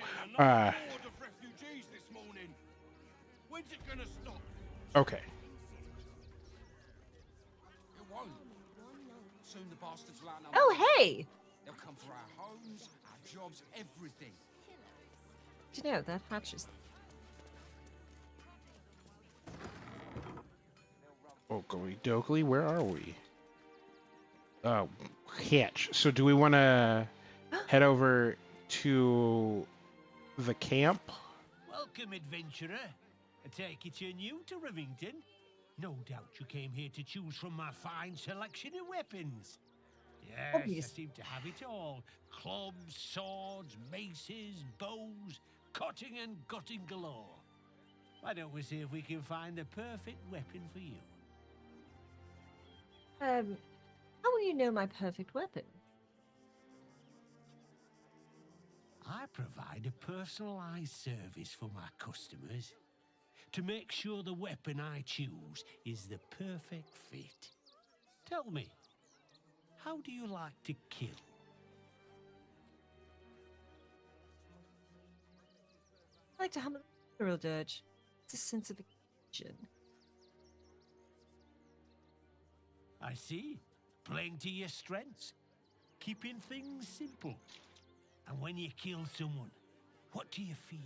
Okay. Oh, hey! They'll come for our homes, our jobs, everything. Do you know, that hatches. Oakley Dokley, where are we? Hatch. So do we want to head over to the camp? Welcome, adventurer. I take it you're new to Rivington. No doubt you came here to choose from my fine selection of weapons. Yes, I seem to have it all. Clubs, swords, maces, bows, cutting and gutting galore. Why don't we see if we can find the perfect weapon for you? How will you know my perfect weapon? I provide a personalized service for my customers to make sure the weapon I choose is the perfect fit. Tell me, how do you like to kill? I like to hum a little dirge. It's a sense of occasion. I see. Playing to your strengths. Keeping things simple. And when you kill someone, what do you feel?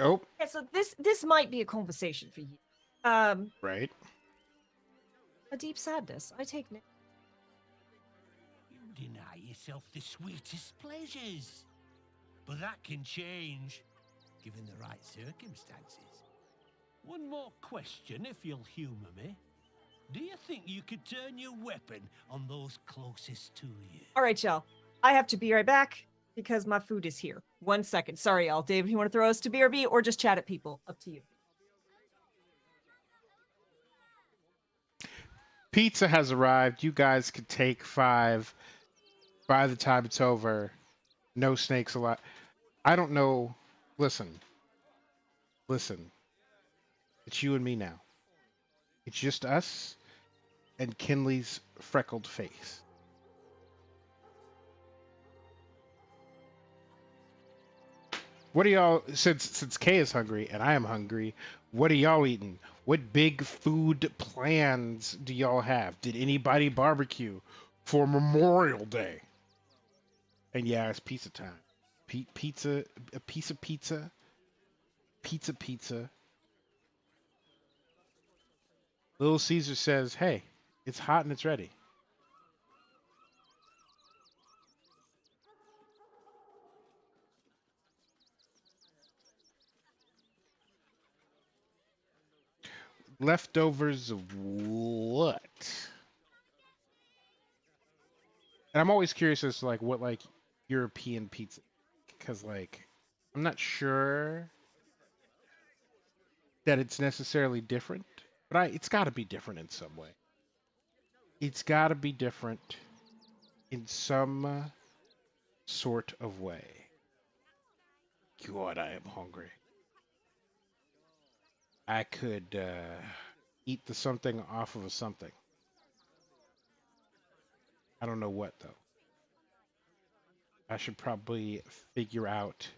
Oh. Yeah, so this might be a conversation for you. Right. A deep sadness. I take no. You deny yourself the sweetest pleasures. But that can change, given the right circumstances. One more question, if you'll humour me. Do you think you could turn your weapon on those closest to you? All right, y'all. I have to be right back because my food is here. 1 second. Sorry, y'all. David, you want to throw us to BRB or just chat at people? Up to you. Pizza has arrived. You guys could take 5 by the time it's over. No snakes allowed. I don't know. Listen, listen. It's you and me now. It's just us and Kinley's freckled face. What are y'all since Kay is hungry and I am hungry, what are y'all eating? What big food plans do y'all have? Did anybody barbecue for Memorial Day? And yeah, it's pizza time. Pizza, a piece of pizza, pizza. Little Caesar says, "Hey, it's hot and it's ready." Leftovers of what? And I'm always curious as to like what like European pizza, because like I'm not sure that it's necessarily different, but it's got to be different in some way. It's got to be different in some sort of way. God, I am hungry. I could eat the something off of a something. I don't know what though. I should probably figure out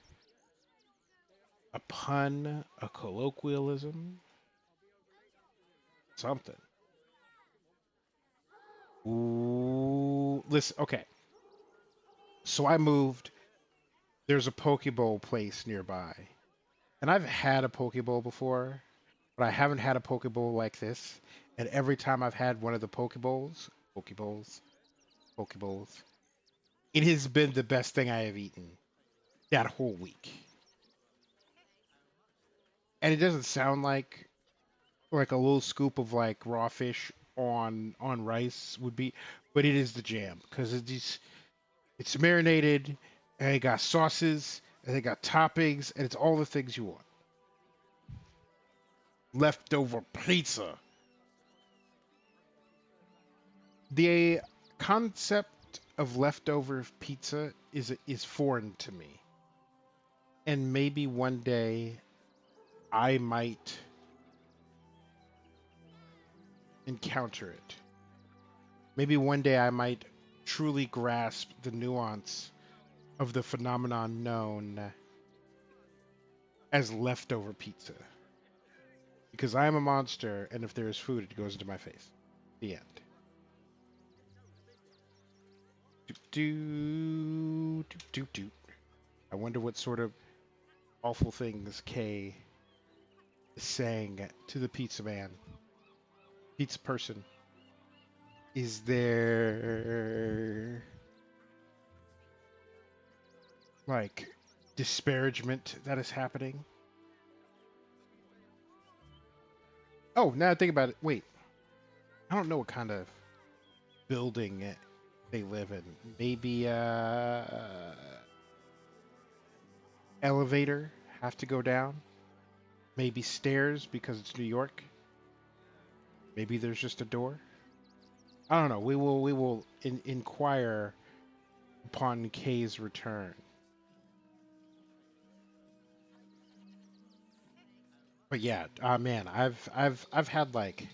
a pun, a colloquialism, something. Ooh, listen, okay. So I moved. There's a Pokeball place nearby. And I've had a Pokeball before, but I haven't had a Pokeball like this. And every time I've had one of the Pokeballs, it has been the best thing I have eaten that whole week. And it doesn't sound like a little scoop of like raw fish on rice would be, but it is the jam because it's marinated and it got sauces and it got toppings and it's all the things you want. Leftover pizza. The concept of leftover pizza is foreign to me. And maybe one day I might encounter it. Maybe one day I might truly grasp the nuance of the phenomenon known as leftover pizza. Because I am a monster, and if there is food, it goes into my face. The end. Do. I wonder what sort of awful things Kay is saying to the pizza man. Pizza person. Is there like disparagement that is happening? Oh, now I think about it. Wait. I don't know what kind of building they live in. Maybe elevator have to go down. Maybe stairs because it's New York. Maybe there's just a door. I don't know. We will inquire upon Kay's return. But yeah, man, I've had like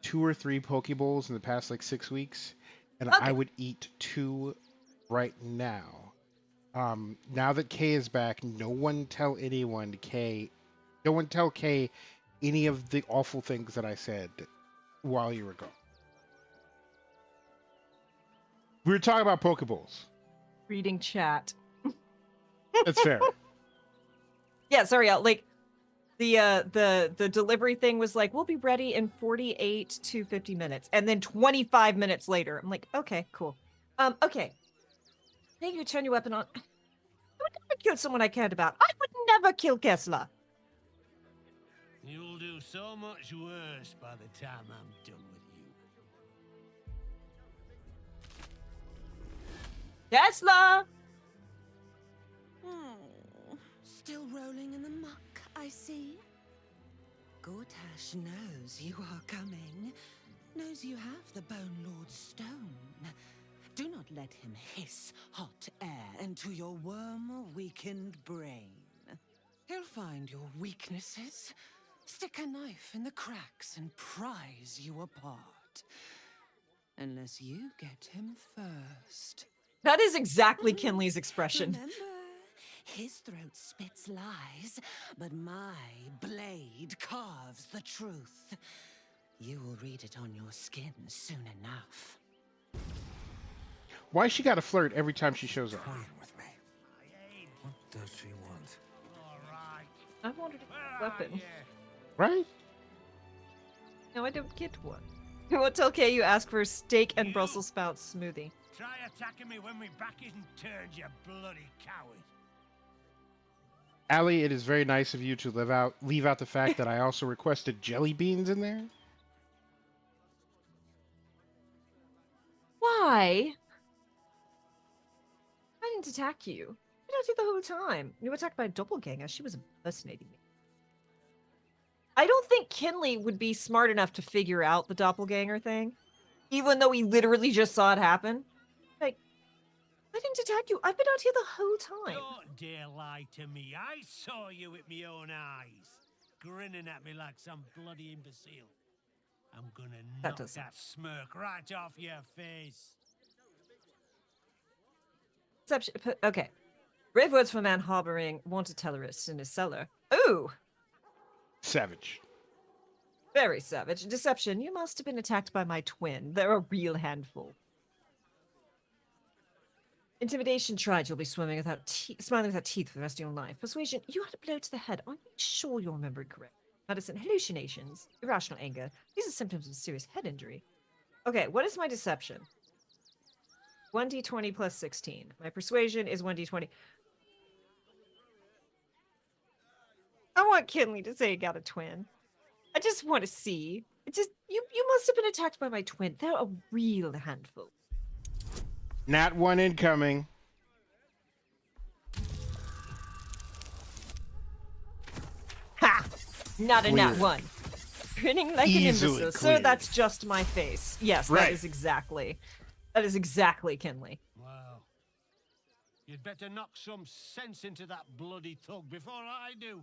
2 or 3 Pokeballs in the past like 6 weeks, and I would eat 2 right now. Now that Kay is back, no one tell Kay any of the awful things that I said while you were gone. We were talking about Pokeballs. Reading chat. That's fair. Yeah, sorry, like the delivery thing was like, we'll be ready in 48 to 50 minutes. And then 25 minutes later, I'm like, okay, cool. Okay. Thank you, turn your weapon on. I would never kill someone I cared about. I would never kill Kessler. You'll do so much worse by the time I'm done with you. Kessler! Still rolling in the muck, I see. Gortash knows you are coming. Knows you have the Bone Lord's stone. Do not let him hiss hot air into your worm-weakened brain. He'll find your weaknesses, stick a knife in the cracks, and prise you apart. Unless you get him first. That is exactly Kinley's expression. Remember, his throat spits lies, but my blade carves the truth. You will read it on your skin soon enough. Why she got to flirt every time she shows up? What does she want? I wanted a weapon. Right? No, I don't get one. Well, tell Kay you ask for a steak and Brussels sprouts smoothie. Try attacking me when my back isn't turned, you bloody coward. Allie, it is very nice of you to leave out the fact that I also requested jelly beans in there. Why? I didn't attack you. I attacked you the whole time. You were attacked by a doppelganger. She was impersonating me. I don't think Kinley would be smart enough to figure out the doppelganger thing, even though he literally just saw it happen. Like, I didn't attack you. I've been out here the whole time. Don't dare lie to me. I saw you with my own eyes, grinning at me like some bloody imbecile. I'm gonna knock that smirk right off your face. Okay. Brave words from a man harboring wanted terrorists in his cellar. Ooh! Savage. Very savage. Deception. You must have been attacked by my twin. They're a real handful. Intimidation. Tried. You'll be smiling without teeth for the rest of your life. Persuasion. You had a blow to the head. Are you sure you're remembering correct? Medicine. Hallucinations. Irrational anger. These are symptoms of serious head injury. Okay, what is my deception? 1d20 plus 16. My persuasion is 1d20. I want Kinley to say he got a twin. I just want to see. You must have been attacked by my twin. They're a real handful. Nat 1 incoming. Ha! Not a nat 1. Grinning like an imbecile. Sir, cleared. that's just my face. Yes, Right. that is exactly Kinley. Wow. You'd better knock some sense into that bloody thug before I do.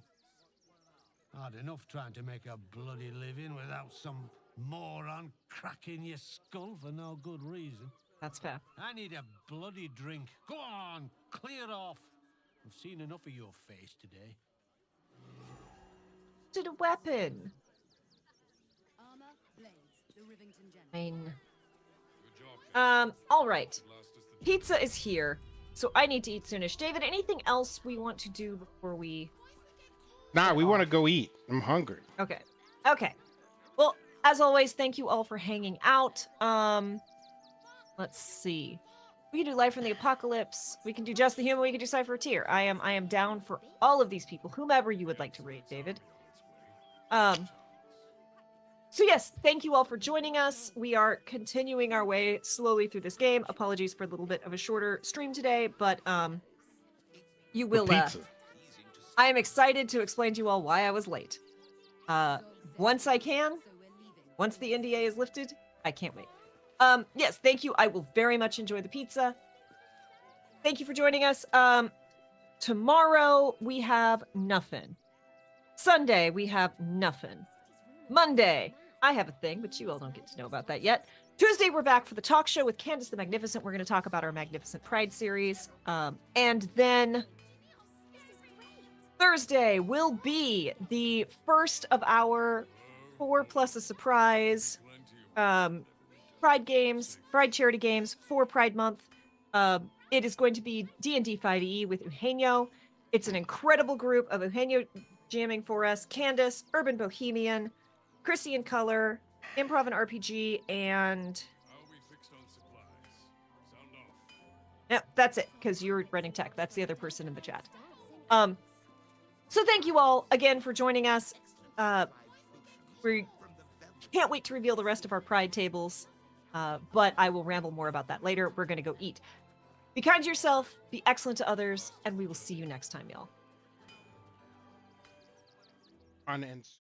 Hard enough trying to make a bloody living without some moron cracking your skull for no good reason. That's fair. I need a bloody drink. Go on, clear off. I've seen enough of your face today. Did a weapon. Armor, blades, the Rivington General. Fine. All right. Pizza is here, so I need to eat soonish. David, anything else we want to do before we... Nah, we want to go eat. I'm hungry. Okay. Okay. Well, as always, thank you all for hanging out. Let's see. We can do Life from the Apocalypse. We can do Just the Human. We can do Cypher Tier. I am down for all of these people, whomever you would like to raid, David. So yes, thank you all for joining us. We are continuing our way slowly through this game. Apologies for a little bit of a shorter stream today, but you will. I am excited to explain to you all why I was late. Once I can, once the NDA is lifted, I can't wait. Yes, thank you. I will very much enjoy the pizza. Thank you for joining us. Tomorrow we have nothing. Sunday we have nothing. Monday, I have a thing, but you all don't get to know about that yet. Tuesday, we're back for the talk show with Candace the Magnificent. We're going to talk about our Magnificent Pride series. And then Thursday will be the first of our 4 plus a surprise Pride games, Pride charity games for Pride Month. It is going to be D&D 5e with Eugenio. It's an incredible group of Eugenio jamming for us. Candace, Urban Bohemian, Chrissy in Color, Improv and RPG, and... Yep, that's it, because you're running tech. That's the other person in the chat. So thank you all again for joining us. We can't wait to reveal the rest of our Pride tables, but I will ramble more about that later. We're going to go eat. Be kind to yourself, be excellent to others, and we will see you next time, y'all. On ends.